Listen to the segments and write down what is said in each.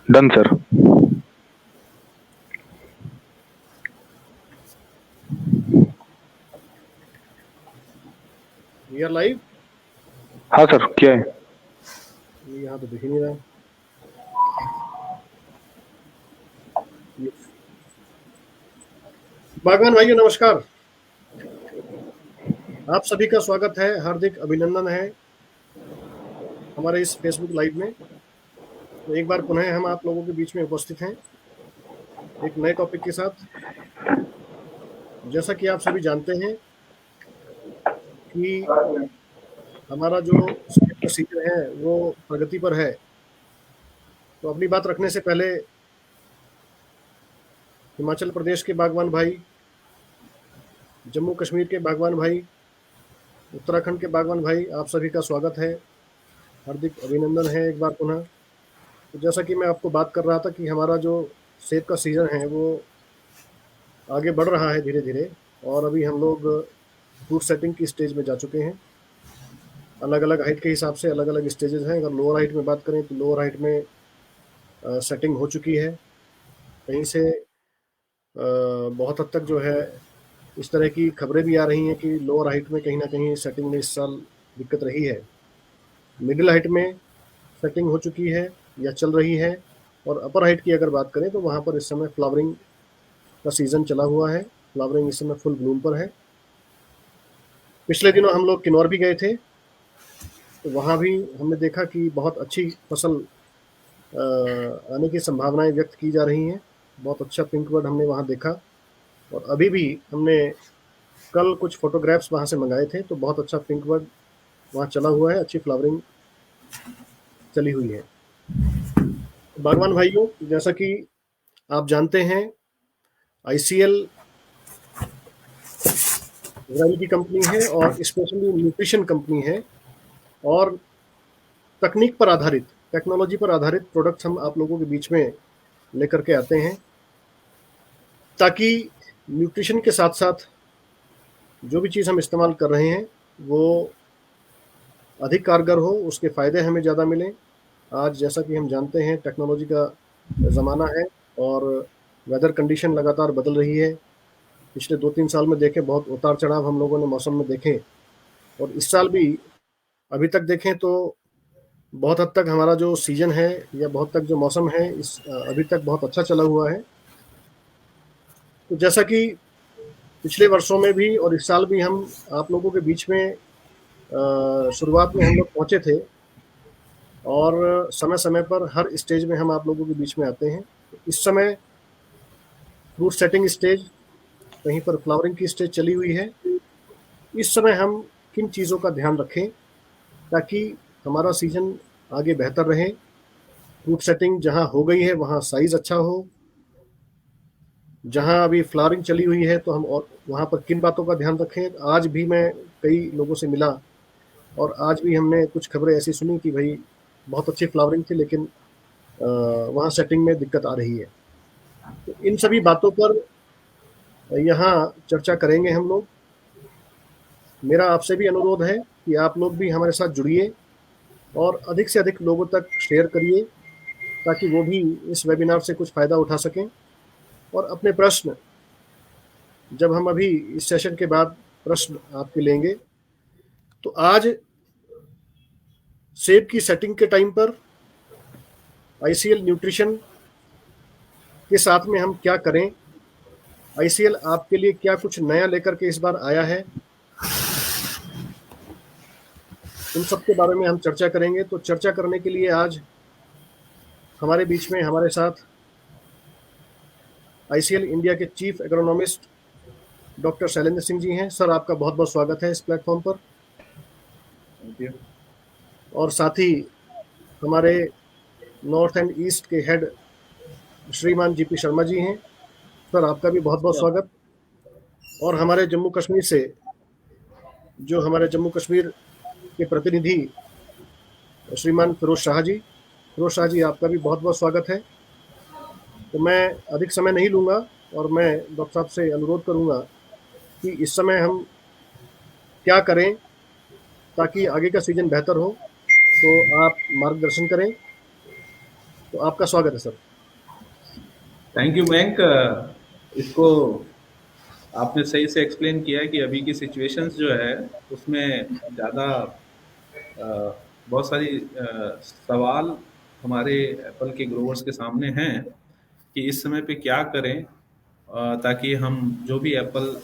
Done sir. We are live. हाँ sir, क्या है? यहाँ तो दिख ही नहीं रहा। बागवान भाइयों नमस्कार। आप सभी का स्वागत है, हार्दिक अभिनंदन है हमारे इस फेसबुक लाइव में। तो एक बार पुनः हम आप लोगों के बीच में उपस्थित हैं एक नए टॉपिक के साथ। जैसा कि आप सभी जानते हैं कि हमारा जो सेब का सीजन है वो प्रगति पर है। तो अपनी बात रखने से पहले हिमाचल प्रदेश के बागवान भाई, जम्मू कश्मीर के बागवान भाई, उत्तराखंड के बागवान भाई, आप सभी का स्वागत है, हार्दिक अभिनंदन है एक बार पुनः। तो जैसा कि मैं आपको बात कर रहा था कि हमारा जो सेब का सीजन है वो आगे बढ़ रहा है धीरे धीरे, और अभी हम लोग फ्रूट सेटिंग की स्टेज में जा चुके हैं। अलग अलग हाइट के हिसाब से अलग अलग स्टेजेस हैं। अगर लोअर हाइट में बात करें तो लोअर हाइट में सेटिंग हो चुकी है। कहीं से बहुत हद तक जो है इस तरह की खबरें भी आ रही हैं कि लोअर हाइट में कहीं ना कहीं सेटिंग में इस साल दिक्कत रही है। मिडिल हाइट में सेटिंग हो चुकी है या चल रही है, और अपर हाइट की अगर बात करें तो वहाँ पर इस समय फ्लावरिंग का सीजन चला हुआ है। फ्लावरिंग इस समय फुल ब्लूम पर है। पिछले दिनों हम लोग किन्नौर भी गए थे, तो वहाँ भी हमने देखा कि बहुत अच्छी फसल आने की संभावनाएं व्यक्त की जा रही हैं। बहुत अच्छा पिंक बर्ड हमने वहाँ देखा, और अभी भी हमने कल कुछ फोटोग्राफ्स वहाँ से मंगाए थे, तो बहुत अच्छा पिंक बर्ड वहाँ चला हुआ है, अच्छी फ्लावरिंग चली हुई है। बागवान भाइयों, जैसा कि आप जानते हैं, आईसीएल वैरायटी की कंपनी है और स्पेशली न्यूट्रिशन कंपनी है, और तकनीक पर आधारित, टेक्नोलॉजी पर आधारित प्रोडक्ट्स हम आप लोगों के बीच में लेकर के आते हैं, ताकि न्यूट्रिशन के साथ साथ जो भी चीज़ हम इस्तेमाल कर रहे हैं वो अधिक कारगर हो, उसके फ़ायदे हमें ज़्यादा मिलें। आज जैसा कि हम जानते हैं टेक्नोलॉजी का ज़माना है, और वेदर कंडीशन लगातार बदल रही है। पिछले 2-3 साल में देखें, बहुत उतार चढ़ाव हम लोगों ने मौसम में देखे, और इस साल भी अभी तक देखें तो बहुत हद तक हमारा जो सीजन है या बहुत तक जो मौसम है इस अभी तक बहुत अच्छा चला हुआ है। तो जैसा कि पिछले वर्षों में भी और इस साल भी हम आप लोगों के बीच में शुरुआत में हम लोग पहुंचे थे, और समय समय पर हर स्टेज में हम आप लोगों के बीच में आते हैं। तो इस समय फ्रूट सेटिंग स्टेज, कहीं पर फ्लावरिंग की स्टेज चली हुई है। इस समय हम किन चीज़ों का ध्यान रखें ताकि हमारा सीजन आगे बेहतर रहे। फ्रूट सेटिंग जहाँ हो गई है वहाँ साइज अच्छा हो, जहाँ अभी फ्लावरिंग चली हुई है तो हम और वहाँ पर किन बातों का ध्यान रखें। आज भी मैं कई लोगों से मिला, और आज भी हमने कुछ खबरें ऐसी सुनी कि भाई बहुत अच्छी फ्लावरिंग थी, लेकिन वहाँ सेटिंग में दिक्कत आ रही है। तो इन सभी बातों पर यहाँ चर्चा करेंगे हम लोग। मेरा आपसे भी अनुरोध है कि आप लोग भी हमारे साथ जुड़िए और अधिक से अधिक लोगों तक शेयर करिए, ताकि वो भी इस वेबिनार से कुछ फ़ायदा उठा सकें। और अपने प्रश्न, जब हम अभी इस सेशन के बाद प्रश्न आपके लेंगे, तो आज सेब की सेटिंग के टाइम पर आईसीएल न्यूट्रिशन के साथ में हम क्या करें, आईसीएल आपके लिए क्या कुछ नया लेकर के इस बार आया है, इन सब के बारे में हम चर्चा करेंगे। तो चर्चा करने के लिए आज हमारे बीच में हमारे साथ आईसीएल इंडिया के chief agronomist doctor Shailendra Singh ji हैं। सर, आपका बहुत बहुत स्वागत है इस प्लेटफॉर्म पर। Thank you. और साथ ही हमारे नॉर्थ एंड ईस्ट के हेड श्रीमान जीपी शर्मा जी हैं। सर, आपका भी बहुत बहुत स्वागत। और हमारे जम्मू कश्मीर से जो हमारे जम्मू कश्मीर के प्रतिनिधि श्रीमान फिरोज शाह जी, फिरोज शाह जी, आपका भी बहुत बहुत स्वागत है। तो मैं अधिक समय नहीं लूँगा, और मैं डॉक्टर साहब से अनुरोध करूँगा कि इस समय हम क्या करें ताकि आगे का सीजन बेहतर हो, तो आप मार्गदर्शन करें। तो आपका स्वागत है सर। Thank you Mayank. इसको आपने सही से एक्सप्लेन किया है कि अभी की सिचुएशंस जो है उसमें ज़्यादा बहुत सारी सवाल हमारे एप्पल के ग्रोवर्स के सामने हैं कि इस समय पे क्या करें ताकि हम जो भी एप्पल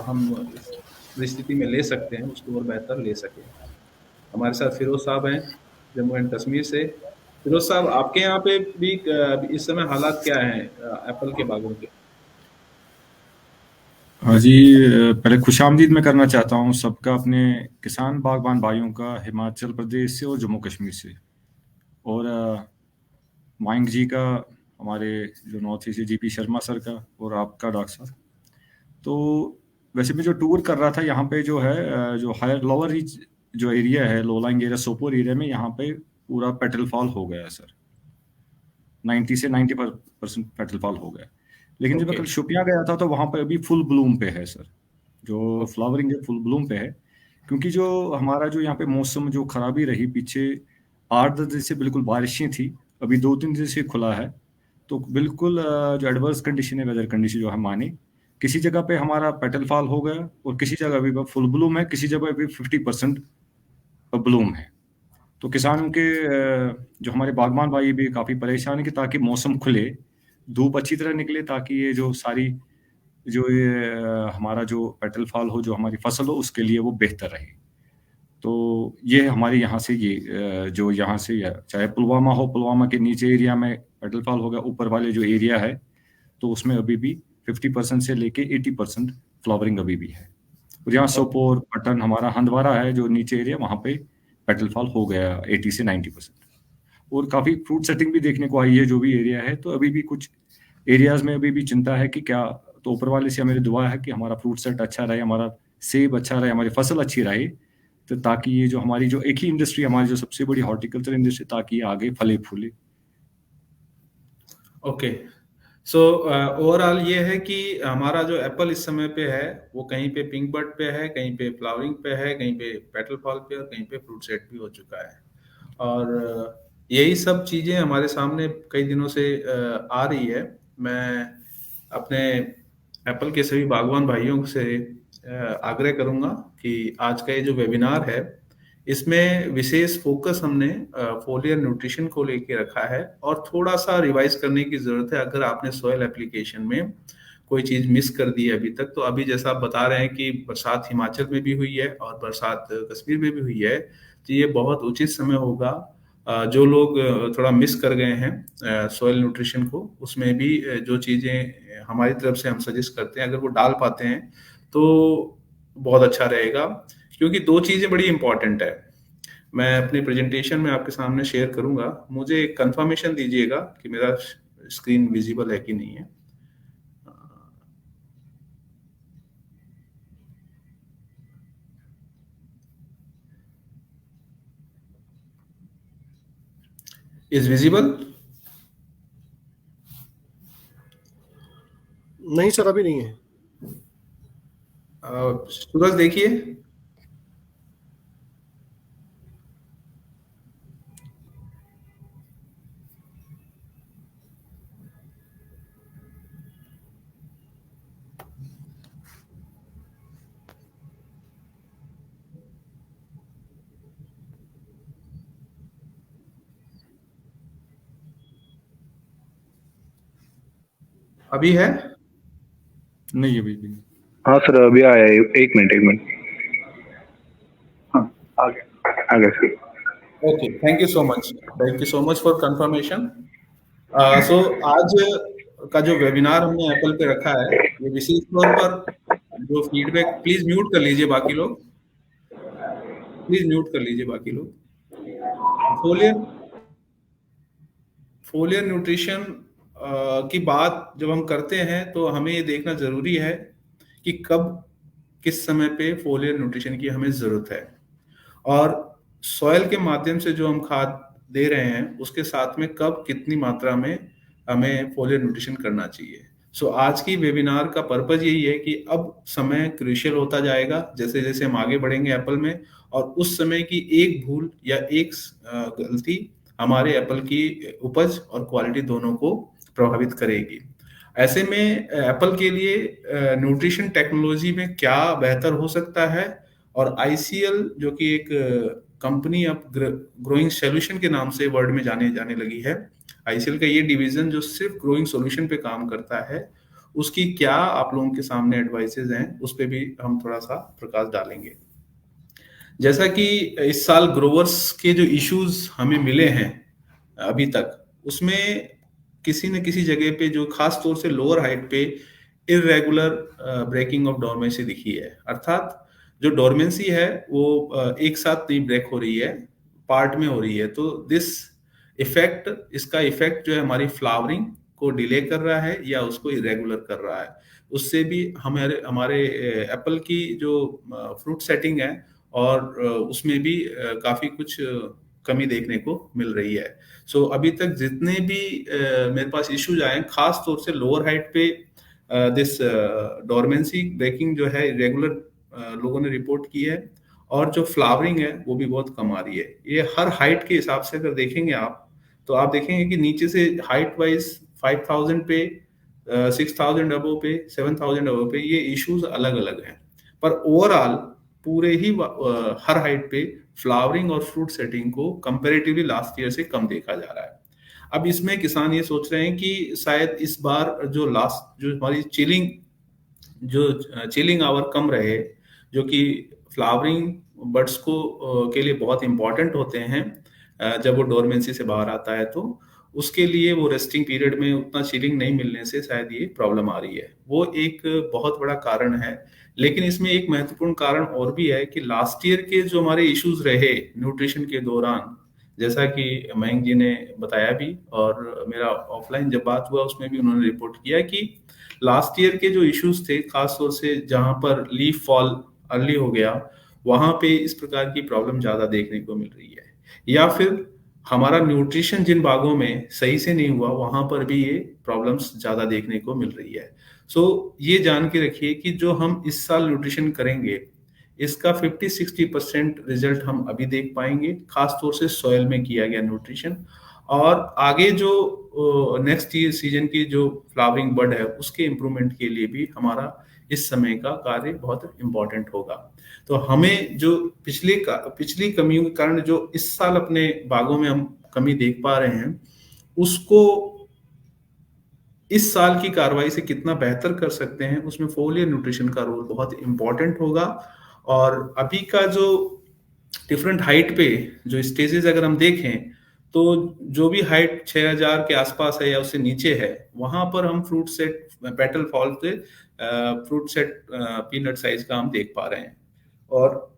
हम इस परिस्थिति में ले सकते हैं उसको और बेहतर ले सकें। हमारे साथ फिरोज साहब हैं जम्मू एंड कश्मीर से। फिरोज साहब, आपके यहाँ पे भी इस समय हालात क्या हैं एप्पल के बागों के? हाँ जी। पहले खुशामदीद मैं करना चाहता हूँ सबका, अपने किसान बागबान भाइयों का, हिमाचल प्रदेश से और जम्मू कश्मीर से। और मायंक जी का, हमारे जो north east GP Sharma sir का, और आपका डॉक्टर साहब। तो वैसे मैं जो टूर कर रहा था यहाँ पे जो है जो हायर लोअर रीच जो एरिया है, low lying area Sopore area में, यहाँ पे पूरा पेटल फॉल हो गया है सर। 90 से 90% पेटल फॉल हो गया। लेकिन जब मैं ओके कल शुपिया गया था तो वहाँ पे अभी फुल ब्लूम पे है सर। जो ओके फ्लावरिंग है फुल ब्लूम पे है। क्योंकि जो हमारा जो यहाँ पे मौसम जो खराबी रही पीछे 8-10 दिन से, बिल्कुल बारिशें थी, अभी 2-3 दिन से खुला है। तो बिल्कुल जो एडवर्स कंडीशन है, वेदर कंडीशन जो हम माने, किसी जगह पे हमारा पेटल फॉल हो गया और किसी जगह अभी फुल ब्लूम है, किसी जगह अभी 50% ब्लूम है। तो किसानों के जो हमारे बागबान भाई भी काफ़ी परेशान है कि ताकि मौसम खुले, धूप अच्छी तरह निकले, ताकि ये जो सारी जो ये हमारा जो पेटल फॉल हो, जो हमारी फसल हो, उसके लिए वो बेहतर रहे। तो ये हमारे यहाँ से ये जो यहाँ से चाहे पुलवामा हो, पुलवामा के नीचे एरिया में पेटल फॉल हो गया, ऊपर वाले जो एरिया है तो उसमें अभी भी 50% से लेके 80% फ्लावरिंग अभी भी है। और यहाँ सोपोर, पटन, हमारा हंदवारा है जो नीचे एरिया, वहाँ पे पेटल फॉल हो गया 80 से 90%। और काफ़ी फ्रूट सेटिंग भी देखने को आई है जो भी एरिया है। तो अभी भी कुछ एरियाज में अभी भी चिंता है कि क्या, तो ऊपर वाले से मेरी दुआ है कि हमारा फ्रूट सेट अच्छा रहे, हमारा सेब अच्छा रहे, हमारी फसल अच्छी रहे, तो ताकि ये जो हमारी जो एक ही इंडस्ट्री, हमारी जो सबसे बड़ी हॉर्टिकल्चर इंडस्ट्री, ताकि ये आगे फले फूले। ओके। सो ओवरऑल ये है कि हमारा जो एप्पल इस समय पे है वो कहीं पे पिंक बर्ड पे है, कहीं पे फ्लावरिंग पे है, कहीं पे पेटल फॉल पे, और कहीं पे फ्रूट सेट भी हो चुका है। और यही सब चीज़ें हमारे सामने कई दिनों से आ रही है। मैं अपने एप्पल के सभी बागवान भाइयों से आग्रह करूंगा कि आज का ये जो वेबिनार है इसमें विशेष फोकस हमने फोलियर न्यूट्रिशन को लेके रखा है, और थोड़ा सा रिवाइज करने की जरूरत है। अगर आपने सॉइल एप्लीकेशन में कोई चीज मिस कर दी है अभी तक, तो अभी जैसा आप बता रहे हैं कि बरसात हिमाचल में भी हुई है और बरसात कश्मीर में भी हुई है, तो ये बहुत उचित समय होगा जो लोग थोड़ा मिस कर गए हैं सॉइल न्यूट्रिशन को, उसमें भी जो चीजें हमारी तरफ से हम सजेस्ट करते हैं, अगर वो डाल पाते हैं तो बहुत अच्छा रहेगा। क्योंकि दो चीजें बड़ी इंपॉर्टेंट है, मैं अपनी प्रेजेंटेशन में आपके सामने शेयर करूंगा। मुझे कंफर्मेशन दीजिएगा कि मेरा स्क्रीन विजिबल है कि नहीं है। Is visible? नहीं सर, अभी नहीं है। सूरज देखिए। अभी है? नहीं अभी भी नहीं। हाँ सर, अभी आया है। एक मिनट। हाँ, आ गया sir. Okay, thank you so much for confirmation. So आज का जो वेबिनार हमने एप्पल पे रखा है, ये विशेष तौर पर जो फीडबैक, प्लीज म्यूट कर लीजिए बाकी लोग, प्लीज म्यूट कर लीजिए बाकी लोग। फोलियर फोलियर न्यूट्रिशन की बात जब हम करते हैं तो हमें ये देखना जरूरी है कि कब किस समय पे फोलियर न्यूट्रिशन की हमें जरूरत है, और सॉइल के माध्यम से जो हम खाद दे रहे हैं उसके साथ में कब कितनी मात्रा में हमें फोलियर न्यूट्रिशन करना चाहिए। सो आज की वेबिनार का पर्पज यही है कि अब समय क्रूशियल होता जाएगा जैसे जैसे हम आगे बढ़ेंगे एप्पल में, और उस समय की एक भूल या एक गलती हमारे एप्पल की उपज और क्वालिटी दोनों को प्रभावित करेगी। ऐसे में एप्पल के लिए न्यूट्रिशन टेक्नोलॉजी में क्या बेहतर हो सकता है, और आईसीएल जो कि एक कंपनी अब ग्रोइंग सॉल्यूशन के नाम से वर्ल्ड में जाने जाने लगी है, आईसीएल का ये डिवीजन जो सिर्फ ग्रोइंग सॉल्यूशन पे काम करता है, उसकी क्या आप लोगों के सामने एडवाइसेज हैं, उस पे भी हम थोड़ा सा प्रकाश डालेंगे। जैसा कि इस साल ग्रोवर्स के जो इश्यूज हमें मिले हैं अभी तक, उसमें किसी न किसी जगह पे जो खास तौर से लोअर हाइट पे इरेगुलर ब्रेकिंग ऑफ डोरमेंसी दिखी है। अर्थात जो डोरमेंसी है वो एक साथ नहीं ब्रेक हो रही है, पार्ट में हो रही है। तो इसका इफेक्ट जो है हमारी फ्लावरिंग को डिले कर रहा है या उसको इरेगुलर कर रहा है। उससे भी हमारे हमारे एप्पल की जो फ्रूट सेटिंग है और उसमें भी काफी कुछ कमी देखने को मिल रही है। सो अभी तक जितने भी मेरे पास इश्यूज आए, खास तौर से लोअर हाइट पे दिस डोरमेंसी ब्रेकिंग जो है इरेगुलर लोगों ने रिपोर्ट की है, और जो फ्लावरिंग है वो भी बहुत कम आ रही है। ये हर हाइट के हिसाब से अगर देखेंगे आप, तो आप देखेंगे कि नीचे से हाइट वाइज 5000 पे, 6000 अबव पे, 7000 अबव पे ये इश्यूज अलग अलग हैं, पर ओवरऑल पूरे ही हर हाइट पे फ्लावरिंग और फ्रूट सेटिंग को कंपैरेटिवली लास्ट ईयर से कम देखा जा रहा है। अब इसमें किसान ये सोच रहे हैं कि शायद इस बार जो हमारी चिलिंग आवर कम रहे, जो कि फ्लावरिंग बर्ड्स को के लिए बहुत इंपॉर्टेंट होते हैं, जब वो डोरमेंसी से बाहर आता है तो उसके लिए वो रेस्टिंग पीरियड में उतना चिलिंग नहीं मिलने से शायद ये प्रॉब्लम आ रही है। वो एक बहुत बड़ा कारण है। लेकिन इसमें एक महत्वपूर्ण कारण और भी है कि लास्ट ईयर के जो हमारे इश्यूज रहे न्यूट्रिशन के दौरान, जैसा कि मयंक जी ने बताया भी और मेरा ऑफलाइन जब बात हुआ उसमें भी उन्होंने रिपोर्ट किया कि लास्ट ईयर के जो इश्यूज थे, खास तौर से जहां पर लीफ फॉल अर्ली हो गया, वहां पे इस प्रकार की प्रॉब्लम ज्यादा देखने को मिल रही है। या फिर हमारा न्यूट्रिशन जिन भागों में सही से नहीं हुआ, वहां पर भी ये प्रॉब्लम्स ज्यादा देखने को मिल रही है। सो ये जान के रखिए कि जो हम इस साल न्यूट्रिशन करेंगे, इसका 50-60% रिजल्ट हम अभी देख पाएंगे, खास तौर से सॉइल में किया गया न्यूट्रिशन। और आगे जो नेक्स्ट ईयर सीजन की जो फ्लावरिंग बर्ड है, उसके इम्प्रूवमेंट के लिए भी हमारा इस समय का कार्य बहुत इंपॉर्टेंट होगा। तो हमें जो पिछली कमियों के कारण जो इस साल अपने बागों में हम कमी देख पा रहे हैं, उसको इस साल की कार्रवाई से कितना बेहतर कर सकते हैं, उसमें फोलियर न्यूट्रिशन का रोल बहुत इंपॉर्टेंट होगा। और अभी का जो डिफरेंट हाइट पे जो स्टेजेस अगर हम देखें, तो जो भी हाइट 6000 के आसपास है या उससे नीचे है, वहां पर हम फ्रूट सेट पेटल फॉल से फ्रूट सेट पीनट साइज का हम देख पा रहे हैं। और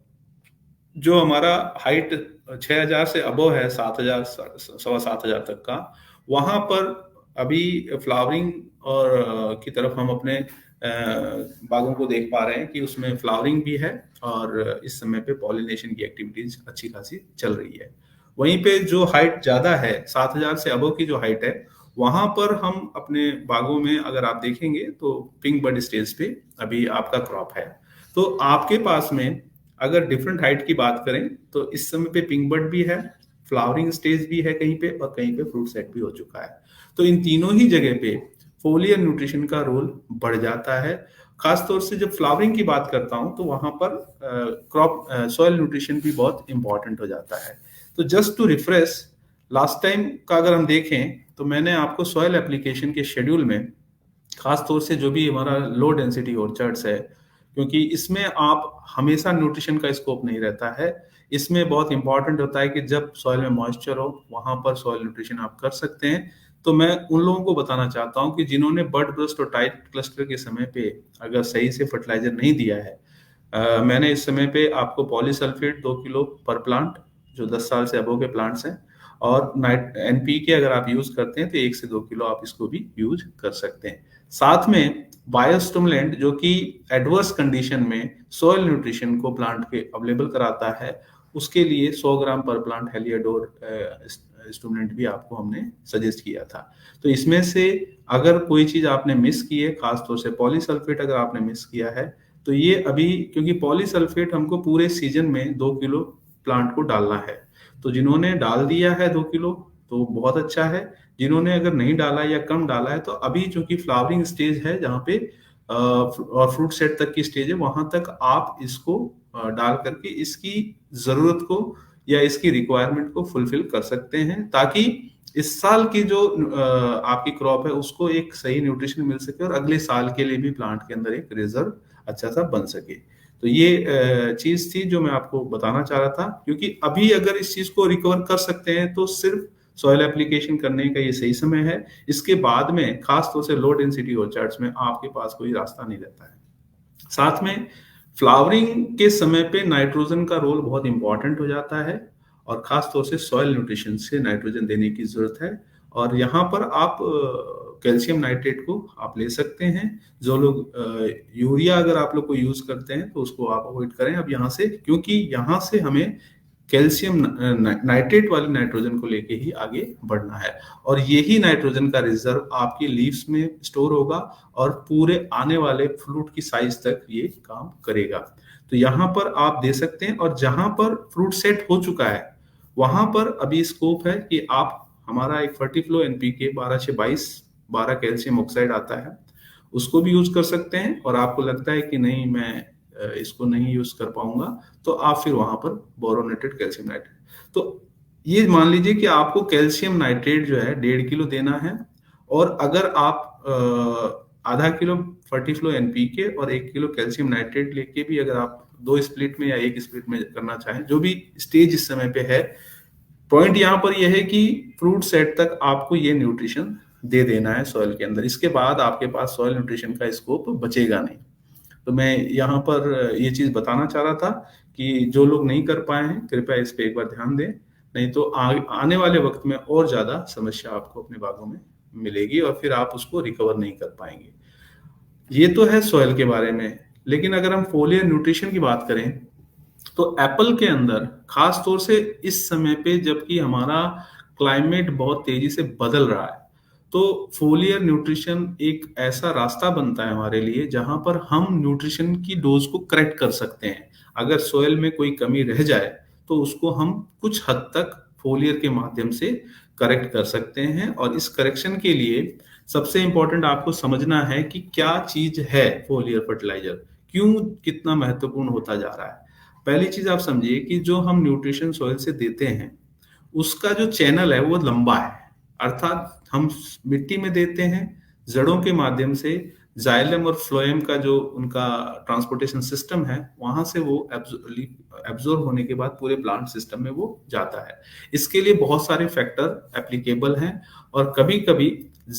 जो हमारा हाइट 6000 से अबव है, 7000 7,500 तक का, वहां पर अभी फ्लावरिंग और की तरफ हम अपने बागों को देख पा रहे हैं कि उसमें फ्लावरिंग भी है और इस समय पे पॉलिनेशन की एक्टिविटीज अच्छी खासी चल रही है। वहीं पे जो हाइट ज्यादा है, 7000 से अबव की जो हाइट है, वहां पर हम अपने बागों में अगर आप देखेंगे तो पिंक बर्ड स्टेज पे अभी आपका क्रॉप है। तो आपके पास में अगर डिफरेंट हाइट की बात करें तो इस समय पे पिंक बर्ड भी है, फ्लावरिंग स्टेज भी है कहीं पे, और कहीं पे फ्रूट सेट भी हो चुका है। तो इन तीनों ही जगह पे फोलियर न्यूट्रिशन का रोल बढ़ जाता है। खास तौर से जब फ्लावरिंग की बात करता हूं तो वहां पर क्रॉप सॉइल न्यूट्रिशन भी बहुत इंपॉर्टेंट हो जाता है। तो just to refresh, last time का अगर हम देखें तो मैंने आपको सॉइल एप्लीकेशन के शेड्यूल में खास तौर से जो भी हमारा लो डेंसिटी ऑर्चर्ड्स है, क्योंकि इसमें आप हमेशा न्यूट्रिशन का स्कोप नहीं रहता है, इसमें बहुत इंपॉर्टेंट होता है कि जब सॉइल में मॉइस्चर हो वहां पर सॉइल न्यूट्रिशन आप कर सकते हैं। तो मैं उन लोगों को बताना चाहता हूं कि जिन्होंने बर्ड ब्रस्ट और टाइट क्लस्टर के समय पे अगर सही से फर्टिलाइजर नहीं दिया है, मैंने इस समय पे आपको पॉलीसल्फेट 2 किलो पर प्लांट, जो 10 साल से अबव के प्लांट्स हैं, और NPK अगर आप यूज करते हैं तो 1 से 2 किलो आप इसको भी यूज कर सकते हैं। साथ में बायोस्टिमुलेंट जो कि एडवर्स कंडीशन में सॉइल न्यूट्रिशन को प्लांट के अवेलेबल कराता है, उसके लिए 100 ग्राम पर प्लांट हेलियाडोर स्टिमुलेंट भी आपको हमने सजेस्ट किया था। तो इसमें से अगर कोई चीज आपने मिस की है, खासतौर से पॉलीसल्फेट अगर आपने मिस किया है, तो ये अभी, क्योंकि पॉलीसल्फेट हमको पूरे सीजन में 2 किलो प्लांट को डालना है, तो जिन्होंने डाल दिया है 2 किलो तो बहुत अच्छा है। जिन्होंने अगर नहीं डाला या कम डाला है, तो अभी चूंकि फ्लावरिंग स्टेज है जहाँ पे और फ्रूट सेट तक की स्टेज है, वहां तक आप इसको डाल करके इसकी जरूरत को या इसकी रिक्वायरमेंट को फुलफिल कर सकते हैं, ताकि इस साल की जो आपकी क्रॉप है उसको एक सही न्यूट्रिशन मिल सके और अगले साल के लिए भी प्लांट के अंदर एक रिजर्व अच्छा सा बन सके। तो ये चीज थी जो मैं आपको बताना चाह रहा था, क्योंकि अभी अगर इस चीज को रिकवर कर सकते हैं तो सिर्फ सॉइल एप्लीकेशन करने का ये सही समय है। इसके बाद में खास तौर से लो डेंसिटी ऑर्चार्ड्स में आपके पास कोई रास्ता नहीं रहता है। साथ में फ्लावरिंग के समय पे नाइट्रोजन का रोल बहुत इंपॉर्टेंट हो जाता है, और खास तौर से सॉइल न्यूट्रिशन से नाइट्रोजन देने की जरूरत है। और यहाँ पर आप कैल्शियम नाइट्रेट को आप ले सकते हैं। जो लोग यूरिया अगर आप लोग को यूज करते हैं तो उसको आप अवॉइड करें अब यहाँ से, क्योंकि यहाँ से हमें कैल्शियम नाइट्रेट वाली नाइट्रोजन को लेके ही आगे बढ़ना है, और यही नाइट्रोजन का रिजर्व आपकी लीव्स में स्टोर होगा और पूरे आने वाले फ्रूट की साइज तक ये काम करेगा। तो यहाँ पर आप दे सकते हैं, और जहां पर फ्रूट सेट हो चुका है वहां पर अभी स्कोप है कि आप हमारा एक फर्टिफ्लो एनपीके 12/22 12 कैल्शियम ऑक्साइड आता है, उसको भी यूज कर सकते हैं। और आपको लगता है कि नहीं मैं इसको नहीं यूज कर पाऊंगा, तो आप फिर वहां पर बोरोनेटेड कैल्शियम नाइट्रेट, तो ये मान लीजिए कि आपको कैल्शियम नाइट्रेट जो है 1.5 किलो देना है। और अगर आप आधा किलो फर्टिफ्लो एनपीके और 1 किलो कैल्शियम नाइट्रेट लेके भी अगर आप 2 स्प्लिट में या 1 स्प्लिट में करना चाहें, जो भी स्टेज इस समय पे है, पॉइंट यहाँ पर यह है कि फ्रूट सेट तक आपको ये न्यूट्रिशन दे देना है सॉइल के अंदर। इसके बाद आपके पास सॉइल न्यूट्रिशन का स्कोप बचेगा नहीं। तो मैं यहाँ पर ये चीज बताना चाह रहा था कि जो लोग नहीं कर पाए हैं कृपया इस पे एक बार ध्यान दें, नहीं तो आने वाले वक्त में और ज्यादा समस्या आपको अपने बागों में मिलेगी और फिर आप उसको रिकवर नहीं कर पाएंगे। ये तो है सॉइल के बारे में। लेकिन अगर हम फोलियर न्यूट्रिशन की बात करें तो एप्पल के अंदर खास तौर से इस समय पे जबकि हमारा क्लाइमेट बहुत तेजी से बदल रहा है, तो फोलियर न्यूट्रिशन एक ऐसा रास्ता बनता है हमारे लिए जहां पर हम न्यूट्रिशन की डोज को करेक्ट कर सकते हैं। अगर सोयल में कोई कमी रह जाए तो उसको हम कुछ हद तक फोलियर के माध्यम से करेक्ट कर सकते हैं। और इस करेक्शन के लिए सबसे इंपॉर्टेंट आपको समझना है कि क्या चीज है फोलियर फर्टिलाइजर, क्यों कितना महत्वपूर्ण होता जा रहा है। पहली चीज आप समझिए कि जो हम न्यूट्रिशन सॉइल से देते हैं उसका जो चैनल है वो लंबा है, अर्थात हम मिट्टी में देते हैं जड़ों के माध्यम से, जाइलम और फ्लोएम का जो उनका ट्रांसपोर्टेशन सिस्टम है वहां से वो एब्जॉर्ब होने के बाद पूरे प्लांट सिस्टम में वो जाता है। इसके लिए बहुत सारे फैक्टर एप्लीकेबल हैं और कभी कभी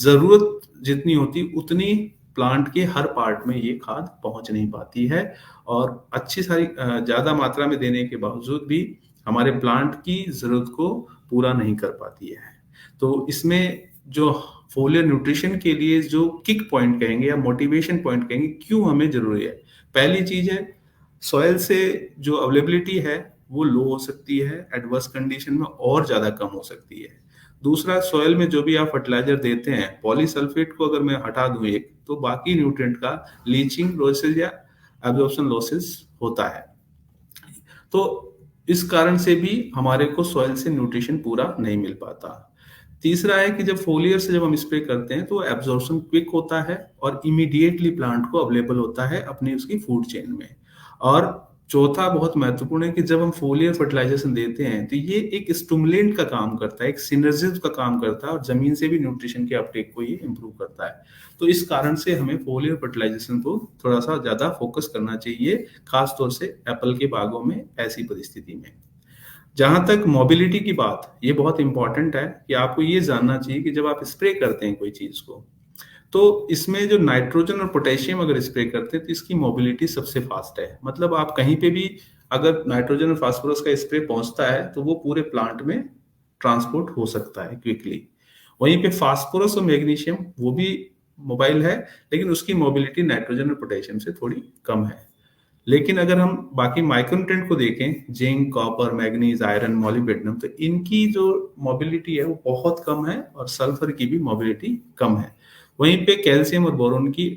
जरूरत जितनी होती उतनी प्लांट के हर पार्ट में ये खाद पहुंच नहीं पाती है, और अच्छी सारी ज्यादा मात्रा में देने के बावजूद भी हमारे प्लांट की जरूरत को पूरा नहीं कर पाती है। तो इसमें जो फोलियर न्यूट्रिशन के लिए जो किक पॉइंट कहेंगे या मोटिवेशन पॉइंट कहेंगे क्यों हमें जरूरी है, पहली चीज है सॉइल से जो अवेलेबिलिटी है वो लो हो सकती है, एडवर्स कंडीशन में और ज्यादा कम हो सकती है। दूसरा, सॉइल में जो भी आप फर्टिलाइजर देते हैं पॉलीसल्फेट को अगर मैं हटा दूं एक, तो बाकी न्यूट्रिएंट का लीचिंग लॉसेस या एब्जॉर्प्शन लॉसेस होता है। तो इस कारण से भी हमारे को सॉइल से न्यूट्रिशन पूरा नहीं मिल पाता। तीसरा है कि जब फोलियर से जब हम स्प्रे करते हैं तो एब्जॉर्प्शन क्विक होता है और इमीडिएटली प्लांट को अवेलेबल होता है अपनी उसकी फूड चेन में। और चौथा बहुत महत्वपूर्ण है कि जब हम फोलियर फर्टिलाइजेशन देते हैं तो ये एक स्टिमुलेंट का काम करता है, एक सिनर्जिज्म का काम करता है और जमीन से भी न्यूट्रिशन के अपटेक को ये इंप्रूव करता है। तो इस कारण से हमें फोलियर फर्टिलाइजेशन को थोड़ा सा ज्यादा फोकस करना चाहिए, खासतौर से एप्पल के बागों में ऐसी परिस्थिति में। जहां तक मोबिलिटी की बात, ये बहुत इंपॉर्टेंट है कि आपको ये जानना चाहिए कि जब आप स्प्रे करते हैं कोई चीज को, तो इसमें जो नाइट्रोजन और पोटेशियम अगर स्प्रे करते हैं तो इसकी मोबिलिटी सबसे फास्ट है। मतलब आप कहीं पे भी अगर नाइट्रोजन और फास्फोरस का स्प्रे पहुंचता है तो वो पूरे प्लांट में ट्रांसपोर्ट हो सकता है क्विकली। वहीं पे फास्फोरस और मैग्नीशियम वो भी मोबाइल है, लेकिन उसकी मोबिलिटी नाइट्रोजन और पोटेशियम से थोड़ी कम है। लेकिन अगर हम बाकी माइक्रोन्यूट्रिएंट को देखें, zinc, copper, manganese, iron, molybdenum, तो इनकी जो मोबिलिटी है वो बहुत कम है और सल्फर की भी मोबिलिटी कम है। वहीं पे कैल्शियम और बोरोन की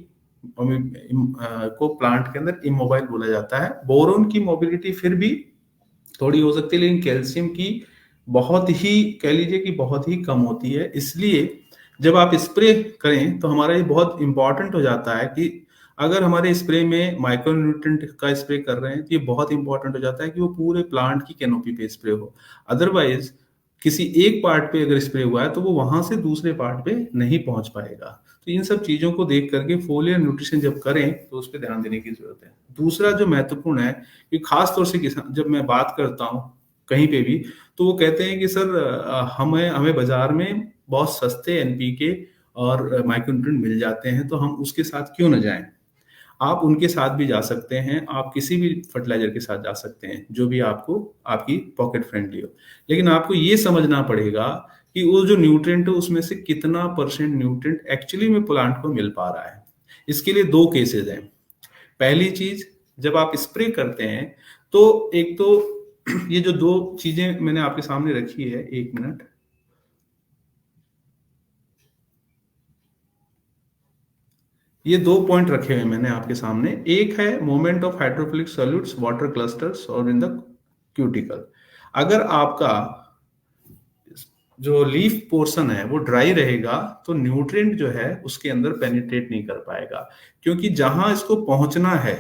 को प्लांट के अंदर इमोबाइल बोला जाता है। बोरोन की मोबिलिटी फिर भी थोड़ी हो सकती है, लेकिन कैल्शियम की बहुत ही कह लीजिए कि बहुत ही कम होती है। इसलिए जब आप स्प्रे करें तो हमारा ये बहुत इंपॉर्टेंट हो जाता है कि अगर हमारे स्प्रे में माइक्रो न्यूट्रिएंट का स्प्रे कर रहे हैं तो ये बहुत इंपॉर्टेंट हो जाता है कि वो पूरे प्लांट की कैनोपी पे स्प्रे हो। अदरवाइज किसी एक पार्ट पे अगर स्प्रे हुआ है तो वो वहां से दूसरे पार्ट पे नहीं पहुंच पाएगा। तो इन सब चीजों को देख करके फोलियर न्यूट्रिशन जब करें तो उस पर ध्यान देने की जरूरत है। दूसरा जो महत्वपूर्ण है कि खास तौर से किसान, जब मैं बात करता हूँ कहीं पे भी, तो वो कहते हैं कि सर हमें हमें बाजार में बहुत सस्ते एनपीके और माइक्रोन्यूट्रिएंट मिल जाते हैं, तो हम उसके साथ क्यों न जाएं। आप उनके साथ भी जा सकते हैं, आप किसी भी फर्टिलाइजर के साथ जा सकते हैं जो भी आपको आपकी पॉकेट फ्रेंडली हो। लेकिन आपको ये समझना पड़ेगा कि वो जो न्यूट्रिएंट है उसमें से कितना परसेंट न्यूट्रिएंट एक्चुअली में प्लांट को मिल पा रहा है। इसके लिए दो केसेस हैं। पहली चीज, जब आप स्प्रे करते हैं तो एक तो ये जो दो चीजें मैंने आपके सामने रखी है, एक मिनट, ये दो पॉइंट रखे हुए मैंने आपके सामने। एक है moment of hydrophilic solutes water clusters और इन द क्यूटिकल। अगर आपका जो लीफ पोर्शन है वो ड्राई रहेगा तो न्यूट्रिएंट जो है उसके अंदर पेनिट्रेट नहीं कर पाएगा, क्योंकि जहां इसको पहुंचना है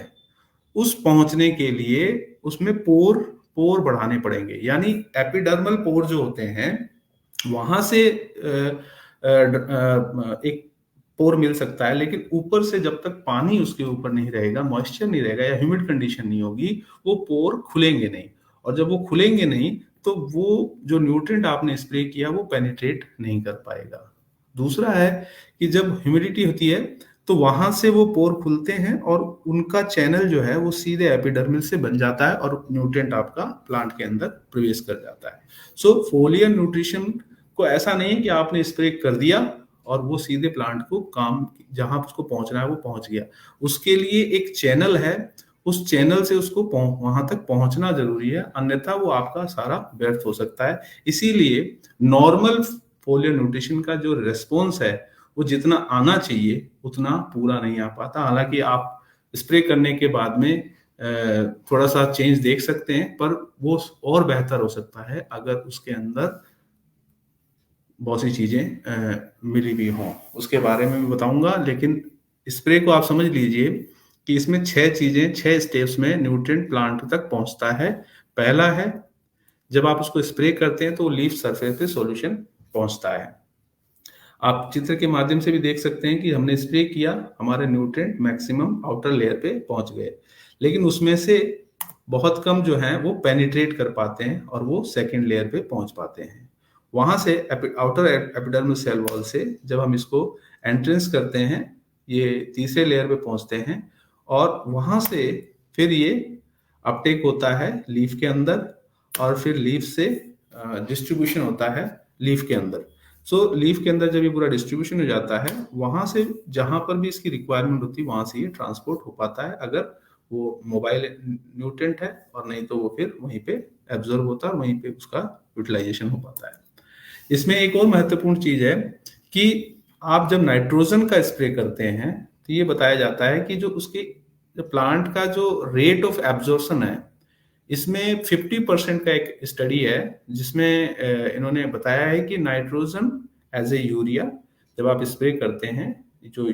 उस पहुंचने के लिए उसमें पोर पोर बढ़ाने पड़ेंगे। यानी एपिडर्मल पोर जो होते हैं वहां से एक पोर मिल सकता है, लेकिन ऊपर से जब तक पानी उसके ऊपर नहीं रहेगा, मॉइस्चर नहीं रहेगा या ह्यूमिड कंडीशन नहीं होगी, वो पोर खुलेंगे नहीं। और जब वो खुलेंगे नहीं तो वो जो न्यूट्रिएंट आपने स्प्रे किया वो पेनिट्रेट नहीं कर पाएगा। दूसरा है कि जब ह्यूमिडिटी होती है तो वहां से वो पोर खुलते हैं और उनका चैनल जो है वो सीधे एपिडर्मिस से बन जाता है और न्यूट्रिएंट आपका प्लांट के अंदर प्रवेश कर जाता है। सो फोलियर न्यूट्रिशन को ऐसा नहीं है कि आपने स्प्रे कर दिया और वो सीधे प्लांट को काम जहां उसको पहुंचना है वो पहुंच गया। उसके लिए एक चैनल है, उस चैनल से उसको वहां तक पहुंचना जरूरी है, अन्यथा वो आपका सारा व्यर्थ हो सकता है। इसीलिए नॉर्मल फोलियर न्यूट्रिशन का जो रिस्पॉन्स है वो जितना आना चाहिए उतना पूरा नहीं आ पाता। हालांकि आप स्प्रे करने के बाद में थोड़ा सा चेंज देख सकते हैं, पर वो और बेहतर हो सकता है अगर उसके अंदर बहुत सी चीजें मिली भी हों। उसके बारे में मैं बताऊंगा, लेकिन स्प्रे को आप समझ लीजिए कि इसमें 6 चीजें 6 स्टेप्स में न्यूट्रिएंट प्लांट तक पहुंचता है। पहला है जब आप उसको स्प्रे करते हैं तो लीफ सरफेस पे सॉल्यूशन पहुंचता है। आप चित्र के माध्यम से भी देख सकते हैं कि हमने स्प्रे किया, हमारे न्यूट्रिएंट मैक्सिमम आउटर लेयर पे पहुंच गए, लेकिन उसमें से बहुत कम जो है वो पेनिट्रेट कर पाते हैं और वो सेकेंड लेयर पे पहुंच पाते हैं। वहां से आउटर एपिडर्मल सेल वॉल से जब हम इसको एंट्रेंस करते हैं ये तीसरे लेयर पे पहुंचते हैं और वहां से फिर ये अपटेक होता है लीफ के अंदर और फिर लीफ से डिस्ट्रीब्यूशन होता है लीफ के अंदर। सो लीफ के अंदर जब ये पूरा डिस्ट्रीब्यूशन हो जाता है वहां से जहां पर भी इसकी रिक्वायरमेंट होती है वहां से ये ट्रांसपोर्ट हो पाता है, अगर वो मोबाइल न्यूट्रिएंट है, और नहीं तो वो फिर वहीं पे एब्जॉर्ब होता है और वहीं पे उसका यूटिलाइजेशन हो पाता है। इसमें एक और महत्वपूर्ण चीज है कि आप जब नाइट्रोजन का स्प्रे करते हैं तो ये बताया जाता है कि जो उसके जो प्लांट का जो रेट ऑफ एब्जॉर्प्शन है, इसमें 50% का एक स्टडी है जिसमें इन्होंने बताया है कि नाइट्रोजन एज ए यूरिया जब आप स्प्रे करते हैं, जो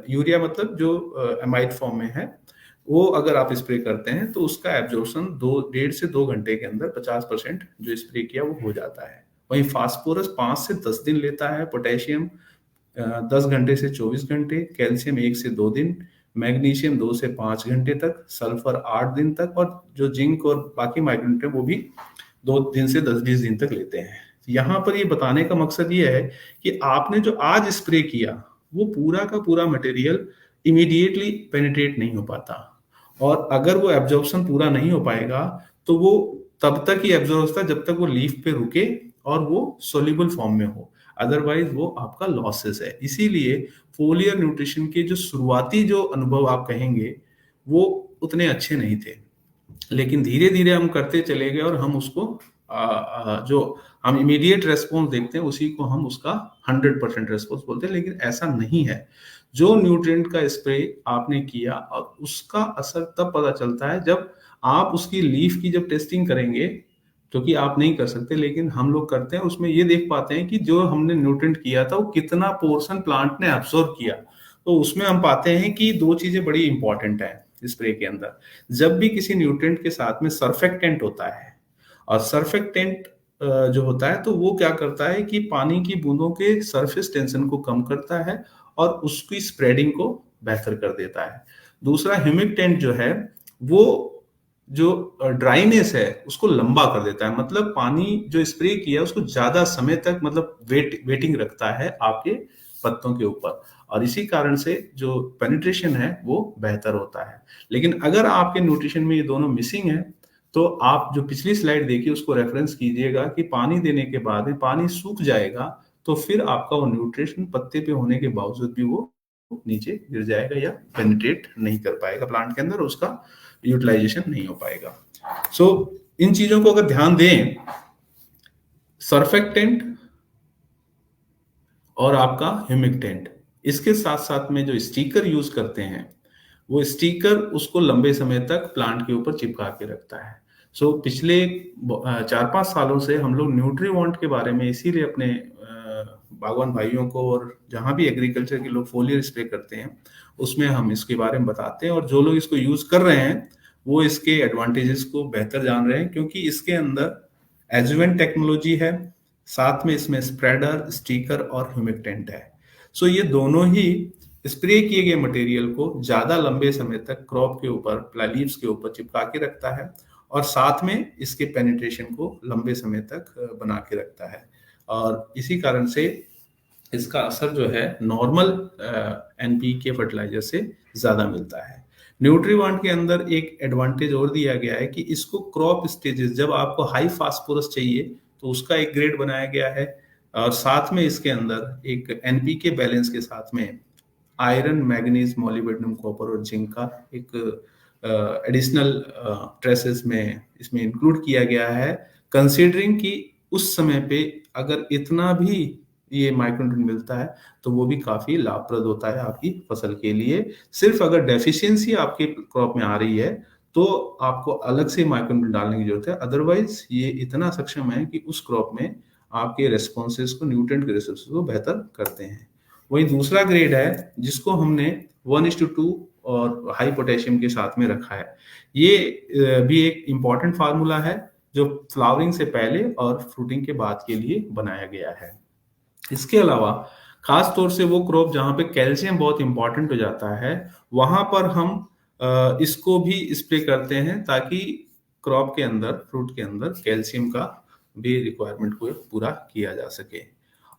यूरिया मतलब जो एमाइड फॉर्म में है, वो अगर आप स्प्रे करते हैं तो उसका एब्जॉर्प्शन 1.5 से 2 घंटे के अंदर 50% जो स्प्रे किया वो हो जाता है। वहीं फास्फोरस 5 से 10 दिन लेता है, पोटेशियम 10 घंटे से 24 घंटे, कैल्शियम 1 से 2 दिन, मैग्नीशियम 2 से 5 घंटे तक, सल्फर 8 दिन तक, और जो जिंक और बाकी माइक्रोन्यूट्रिएंट वो भी 2 दिन से 10-20 दिन तक लेते हैं। यहाँ पर ये बताने का मकसद ये है कि आपने जो आज स्प्रे किया वो पूरा का पूरा मटेरियल इमीडिएटली पेनिट्रेट नहीं हो पाता, और अगर वो एब्जॉर्प्शन पूरा नहीं हो पाएगा तो वो तब तक ही एब्जॉर्ब होता है जब तक वो लीफ पे रुके और वो सोल्यूबल फॉर्म में हो, अदरवाइज वो आपका लॉसेस है। इसीलिए फोलियर न्यूट्रिशन के जो शुरुआती जो अनुभव आप कहेंगे वो उतने अच्छे नहीं थे, लेकिन धीरे धीरे हम करते चले गए और हम उसको जो हम इमीडिएट रेस्पॉन्स देखते हैं उसी को हम उसका 100% रेस्पॉन्स बोलते हैं, लेकिन ऐसा नहीं है। जो न्यूट्रिएंट का स्प्रे आपने किया और उसका असर तब पता चलता है जब आप उसकी लीफ की जब टेस्टिंग करेंगे जो कि आप नहीं कर सकते, लेकिन हम लोग करते हैं। उसमें ये देख पाते हैं कि जो हमने न्यूट्रिएंट किया था वो कितना पोर्शन प्लांट ने एब्सॉर्ब किया। तो उसमें हम पाते हैं कि दो चीजें बड़ी इंपॉर्टेंट है स्प्रे के अंदर। जब भी किसी न्यूट्रिएंट के साथ में सरफेक्टेंट होता है, और सरफेक्टेंट जो होता है तो वो क्या करता है कि पानी की बूंदों के सरफेस टेंशन को कम करता है और उसकी स्प्रेडिंग को बेहतर कर देता है। दूसरा ह्यूमिक्टेंट जो है वो जो ड्राइनेस है उसको लंबा कर देता है, मतलब पानी जो स्प्रे किया उसको ज्यादा समय तक, मतलब वेटिंग रखता है आपके पत्तों के ऊपर, और इसी कारण से जो पेनिट्रेशन है वो बेहतर होता है। लेकिन अगर आपके न्यूट्रिशन में ये दोनों मिसिंग है तो आप जो पिछली स्लाइड देखी उसको रेफरेंस कीजिएगा कि पानी देने के बाद में पानी सूख जाएगा तो फिर आपका वो न्यूट्रिशन पत्ते पे होने के बावजूद भी वो नीचे गिर जाएगा या पेनिट्रेट नहीं कर पाएगा प्लांट के अंदर, उसका यूटिलाइजेशन नहीं हो पाएगा। सो इन चीजों को अगर ध्यान दें, सरफेक्टेंट और आपका ह्यूमिक्टेंट, इसके साथ साथ में जो स्टिकर यूज करते हैं वो स्टिकर उसको लंबे समय तक प्लांट के ऊपर चिपका के रखता है। सो पिछले 4-5 सालों से हम लोग न्यूट्रीवॉन्ट के बारे में इसीलिए अपने बागवान भाइयों को और जहां भी एग्रीकल्चर के लोग फोलियर स्प्रे करते हैं उसमें हम इसके बारे में बताते हैं, और जो लोग इसको यूज कर रहे हैं वो इसके एडवांटेजेस को बेहतर जान रहे हैं, क्योंकि इसके अंदर एडजुवेंट टेक्नोलॉजी है, साथ में इसमें स्प्रेडर, स्टिकर और ह्यूमिक्टेंट है। सो ये दोनों ही स्प्रे किए गए मटेरियल को ज्यादा लंबे समय तक क्रॉप के ऊपर, लीव्स के ऊपर चिपका के रखता है, और साथ में इसके पेनिट्रेशन को लंबे समय तक बना के रखता है, और इसी कारण से इसका असर जो है नॉर्मल एनपीके फर्टिलाइजर से ज्यादा मिलता है। न्यूट्रीवांट के अंदर एक एडवांटेज और दिया गया है कि इसको क्रॉप स्टेजेस, जब आपको हाई फास्फोरस चाहिए तो उसका एक ग्रेड बनाया गया है, और साथ में इसके अंदर एक एनपीके बैलेंस के साथ में आयरन, मैग्नीज, मॉलिब्डेनम, कॉपर और जिंक का एक एडिशनल ट्रेसेस में इसमें इंक्लूड किया गया है, कंसीडरिंग कि उस समय पे अगर इतना भी ये माइक्रोन्यूट्रिएंट मिलता है तो वो भी काफी लाभप्रद होता है आपकी फसल के लिए। सिर्फ अगर डेफिशिएंसी आपके क्रॉप में आ रही है तो आपको अलग से माइक्रोन्यूट्रिएंट डालने की जरूरत है, अदरवाइज ये इतना सक्षम है कि उस क्रॉप में आपके रेस्पॉन्सेस को, न्यूट्रिएंट के रिसोर्सेज को बेहतर करते हैं। वही दूसरा ग्रेड है जिसको हमने 1:2 और हाई पोटेशियम के साथ में रखा है। ये भी एक इम्पॉर्टेंट फार्मूला है जो फ्लावरिंग से पहले और फ्रूटिंग के बाद के लिए बनाया गया है। इसके अलावा खास तौर से वो क्रॉप जहां पे कैल्शियम बहुत इंपॉर्टेंट हो जाता है वहां पर हम इसको भी स्प्रे करते हैं ताकि क्रॉप के अंदर, फ्रूट के अंदर कैल्शियम का भी रिक्वायरमेंट को पूरा किया जा सके।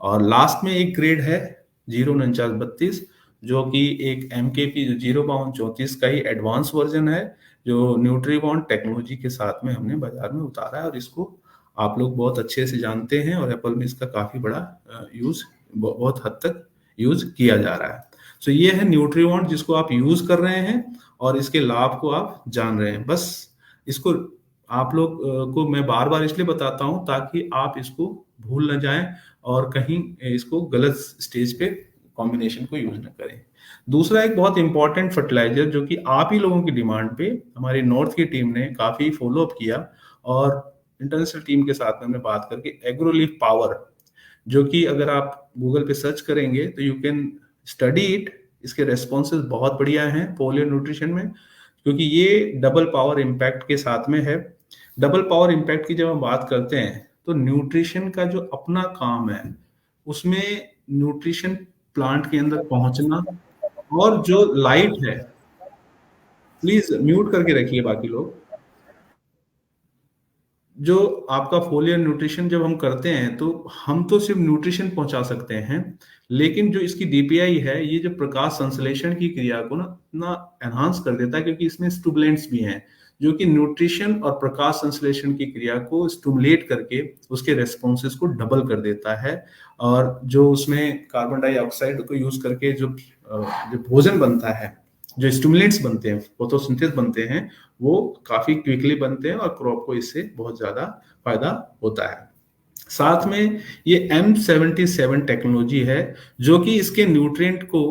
और लास्ट में एक ग्रेड है 04932 जो कि एक एमकेपी 05234 का ही एडवांस वर्जन है, जो न्यूट्रीबॉन्ड टेक्नोलॉजी के साथ में हमने बाजार में उतारा है, और इसको आप लोग बहुत अच्छे से जानते हैं और एप्पल में इसका काफी बड़ा यूज, बहुत हद तक यूज किया जा रहा है। सो ये है न्यूट्रीबॉन्ड जिसको आप यूज कर रहे हैं और इसके लाभ को आप जान रहे हैं। बस इसको आप लोग को मैं बार बार इसलिए बताता हूं ताकि आप इसको भूल न जाएं और कहीं इसको गलत स्टेज पे कॉम्बिनेशन को यूज न करें। दूसरा एक बहुत इंपॉर्टेंट फर्टिलाइजर जो कि आप ही लोगों की डिमांड पे हमारी नॉर्थ की टीम ने काफी फॉलो अप किया और इंटरनेशनल टीम के साथ में हमने बात करके एग्रोलीफ पावर, जो कि अगर आप गूगल पे सर्च करेंगे तो यू कैन स्टडी इट, इसके रेस्पॉन्सेज बहुत बढ़िया हैं फोलियर न्यूट्रिशन में, क्योंकि ये डबल पावर इम्पैक्ट के साथ में है। डबल पावर इम्पैक्ट की जब हम बात करते हैं तो न्यूट्रिशन का जो अपना काम है उसमें न्यूट्रिशन प्लांट के अंदर पहुंचना, और जो लाइट है, प्लीज म्यूट करके रखिए बाकी लोग, जो आपका फोलियर न्यूट्रिशन जब हम करते हैं तो हम तो सिर्फ न्यूट्रिशन पहुंचा सकते हैं, लेकिन जो इसकी डीपीआई है ये जो प्रकाश संश्लेषण की क्रिया को ना एनहांस कर देता है, क्योंकि इसमें स्टुमुलेंट्स भी हैं जो कि न्यूट्रिशन और प्रकाश संश्लेषण की क्रिया को स्टुमुलेट करके उसके रेस्पॉन्सेस को डबल कर देता है, और जो उसमें कार्बन डाइऑक्साइड को यूज करके जो भोजन बनता है, जो स्टिमुलेंट्स बनते हैं, फोटोसिंथेसिस बनते हैं, वो काफी क्विकली बनते हैं और क्रॉप को इससे बहुत ज्यादा फायदा होता है। साथ में ये M77 टेक्नोलॉजी है जो कि इसके न्यूट्रिएंट को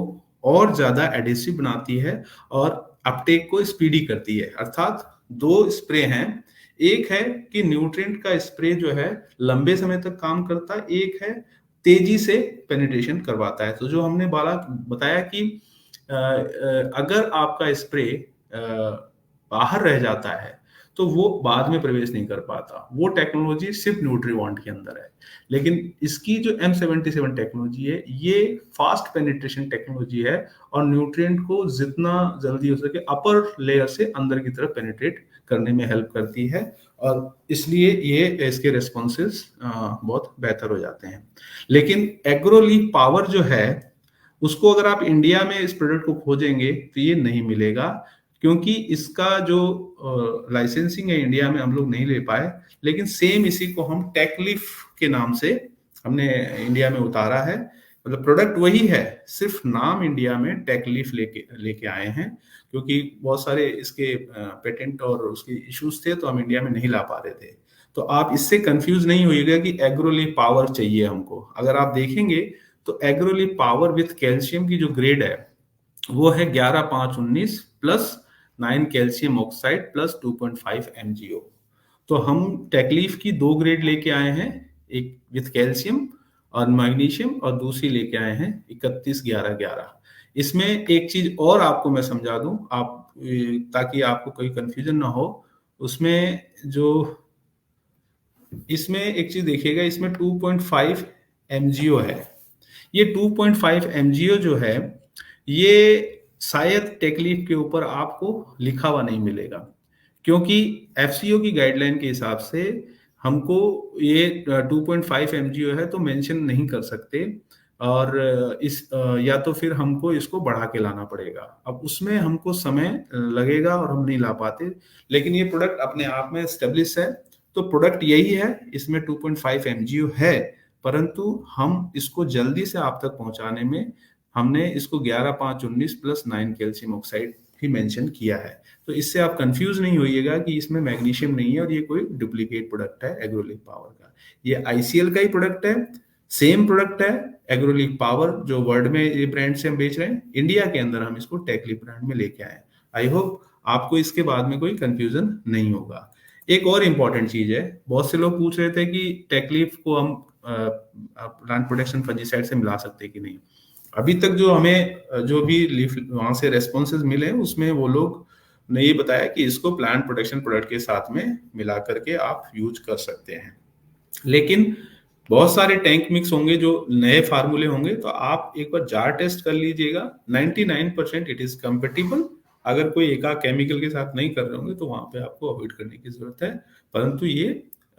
और ज्यादा एडिसिव बनाती है और अपटेक को स्पीडी करती है। अर्थात दो स्प्रे हैं, एक है कि न्यूट्रिएंट का स्प्रे जो है लंबे समय तक काम करता है, एक है तेजी से पेनिट्रेशन करवाता है। तो जो हमने बताया कि अगर आपका स्प्रे बाहर रह जाता है तो वो बाद में प्रवेश नहीं कर पाता। वो टेक्नोलॉजी सिर्फ न्यूट्रीवांट के अंदर है। लेकिन इसकी जो M77 टेक्नोलॉजी है, ये फास्ट पेनिट्रेशन टेक्नोलॉजी है और न्यूट्रिएंट को जितना जल्दी हो सके अपर लेयर से अंदर की तरफ पेनिट्रेट करने में हेल्प करती है, और इसलिए ये इसके रेस्पॉन्सेस बहुत बेहतर हो जाते हैं। लेकिन एग्रोलीफ पावर जो है, उसको अगर आप इंडिया में इस प्रोडक्ट को खोजेंगे तो ये नहीं मिलेगा, क्योंकि इसका जो लाइसेंसिंग है इंडिया में हम लोग नहीं ले पाए। लेकिन सेम इसी को हम टेकलीफ के नाम से हमने इंडिया में उतारा है। मतलब प्रोडक्ट वही है, सिर्फ नाम इंडिया में टेकलीफ लेके आए हैं, क्योंकि बहुत सारे इसके पेटेंट और उसके इश्यूज थे तो हम इंडिया में नहीं ला पा रहे थे। तो आप इससे कंफ्यूज नहीं होइएगा कि एग्रोलीफ पावर चाहिए हमको। अगर आप देखेंगे तो एग्रोलीफ पावर विथ कैल्शियम की जो ग्रेड है वो है 11,5,19 plus 9 calcium oxide plus 2.5 MgO। तो हम टेकलीफ की 2 ग्रेड लेके आए हैं, एक विथ कैल्शियम और मैग्नीशियम, और दूसरी लेके आए हैं 31-11-11। इसमें एक चीज और आपको मैं समझा दूं, आप ताकि आपको कोई कंफ्यूजन ना हो। उसमें जो इसमें एक चीज देखिएगा, इसमें 2.5 MgO है। ये 2.5 MgO जो है, ये शायद टेकलीफ के ऊपर आपको लिखा हुआ नहीं मिलेगा, क्योंकि FCO की गाइडलाइन के हिसाब से हमको ये 2.5 MgO है तो मेंशन नहीं कर सकते, और या तो फिर हमको इसको बढ़ा के लाना पड़ेगा। अब उसमें हमको समय लगेगा और हम नहीं ला पाते। लेकिन ये प्रोडक्ट अपने आप में एस्टेब्लिश है, तो प्रोडक्ट यही है, इसमें 2.5 MgO है, परंतु हम इसको जल्दी से आप तक पहुंचाने में हमने इसको 11,5,19 प्लस 9 कैल्शियम ऑक्साइड भी मेंशन किया है। तो इससे आप कंफ्यूज नहीं होइएगा कि इसमें मैग्नीशियम नहीं है और ये कोई डुप्लीकेट प्रोडक्ट है एग्रोलीफ पावर का। ये ICL का ही प्रोडक्ट है, सेम प्रोडक्ट है। एग्रोलीफ पावर जो वर्ल्ड में ये ब्रांड से हम बेच रहे हैं, इंडिया के अंदर हम इसको टेकलीफ ब्रांड में लेके आए। आई होप आपको इसके बाद में कोई कंफ्यूजन नहीं होगा। एक और इम्पॉर्टेंट चीज है, बहुत से लोग पूछ रहे थे कि टेकलीफ को हम प्लांट प्रोटेक्शन फंजीसाइड से मिला सकते हैं कि नहीं। अभी तक जो हमें जो भी लीफ वहां से रेस्पॉन्सेज मिले हैं, उसमें वो लोग ने ये बताया कि इसको प्लांट प्रोटेक्शन प्रोडक्ट के साथ में मिला करके आप यूज कर सकते हैं। लेकिन बहुत सारे टैंक मिक्स होंगे जो नए फार्मूले होंगे, तो आप एक बार जार टेस्ट कर लीजिएगा। 99% इट इज कंपेटिबल। अगर कोई एक केमिकल के साथ नहीं कर रहे होंगे तो वहां पे आपको अवॉइड करने की जरूरत है। परंतु ये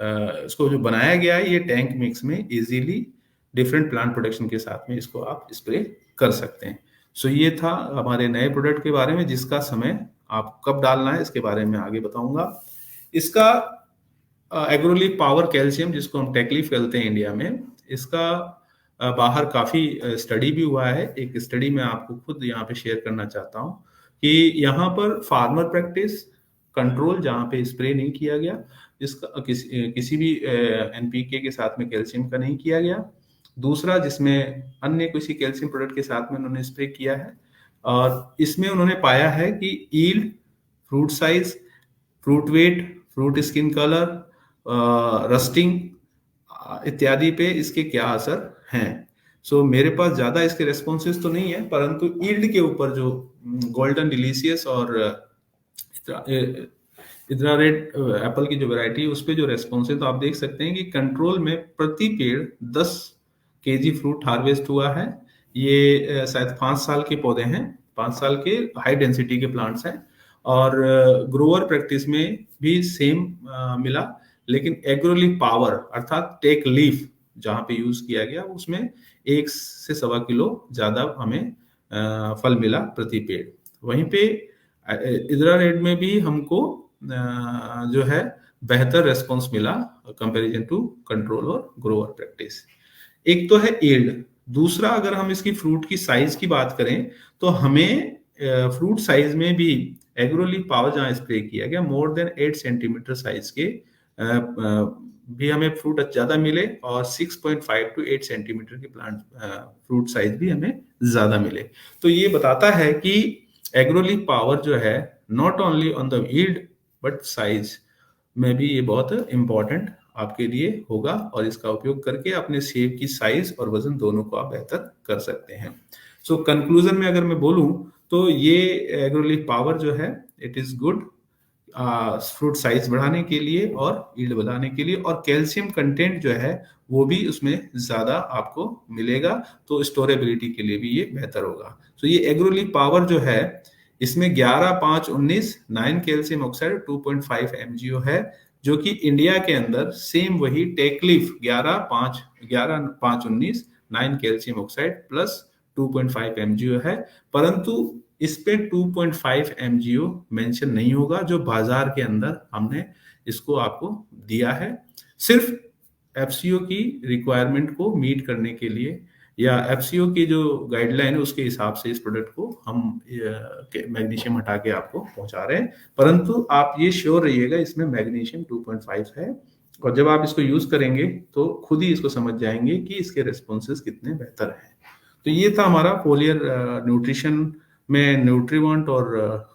इसको जो बनाया गया है, ये टैंक मिक्स में इजीली डिफरेंट प्लांट प्रोटेक्शन के साथ में इसको आप स्प्रे कर सकते हैं। सो ये था हमारे नए प्रोडक्ट के बारे में, जिसका समय आप कब डालना है इसके बारे में आगे बताऊंगा। इसका एग्रोलीफ पावर कैल्शियम, जिसको हम टेकलीफ कहते हैं इंडिया में, इसका बाहर काफी स्टडी भी हुआ है। एक स्टडी मैं आपको खुद यहाँ पे शेयर करना चाहता हूँ कि यहाँ पर फार्मर प्रैक्टिस कंट्रोल जहाँ पे स्प्रे नहीं किया गया, इसका किसी भी NPK के साथ में कैल्शियम का नहीं किया गया। दूसरा, जिसमें अन्य किसी कैल्शियम प्रोडक्ट के साथ में उन्होंने स्प्रे किया है, और इसमें उन्होंने पाया है कि yield, fruit size, fruit weight, fruit skin colour, rusting इत्यादि पे इसके क्या असर हैं। सो मेरे पास ज्यादा इसके रेस्पॉन्सेस तो नहीं है, परंतु यील्ड के ऊपर जो गोल्डन डिलीशियस और इतना रेड एप्पल की जो वैरायटी है, उस पे जो रेस्पॉन्स है, तो आप देख सकते हैं कि कंट्रोल में प्रति पेड़ 10 kg फ्रूट हार्वेस्ट हुआ है। ये शायद 5 साल के पौधे हैं, 5 साल के हाई डेंसिटी के प्लांट्स हैं, और ग्रोअर प्रैक्टिस में भी सेम मिला। लेकिन एग्रोलीफ पावर अर्थात टेक लीफ जहाँ पे यूज किया गया, उसमें 1 से 1.25 किलो ज्यादा हमें फल मिला प्रति पेड़। वहीं पे इधरा रेड में भी हमको जो है बेहतर रेस्पॉन्स मिला कंपैरिजन टू कंट्रोल और ग्रोअर प्रैक्टिस। एक तो है यील्ड, दूसरा अगर हम इसकी फ्रूट की साइज की बात करें तो हमें फ्रूट साइज में भी एग्रोलीफ पावर जहाँ स्प्रे किया गया, मोर देन 8 सेंटीमीटर साइज के भी हमें फ्रूट ज्यादा मिले, और 6.5 to 8 सेंटीमीटर के प्लांट फ्रूट साइज भी हमें ज्यादा मिले। तो ये बताता है कि एग्रोलीफ पावर जो है not only on the yield but size, में भी ये बहुत इम्पोर्टेंट आपके लिए होगा, और इसका उपयोग करके अपने सेब की साइज और वजन दोनों को आप बेहतर कर सकते हैं। सो कंक्लूजन में अगर मैं बोलूं तो ये एग्रोलीफ पावर जो है it is good fruit size बढ़ाने के लिए और यील्ड बढ़ाने के लिए, और कैल्शियम कंटेंट जो है वो भी उसमें ज्यादा आपको मिलेगा, तो स्टोरेबिलिटी के लिए भी ये बेहतर होगा। तो ये एग्रोलीफ पावर जो है इसमें 11, 5, 19 9 कैल्शियम ऑक्साइड 2.5 MgO है, जो कि इंडिया के अंदर सेम वही टेकलीफ 11, 5, 19 9 कैल्शियम ऑक्साइड प्लस 2.5 MgO है, परंतु इस पे 2.5 MgO मेंशन नहीं होगा जो बाजार के अंदर हमने इसको आपको दिया है, सिर्फ एफसीओ की रिक्वायरमेंट को मीट करने के लिए, या एफसीओ की जो गाइडलाइन है उसके हिसाब से इस प्रोडक्ट को हम मैग्नीशियम हटा के आपको पहुंचा रहे हैं। परंतु आप ये श्योर रहिएगा इसमें मैग्नीशियम 2.5 है, और जब आप इसको यूज करेंगे तो खुद ही इसको समझ जाएंगे कि इसके रिस्पॉन्सेज कितने बेहतर हैं। तो ये था हमारा फोलियर न्यूट्रिशन में न्यूट्रीवांट और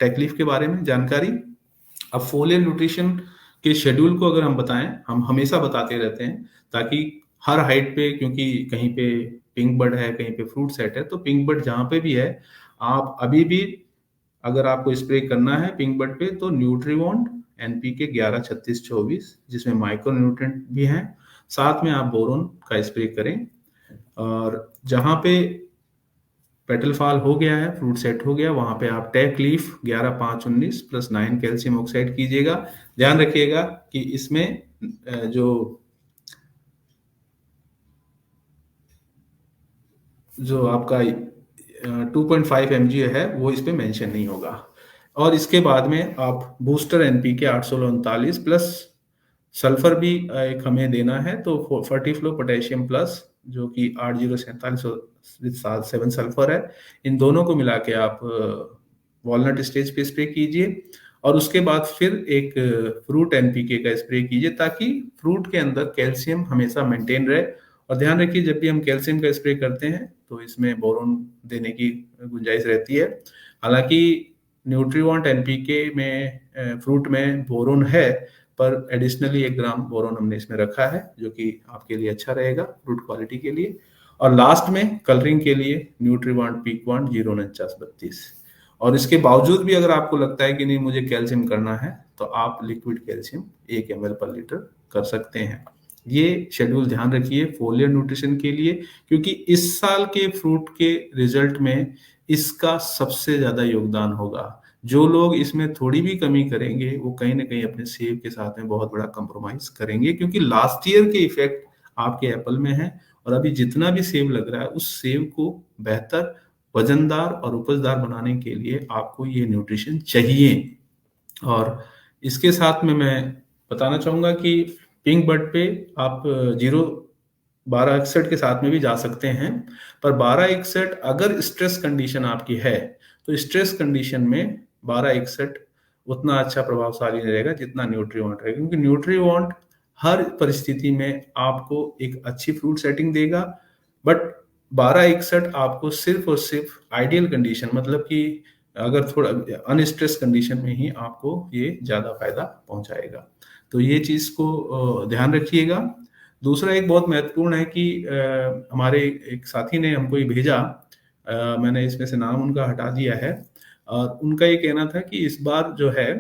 टेकलीफ के बारे में जानकारी। अब फोलियर न्यूट्रिशन के शेड्यूल को अगर हम बताएं, हम हमेशा बताते रहते हैं ताकि हर हाइट पे, क्योंकि कहीं पे पिंक बर्ड है कहीं पे फ्रूट सेट है, तो पिंक बर्ड जहां पे भी है आप अभी भी अगर आपको स्प्रे करना है पिंक बर्ड पे तो न्यूट्रीवांट NPK 11-36-24 जिसमें माइक्रो न्यूट्रिएंट भी हैं, साथ में आप बोरोन का स्प्रे करें। और जहां पे पेटल फॉल हो गया है, फ्रूट सेट हो गया, वहां पे आप tech leaf 11, 5, 19 plus 9 calcium oxide कीजिएगा। ध्यान रखिएगा कि इसमें जो आपका 2.5 MgO है वो इस पे मेंशन नहीं होगा। और इसके बाद में आप बूस्टर NPK 839 प्लस सल्फर भी एक हमें देना है, तो फर्टीफ्लो पोटेशियम प्लस जो कि 8047 7 सल्फर है, इन दोनों को मिला के आप वॉलनट स्टेज पे स्प्रे कीजिए, और उसके बाद फिर एक फ्रूट NPK का स्प्रे कीजिए ताकि फ्रूट के अंदर कैल्शियम हमेशा मेंटेन रहे। और ध्यान रखिए जब भी हम कैल्शियम का स्प्रे करते हैं तो इसमें बोरोन देने की गुंजाइश रहती है। हालांकि न्यूट्रीवांट NPK में फ्रूट में बोरोन है, पर एडिशनली 1 ग्राम बोरोन हमने इसमें रखा है जो कि आपके लिए अच्छा रहेगा फ्रूट क्वालिटी के लिए। और लास्ट में कलरिंग के लिए न्यूट्रीवांट पीकवांट 049-32। और इसके बावजूद भी अगर आपको लगता है कि नहीं मुझे कैल्शियम करना है तो आप लिक्विड कैल्शियम 1 ml पर लीटर कर सकते हैं। ये शेड्यूल ध्यान रखिए फोलियर न्यूट्रिशन के लिए, क्योंकि इस साल के फ्रूट के रिजल्ट में इसका सबसे ज्यादा योगदान होगा। जो लोग इसमें थोड़ी भी कमी करेंगे वो कहीं ना कहीं अपने सेब के साथ में बहुत बड़ा कंप्रोमाइज करेंगे, क्योंकि लास्ट ईयर के इफेक्ट आपके एप्पल में है, और अभी जितना भी सेब लग रहा है उस सेब को बेहतर वजनदार और उपजदार बनाने के लिए आपको ये न्यूट्रिशन चाहिए। और इसके साथ में मैं बताना चाहूंगा कि पिंक बर्ड पे आप 1261 के साथ में भी जा सकते हैं, पर 1261 अगर स्ट्रेस कंडीशन आपकी है तो स्ट्रेस कंडीशन में 1261 उतना अच्छा प्रभावशाली नहीं रहेगा जितना न्यूट्रीवांट रहेगा, क्योंकि न्यूट्रीवांट हर परिस्थिति में आपको एक अच्छी फ्रूट सेटिंग देगा, बट 1261 आपको सिर्फ और सिर्फ आइडियल कंडीशन, मतलब कि अगर थोड़ा अनस्ट्रेस कंडीशन में ही आपको ये ज्यादा फायदा पहुंचाएगा। तो ये चीज को ध्यान रखिएगा। दूसरा एक बहुत महत्वपूर्ण है कि हमारे एक साथी ने हमको ये भेजा, मैंने इसमें से नाम उनका हटा दिया है, और उनका ये कहना था कि इस बार जो है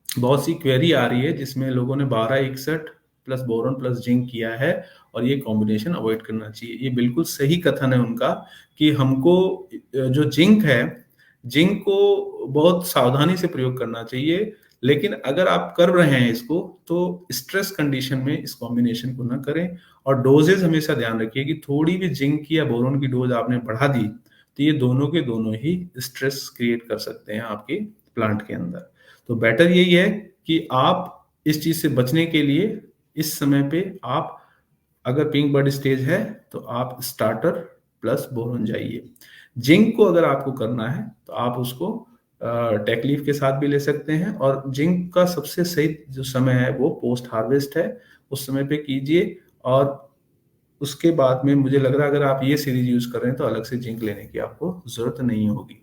बहुत सी क्वेरी आ रही है जिसमें लोगों ने 1261 प्लस बोरोन प्लस जिंक किया है और ये कॉम्बिनेशन अवॉइड करना चाहिए। ये बिल्कुल सही कथन है उनका कि हमको जो जिंक है, जिंक को बहुत सावधानी से प्रयोग करना चाहिए, लेकिन अगर आप कर रहे हैं इसको तो स्ट्रेस कंडीशन में इस कॉम्बिनेशन को ना करें। और डोजेज हमेशा ध्यान रखिए कि थोड़ी भी जिंक की या बोरोन की डोज आपने बढ़ा दी तो ये दोनों के दोनों ही स्ट्रेस क्रिएट कर सकते हैं आपके प्लांट के अंदर। तो बेटर यही है कि आप इस चीज से बचने के लिए इस समय पे आप अगर पिंक बर्ड स्टेज है तो आप स्टार्टर प्लस बोरोन जाइए। जिंक को अगर आपको करना है तो आप उसको टेकलीफ के साथ भी ले सकते हैं, और जिंक का सबसे सही जो समय है वो पोस्ट हार्वेस्ट है, उस समय पे कीजिए। और उसके बाद में मुझे लग रहा है अगर आप ये सीरीज यूज कर रहे हैं तो अलग से जिंक लेने की आपको जरूरत नहीं होगी।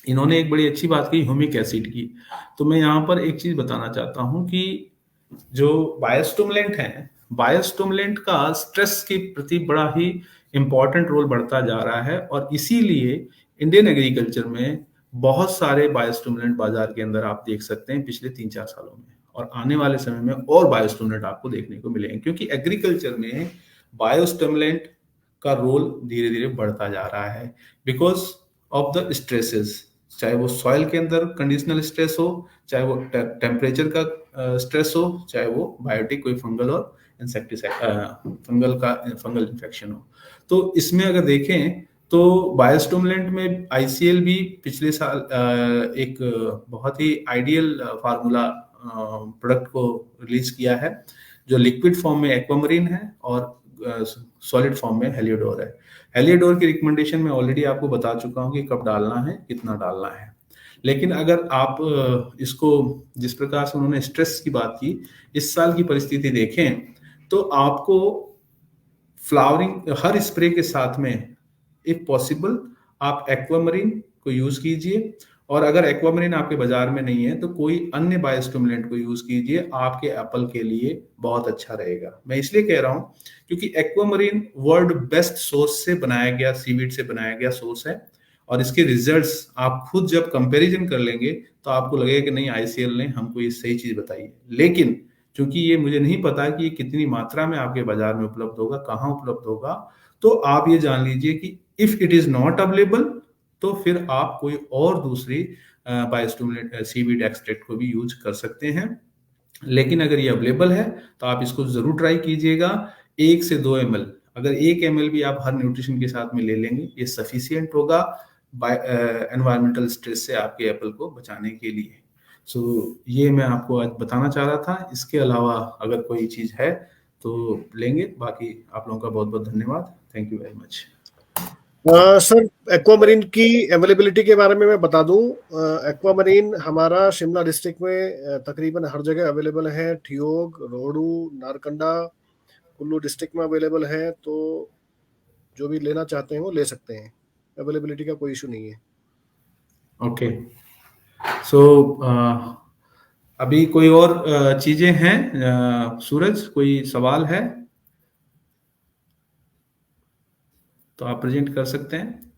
इन्होंने एक बड़ी अच्छी बात की ह्यूमिक एसिड की। तो मैं यहाँ पर एक चीज बताना चाहता हूँ कि जो बायोस्टिमुलेंट है, बायोस्टिमुलेंट का स्ट्रेस के प्रति बड़ा ही इंपॉर्टेंट रोल बढ़ता जा रहा है, और इसीलिए इंडियन एग्रीकल्चर में बहुत सारे बायोस्टिमुलेंट बाजार के अंदर आप देख सकते हैं पिछले 3-4 सालों में, और आने वाले समय में और बायोस्टिमुलेंट आपको देखने को मिलेंगे, क्योंकि एग्रीकल्चर में बायोस्टिमुलेंट का रोल धीरे धीरे बढ़ता जा रहा है बिकॉज ऑफ द स्ट्रेसेस, चाहे वो सॉइल के अंदर कंडीशनल स्ट्रेस हो, चाहे वो टेम्परेचर का स्ट्रेस हो, चाहे वो बायोटिक कोई फंगल और इंसेक्टिसाइड फंगल इन्फेक्शन हो। तो इसमें अगर देखें तो बायोस्टिमुलेंट में आईसीएल भी पिछले साल एक बहुत ही आइडियल फार्मूला प्रोडक्ट को रिलीज किया है, जो लिक्विड फॉर्म में एक्वामरीन है और सॉलिड फॉर्म में हेलियोडोर है। हेलियोडोर की रिकमेंडेशन मैं ऑलरेडी आपको बता चुका हूं कि कब डालना है, कितना डालना है। लेकिन अगर आप इसको, जिस प्रकार से उन्होंने स्ट्रेस की बात की, इस साल की परिस्थिति देखें तो आपको फ्लावरिंग हर स्प्रे के साथ में इफ पॉसिबल आप एक्वामरीन को यूज कीजिए, और अगर एक्वामरीन आपके बाजार में नहीं है तो कोई अन्य बायोस्टिमुलेंट को यूज कीजिए, आपके एप्पल के लिए बहुत अच्छा रहेगा। मैं इसलिए कह रहा हूं क्योंकि एक्वामरीन वर्ल्ड बेस्ट सोर्स से बनाया गया, सीवीड से बनाया गया सोर्स है, और इसके रिजल्ट्स आप खुद जब कंपैरिजन कर लेंगे तो आपको लगेगा कि नहीं, आईसीएल ने हमको ये सही चीज बताई है। लेकिन क्योंकि ये मुझे नहीं पता कि ये कितनी मात्रा में आपके बाजार में उपलब्ध होगा, कहाँ उपलब्ध होगा, तो आप ये जान लीजिए कि if it is not available तो फिर आप कोई और दूसरी बायोस्टिमुलेंट सीवीड एक्सट्रैक्ट को भी यूज कर सकते हैं। लेकिन अगर ये अवेलेबल है तो आप इसको जरूर ट्राई कीजिएगा। 1 से 2 ml, अगर 1 ml भी आप हर न्यूट्रिशन के साथ में ले लेंगे, ये सफिशियंट होगा एनवायरमेंटल स्ट्रेस से आपके एप्पल को बचाने के लिए। सो ये मैं आपको आज बताना चाह रहा था। इसके अलावा अगर कोई चीज है तो लेंगे, बाकी आप लोगों का बहुत बहुत धन्यवाद। Thank you very much. Sir, aquamarine की अवेलेबिलिटी के बारे में मैं बता दूं, एक्वामरीन हमारा शिमला डिस्ट्रिक्ट में तकरीबन हर जगह अवेलेबल है। ठियोग, रोहड़ू, नारकंडा, कुल्लू डिस्ट्रिक्ट में अवेलेबल है। तो जो भी लेना चाहते हैं वो ले सकते हैं, अवेलेबिलिटी का कोई इशू नहीं है। ओके, सो अभी कोई और चीजें हैं? सूरज, कोई सवाल है तो आप प्रेजेंट कर सकते हैं।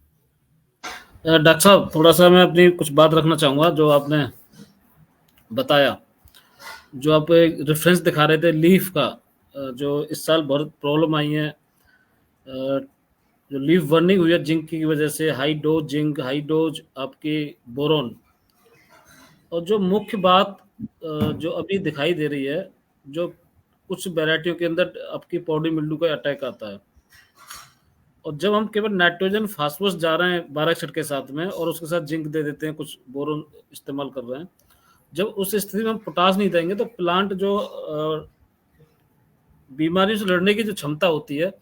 डॉक्टर साहब, थोड़ा सा मैं अपनी कुछ बात रखना चाहूँगा। जो आपने बताया, जो आप एक रेफरेंस दिखा रहे थे लीफ का, जो इस साल बहुत प्रॉब्लम आई है, जो लीफ बर्निंग हुई है जिंक की वजह से, high dose zinc, high dose आपकी बोरोन, और जो मुख्य बात जो अभी दिखाई दे रही है, जो कुछ वैरायटियों के अंदर आपकी पॉडी मिल्ड्यू का अटैक आता है, और जब हम केवल नाइट्रोजन फास्फोरस जा रहे हैं 12 के साथ में और उसके साथ जिंक दे देते हैं, कुछ बोरोन इस्तेमाल कर रहे हैं, जब उस स्थिति में हम पोटास नहीं देंगे तो प्लांट जो बीमारी से लड़ने की जो क्षमता होती है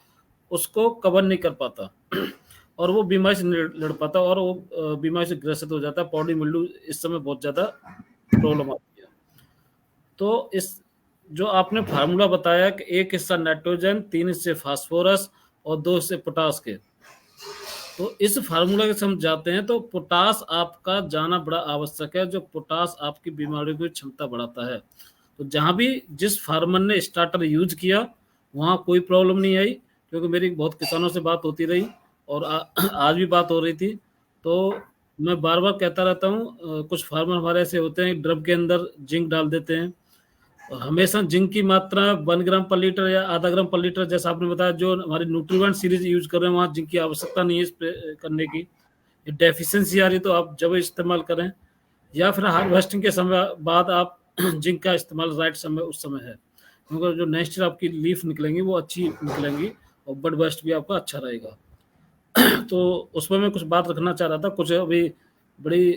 उसको कवर नहीं कर पाता और वो बीमारी से नहीं लड़ पाता और वो बीमारी से ग्रसित हो जाता है। पॉडी मिल्ड्यू इस समय बहुत ज़्यादा प्रॉब्लम आती है। तो इस जो आपने फार्मूला बताया कि 1 हिस्सा नाइट्रोजन, 3 हिस्से फास्फोरस और 2 हिस्से पोटास के, तो इस फार्मूला के हम जाते हैं तो पोटास आपका जाना बड़ा आवश्यक है। जो पोटास आपकी बीमारियों की क्षमता बढ़ाता है। तो जहाँ भी जिस फार्मर ने स्टार्टर यूज किया वहाँ कोई प्रॉब्लम नहीं आई, क्योंकि मेरी बहुत किसानों से बात होती रही और आज भी बात हो रही थी। तो मैं बार बार कहता रहता हूँ, कुछ फार्मर हमारे ऐसे होते हैं ड्रम के अंदर जिंक डाल देते हैं। हमेशा जिंक की मात्रा 1 ग्राम पर लीटर या आधा ग्राम पर लीटर, जैसा आपने बताया, जो हमारी न्यूट्रीवेंट सीरीज यूज कर रहे हैं वहाँ जिंक की आवश्यकता नहीं है स्प्रे करने की। डेफिशिएंसी आ रही तो आप जब इस्तेमाल करें, या फिर हार्वेस्टिंग के समय बाद आप जिंक का इस्तेमाल राइट समय उस समय है, क्योंकि जो नेक्स्ट आपकी लीफ निकलेंगी वो अच्छी निकलेंगी और बड बस्ट भी आपका अच्छा रहेगा। तो उसमें मैं कुछ बात रखना चाह रहा था। कुछ अभी बड़ी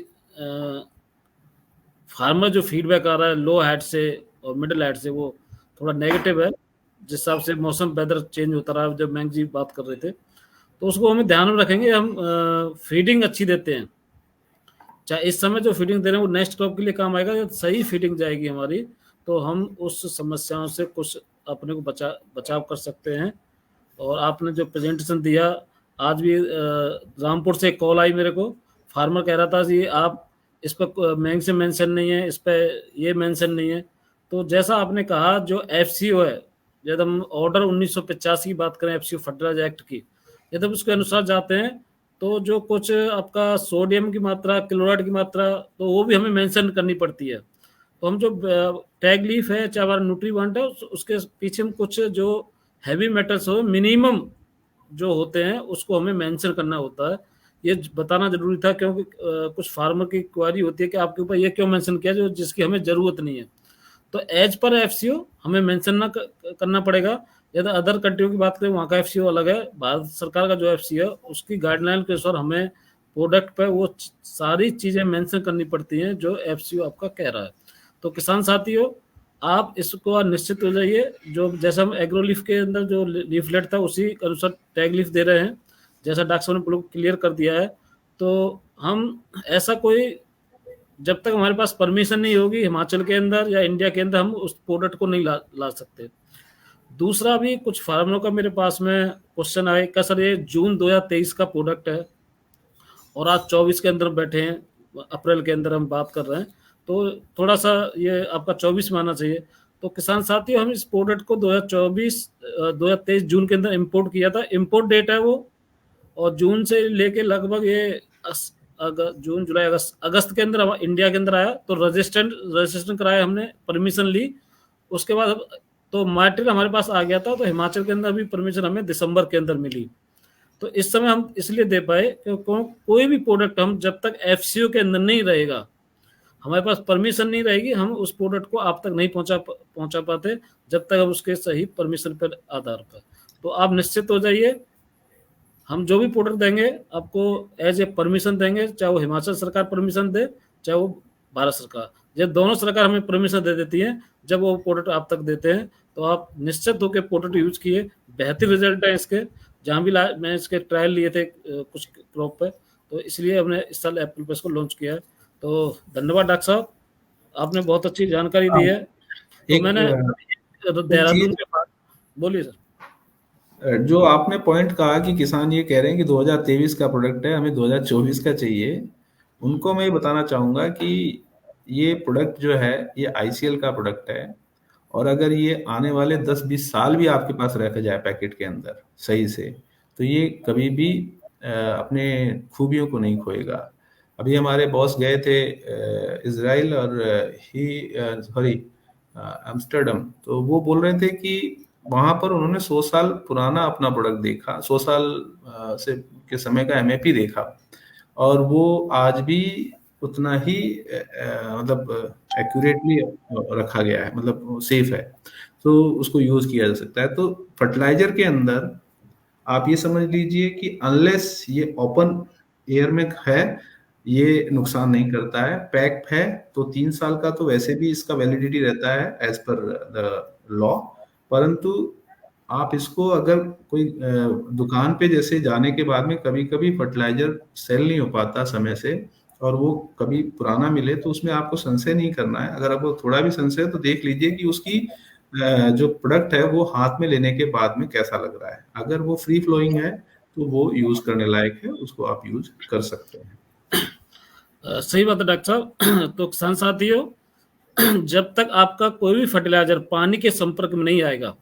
फार्मर जो फीडबैक आ रहा है लो हाइट से और मिडिल हाइट से, वो थोड़ा नेगेटिव है। जिस हिसाब से मौसम वेदर चेंज होता रहा, जब मैंग जी बात कर रहे थे, तो उसको हमें ध्यान में रखेंगे। हम फीडिंग अच्छी देते हैं, चाहे इस समय जो फीडिंग दे रहे हैं वो नेक्स्ट क्रॉप के लिए काम आएगा। जब सही फीडिंग जाएगी हमारी तो हम उस समस्याओं से कुछ अपने को बचाव कर सकते हैं। और आपने जो प्रेजेंटेशन दिया, आज भी रामपुर से कॉल आई मेरे को, फार्मर कह रहा था कि आप इस पर महंग से मेंशन नहीं है, इस पे ये मेंशन नहीं है। तो जैसा आपने कहा, जो एफसीओ है, जब हम ऑर्डर 1985 की बात करें, एफसीओ फर्टिलाइजर एक्ट की, यदि हम उसके अनुसार जाते हैं तो जो कुछ आपका सोडियम की मात्रा, क्लोराइड की मात्रा, तो वो भी हमें मेंशन करनी पड़ती है। तो हम जो टैग लीफ है, चाहे हमारा न्यूट्रीवांट है, उसके पीछे हम कुछ जो हैवी मेटल्स हो मिनिमम जो होते हैं उसको हमें मेंशन करना होता है। ये बताना जरूरी था, क्योंकि कुछ फार्मर की क्वारी होती है कि आपके ऊपर ये क्यों मेंशन किया जो जिसकी हमें जरूरत नहीं है। तो एज पर एफसीओ हमें मेंशन ना करना पड़ेगा। यदि अदर कंट्रियों की बात करें, वहाँ का एफसीओ अलग है। भारत सरकार का जो एफसीओ है उसकी गाइडलाइन के अनुसार हमें प्रोडक्ट पे वो सारी चीजें मेंशन करनी पड़ती हैं जो एफसीओ आपका कह रहा है। तो किसान साथियों, आप इसको निश्चित हो जाइए, जो जैसा हम एग्रोलीफ के अंदर जो लीफलेट था उसी के अनुसार टैग लीफ दे रहे हैं, जैसा डॉक्टर साहब ने क्लियर कर दिया है। तो हम ऐसा कोई, जब तक हमारे पास परमिशन नहीं होगी हिमाचल के अंदर या इंडिया के अंदर, हम उस प्रोडक्ट को नहीं ला सकते। दूसरा भी कुछ फार्मरों का मेरे पास में क्वेश्चन आए का, सर ये जून 2023 का प्रोडक्ट है और आज 24 के अंदर बैठे हैं, अप्रैल के अंदर हम बात कर रहे हैं, तो थोड़ा सा ये आपका 24 में आना चाहिए। तो किसान साथियों, हम इस प्रोडक्ट को 2023 जून के अंदर इंपोर्ट किया था। इंपोर्ट डेट है वो, और जून से लेके लगभग ये जून जुलाई अगस्त के अंदर इंडिया के अंदर आया। तो रजिस्ट्रेशन कराया हमने, परमिशन ली, उसके बाद तो मटेरियल हमारे पास आ गया था। तो हिमाचल के अंदर भी परमिशन हमें दिसंबर के अंदर मिली। तो इस समय हम इसलिए दे पाए क्योंकि कोई भी प्रोडक्ट हम जब तक एफसीओ के अंदर नहीं रहेगा, हमारे पास परमिशन नहीं रहेगी, हम उस प्रोडक्ट को आप तक नहीं पहुंचा पाते जब तक हम उसके सही परमिशन पर आधार पर। तो आप निश्चित हो जाइए, हम जो भी प्रोडक्ट देंगे आपको एज ए परमिशन देंगे, चाहे वो हिमाचल सरकार परमिशन दे, चाहे वो भारत सरकार, ये दोनों सरकार हमें परमिशन दे देती है। जब वो प्रोडक्ट आप तक देते हैं तो आप निश्चित होकर प्रोडक्ट यूज किए, बेहतर रिजल्ट है इसके। जहाँ भी मैं इसके ट्रायल लिए थे कुछ क्रॉप पे, तो इसलिए हमने इस साल अप्रैल पे इसको लॉन्च किया है। तो धन्यवाद डॉक्टर साहब, आपने बहुत अच्छी जानकारी दी है। तो मैंने देहरादून के बाद, बोलिए सर। जो आपने पॉइंट कहा कि किसान ये कह रहे हैं कि 2023 का प्रोडक्ट है, हमें 2024 का चाहिए, उनको मैं ये बताना चाहूँगा कि ये प्रोडक्ट जो है ये आईसीएल का प्रोडक्ट है, और अगर ये आने वाले 10-20 साल भी आपके पास रखा जाए पैकेट के अंदर सही से, तो ये कभी भी अपने खूबियों को नहीं खोएगा। अभी हमारे बॉस गए थे इजराइल और एम्स्टर्डम, तो वो बोल रहे थे कि वहां पर उन्होंने 100 साल पुराना अपना प्रोडक्ट देखा, 100 साल से के समय का एमएपी देखा, और वो आज भी उतना ही मतलब एक्यूरेटली रखा गया है, मतलब सेफ है, तो उसको यूज किया जा सकता है। तो फर्टिलाइजर के अंदर आप ये समझ लीजिए कि अनलेस ये ओपन एयर में है, ये नुकसान नहीं करता है। पैक है तो 3 साल का तो वैसे भी इसका वैलिडिटी रहता है एज पर द लॉ, परंतु आप इसको अगर कोई दुकान पे जैसे जाने के बाद में कभी कभी फर्टिलाइजर सेल नहीं हो पाता समय से, और वो कभी पुराना मिले, तो उसमें आपको संशय नहीं करना है। अगर आपको थोड़ा भी संशय है तो देख लीजिए कि उसकी जो प्रोडक्ट है वो हाथ में लेने के बाद में कैसा लग रहा है। अगर वो फ्री फ्लोइंग है तो वो यूज करने लायक है, उसको आप यूज कर सकते हैं। सही बात है डॉक्टर साहब। तो किसान साथियों, जब तक आपका कोई भी फर्टिलाइजर पानी के संपर्क में नहीं आएगा,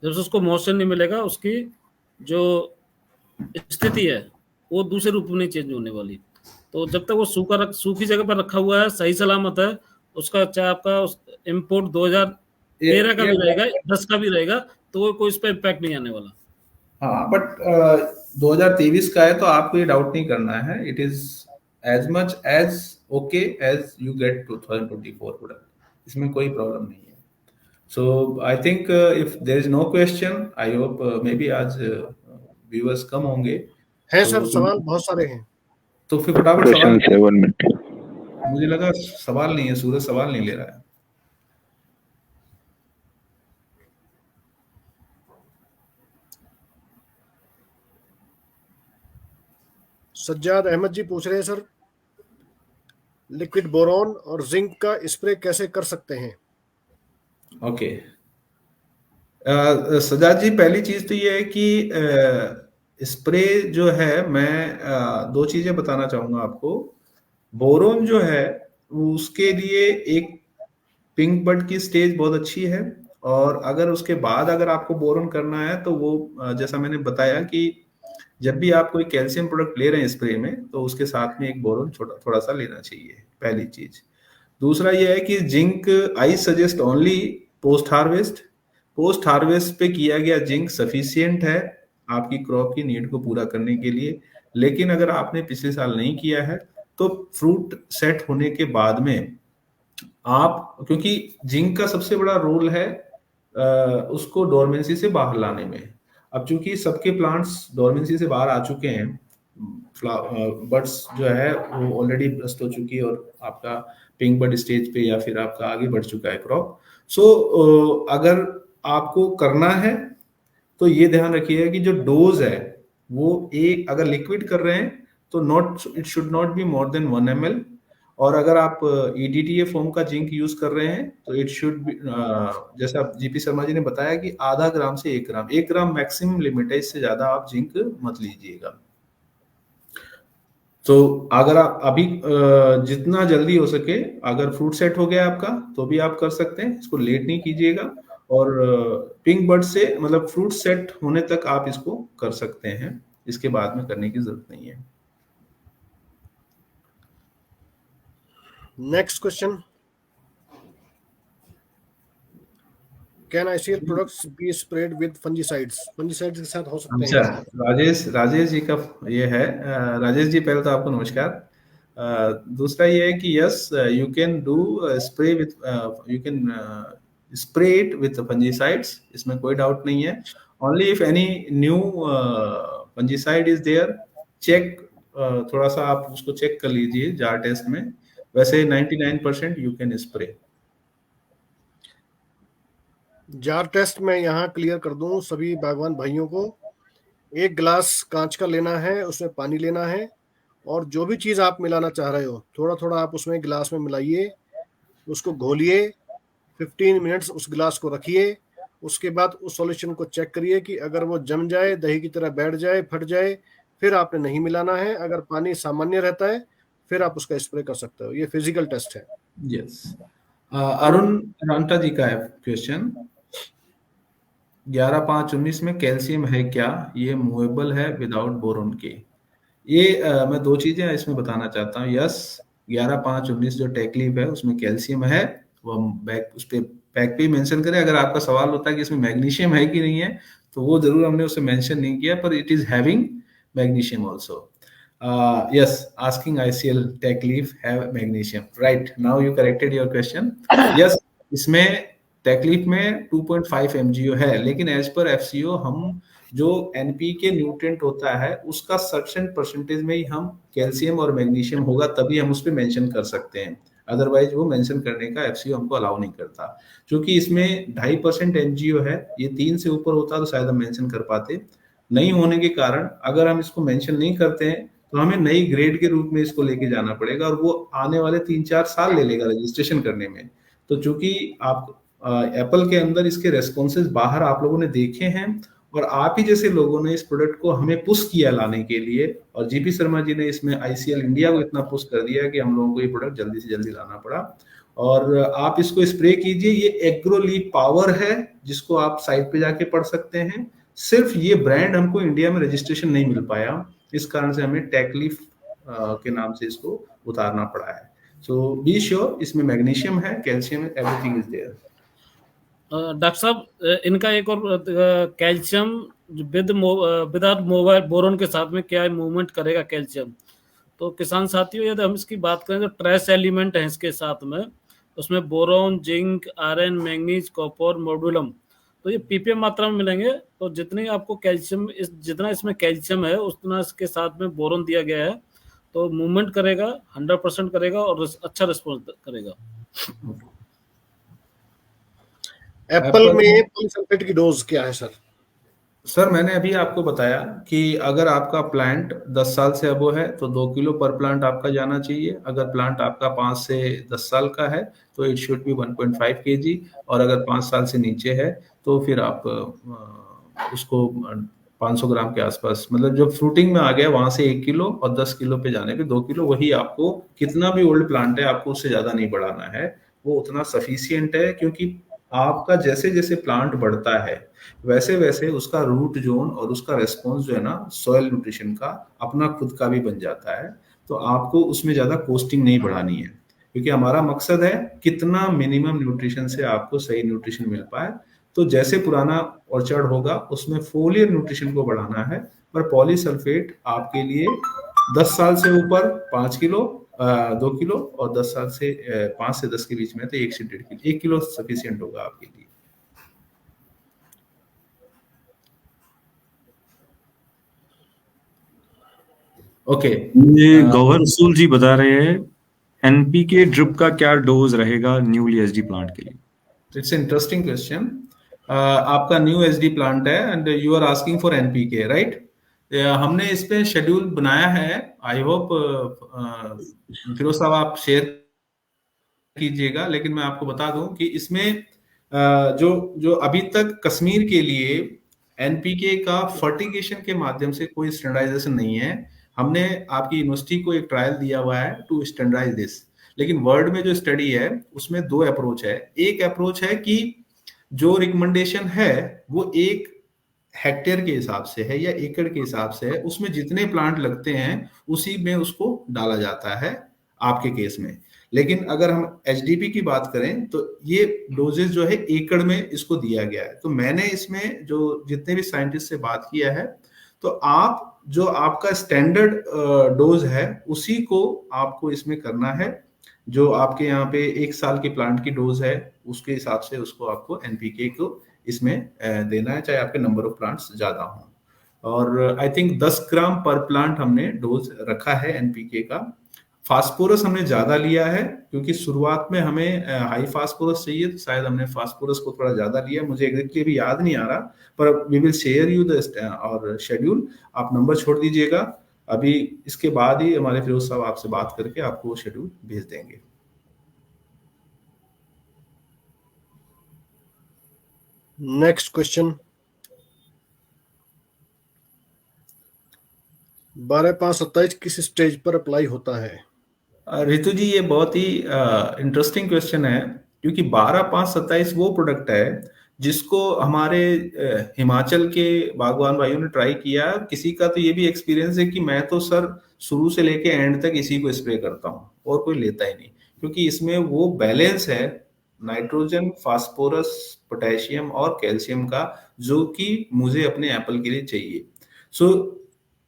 जब से उसको मॉइस्चर नहीं मिलेगा, उसकी जो स्थिति है वो दूसरे रूप में नहीं चेंज होने वाली। तो जब तक वो सूखी जगह पर रखा हुआ है, सही सलामत है, उसका चाहे आपका इम्पोर्ट 2013 का भी रहेगा, 10 का भी रहेगा, तो कोई इस पर इम्पैक्ट नहीं आने वाला। हाँ, बट 2023 का है तो आपको ये डाउट नहीं करना है। It is as much as okay as you get 2024 product, इसमें कोई प्रॉब्लम नहीं है। So I think if there is no question, I hope may be आज व्यूअर्स कम होंगे हैं तो सर, सवाल बहुत सारे हैं। तो फिर फटाफट क्वेश्चन सवाल। 7 मिनट। मुझे लगा सवाल नहीं है, सूरज सवाल नहीं ले रहा है। सज्जाद अहमद जी पूछ रहे हैं, सर लिक्विड बोरॉन और जिंक का स्प्रे कैसे कर सकते हैं? ओके, सजाद जी, पहली चीज तो ये है कि स्प्रे जो है, मैं दो चीजें बताना चाहूंगा आपको। बोरोन जो है वो उसके लिए एक पिंक बड की स्टेज बहुत अच्छी है, और अगर उसके बाद अगर आपको बोरोन करना है तो वो जैसा मैंने बताया कि जब भी आप कोई कैल्शियम प्रोडक्ट ले रहे हैं स्प्रे में, तो उसके साथ में एक बोरोन थोड़ा सा लेना चाहिए, पहली चीज। दूसरा ये है कि zinc I suggest only post harvest. Post harvest पे किया गया जिंक सफिशियंट है आपकी क्रॉप की नीड को पूरा करने के लिए। लेकिन अगर आपने पिछले साल नहीं किया है तो फ्रूट सेट होने के बाद में आप, क्योंकि जिंक का सबसे बड़ा रोल है उसको डोरमेंसी से बाहर लाने में। अब चूंकि सबके प्लांट्स डोरमेंसी से बाहर आ चुके हैं, बड्स जो है वो ऑलरेडी ब्रस्ट हो चुकी है और आपका पिंक बड स्टेज पे या फिर आपका आगे बढ़ चुका है क्रॉप। सो अगर आपको करना है तो ये ध्यान रखिएगा कि जो डोज है वो एक, अगर लिक्विड कर रहे हैं तो it should not be more than 1 ml, और अगर आप EDTA फॉर्म का जिंक यूज कर रहे हैं तो इट शुड बी, जैसा जीपी शर्मा जी ने बताया कि आधा ग्राम से 1 ग्राम, 1 ग्राम मैक्सिमम लिमिट है, इससे ज्यादा आप जिंक मत लीजिएगा। तो अगर आप अभी जितना जल्दी हो सके, अगर फ्रूट सेट हो गया आपका तो भी आप कर सकते हैं, इसको लेट नहीं कीजिएगा। और पिंक बड से मतलब फ्रूट सेट होने तक आप इसको कर सकते हैं, इसके बाद में करने की जरूरत नहीं है। Next question, can ICL products be spread with fungicides? Fungicides के साथ हो सकते अच्छा, हैं? राजेश जी का ये है। राजेश जी, पहले तो आपको नमस्कार। दूसरा ये है कि yes, you can do spray with, you can spray it with fungicides, इसमें कोई डाउट नहीं है। Only if any new fungicide is there, check, थोड़ा सा आप उसको चेक कर लीजिए जार टेस्ट में। वैसे 99% you can spray. Jar test में यहाँ क्लियर कर दूं सभी बागवान भाइयों को, 1 गिलास कांच का लेना है, उसमें पानी लेना है, और जो भी चीज आप मिलाना चाह रहे हो थोड़ा थोड़ा आप उसमें गिलास में मिलाइए, उसको घोलिए, 15 मिनट्स उस गिलास को रखिए। उसके बाद उस सॉल्यूशन को चेक करिए कि अगर वो जम जाए, दही की तरह बैठ जाए, फट जाए, फिर आपने नहीं मिलाना है। अगर पानी सामान्य रहता है फिर आप उसका स्प्रे कर सकते हो। ये फिजिकल टेस्ट है। यस, अरुण रांटा जी का है क्वेश्चन। 11/5/19 में कैल्शियम है क्या? ये मूवेबल है विदाउट बोरोन के? ये मैं दो चीजें इसमें बताना चाहता हूँ। यस, 11/5/19 जो टेकलीफ है उसमें कैल्शियम है, वो हम बैक उस पे पैक पे ही मेंशन करें। अगर आपका सवाल होता है कि इसमें मैग्नीशियम है कि नहीं है, तो वो जरूर हमने उसे मेंशन नहीं किया, पर it is having magnesium also. Yes, asking ICL Techleaf have magnesium, right? Now you corrected your question. Yes, इसमें टेकलीफ में 2.5 MgO है, लेकिन एज पर FCO हम जो NPK न्यूट्रिएंट होता है उसका सर्टेन परसेंटेज में ही हम कैल्शियम और मैग्नीशियम होगा तभी हम उस पर मेंशन कर सकते हैं, अदरवाइज वो मेंशन करने का FCO हमको अलाउ नहीं करता। क्योंकि इसमें 2.5% MgO है, ये 3 से ऊपर होता तो शायद हम मेंशन कर पाते। नहीं होने के कारण अगर हम इसको मेंशन नहीं करते हैं तो हमें नई ग्रेड के रूप में इसको लेके जाना पड़ेगा, और वो आने वाले 3-4 साल ले लेगा रजिस्ट्रेशन करने में। तो चूंकि आप एप्पल के अंदर इसके रेस्पॉन्सेज बाहर आप लोगों ने देखे हैं, और आप ही जैसे लोगों ने इस प्रोडक्ट को हमें पुश किया लाने के लिए, और जीपी शर्मा जी ने इसमें ICL इंडिया को इतना पुश कर दिया कि हम लोगों को ये प्रोडक्ट जल्दी से जल्दी लाना पड़ा। और आप इसको स्प्रे कीजिए, ये एग्रोलीफ पावर है जिसको आप साइट पे जाके पढ़ सकते हैं। सिर्फ ये ब्रांड हमको इंडिया में रजिस्ट्रेशन नहीं मिल पाया, इस कारण से हमें टेकलीफ के नाम से इसको उतारना पड़ा है। सो बी श्योर, इसमें मैग्नीशियम है, कैल्शियम है, एवरीथिंग इज देयर। डॉक्टर साहब, इनका एक और कैल्शियम विदाउट मोबाइल बोरोन के साथ में क्या मूवमेंट करेगा कैल्शियम? तो किसान साथियों, यदि हम इसकी बात करें तो ट्रेस एलिमेंट है इसके साथ में, उसमें boron, zinc, iron, manganese, copper, मोडुलम, तो ये ppm मात्रा में मिलेंगे। तो जितनी आपको कैल्शियम, जितना इसमें कैल्शियम है उतना इसके साथ में बोरोन दिया गया है, तो मूवमेंट करेगा, 100% करेगा और अच्छा रिस्पॉन्स करेगा। एप्पल में पॉलीसल्फेट की डोज क्या है सर? सर, मैंने अभी आपको बताया कि अगर आपका प्लांट 10 साल से अबो है तो 2 किलो पर प्लांट आपका जाना चाहिए। अगर प्लांट आपका 5 से 10 साल का है तो इट शुड बी 1.5 kg, और अगर 5 साल से नीचे है तो फिर आप उसको 500 ग्राम के आसपास, मतलब जब फ्रूटिंग में आ गया वहां से 1 किलो और 10 किलो पे जाने पे 2 किलो, वही आपको कितना भी ओल्ड प्लांट है आपको उससे ज्यादा नहीं बढ़ाना है, वो उतना सफिशियंट है। क्योंकि आपका जैसे जैसे प्लांट बढ़ता है वैसे वैसे उसका रूट जोन और उसका रेस्पॉन्स जो है ना सॉइल न्यूट्रिशन का अपना खुद का भी बन जाता है। तो आपको उसमें ज्यादा कोस्टिंग नहीं बढ़ानी है, क्योंकि हमारा मकसद है कितना मिनिमम न्यूट्रिशन से आपको सही न्यूट्रिशन मिल पाए। तो जैसे पुराना ऑर्चर्ड होगा उसमें फोलियर न्यूट्रिशन को बढ़ाना है, पर पॉलीसल्फेट आपके लिए 10 साल से ऊपर 5 किलो 2 किलो, और 10 साल से 5 से 10 के बीच में तो 1 से 1.5 किलो, 1 किलो सफिशियंट होगा आपके लिए। ओके, ये गौहर रसूल जी बता रहे हैं एनपीके ड्रिप का क्या डोज रहेगा न्यूली एसडी प्लांट के लिए? It's interesting question. आपका न्यू एसडी प्लांट है and you are asking for NPK, right? हमने इस पे शेड्यूल बनाया है। आई होप फिरोज साहब आप शेयर कीजिएगा, लेकिन मैं आपको बता दूं कि इसमें जो जो अभी तक कश्मीर के लिए एनपीके का फर्टिगेशन के माध्यम से कोई स्टैंडर्डाइजेशन नहीं है। हमने आपकी यूनिवर्सिटी को एक ट्रायल दिया हुआ है टू स्टैंडर्डाइज दिस, लेकिन वर्ल्ड में जो स्टडी है उसमें 2 अप्रोच है। एक अप्रोच है कि जो रिकमेंडेशन है वो 1 हेक्टेयर के हिसाब से है या एकड़ के हिसाब से है, उसमें जितने प्लांट लगते हैं उसी में उसको डाला जाता है आपके केस में। लेकिन अगर हम एचडीपी की बात करें तो ये डोजेस जो है एकड़ में इसको दिया गया है। तो मैंने इसमें जो जितने भी साइंटिस्ट से बात किया है, तो आप जो आपका स्टैंडर्ड डोज है उसी को आपको इसमें करना है। जो आपके यहाँ पे 1 साल के प्लांट की डोज है उसके हिसाब से उसको आपको एनपीके को इसमें देना है, चाहे आपके नंबर ऑफ प्लांट्स ज्यादा हों। और आई थिंक 10 ग्राम पर प्लांट हमने डोज रखा है एनपीके का। फास्फोरस हमने ज्यादा लिया है क्योंकि शुरुआत में हमें हाई फास्फोरस चाहिए, तो शायद हमने फास्फोरस को थोड़ा ज्यादा लिया, मुझे एग्जैक्टली अभी याद नहीं आ रहा, पर we will share you the और शेड्यूल। आप नंबर छोड़ दीजिएगा, अभी इसके बाद ही हमारे फिरोज साहब आपसे बात करके आपको वो शेड्यूल भेज देंगे। नेक्स्ट क्वेश्चन, 12/5/27 किस स्टेज पर अप्लाई होता है? रितु जी, ये बहुत ही इंटरेस्टिंग क्वेश्चन है, क्योंकि 12/5/27 वो प्रोडक्ट है जिसको हमारे हिमाचल के बागवान भाइयों ने ट्राई किया। किसी का तो ये भी एक्सपीरियंस है कि मैं तो सर शुरू से लेके एंड तक इसी को स्प्रे करता हूँ और कोई लेता ही नहीं, क्योंकि इसमें वो बैलेंस है नाइट्रोजन, फास्फोरस, पोटेशियम और कैल्शियम का, जो कि मुझे अपने एप्पल के लिए चाहिए। सो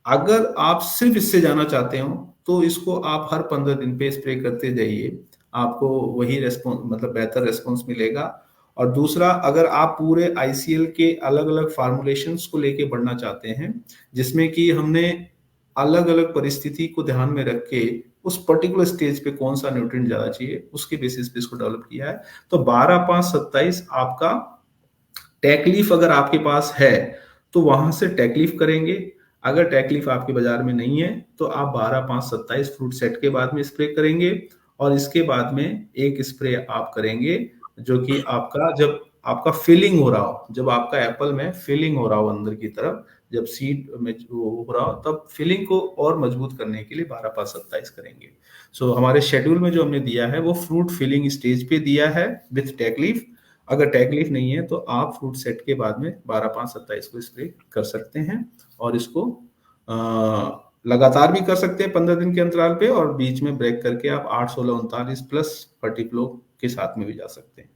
अगर आप सिर्फ इससे जाना चाहते हो तो इसको आप हर 15 दिन पे स्प्रे करते जाइए, आपको वही रेस्पॉन्स, मतलब बेहतर रेस्पॉन्स मिलेगा। और दूसरा, अगर आप पूरे आईसीएल के अलग अलग फार्मुलेशंस को लेके बढ़ना चाहते हैं, जिसमें कि हमने अलग अलग परिस्थिति को ध्यान में रख के उस पर्टिकुलर स्टेज पे कौन सा न्यूट्रिएंट ज्यादा चाहिए उसके बेसिस पे इसको डेवलप किया है। तो 12/5/27 आपका टेकलीफ अगर आपके पास है तो वहां से टेकलीफ करेंगे। अगर टेकलीफ आपके बाजार में नहीं है तो आप 12/5/27 फ्रूट सेट के बाद में स्प्रे करेंगे, और इसके बाद में एक स्प्रे आप करेंगे जो कि आपका जब आपका फिलिंग हो रहा हो, जब आपका एप्पल में फिलिंग हो रहा हो अंदर की तरफ, जब सीड में हो रहा हो, तब फिलिंग को और मजबूत करने के लिए 12/5/27 करेंगे। सो हमारे शेड्यूल में जो हमने दिया है वो फ्रूट फिलिंग स्टेज पे दिया है विथ टेकलीफ। अगर टेकलीफ नहीं है तो आप फ्रूट सेट के बाद में 12/5/27 को स्प्रे कर सकते हैं, और इसको लगातार भी कर सकते हैं 15 दिन के अंतराल पे, और बीच में ब्रेक करके आप 8, 16, 39 प्लस फर्टिफ्लो के साथ में भी जा सकते हैं।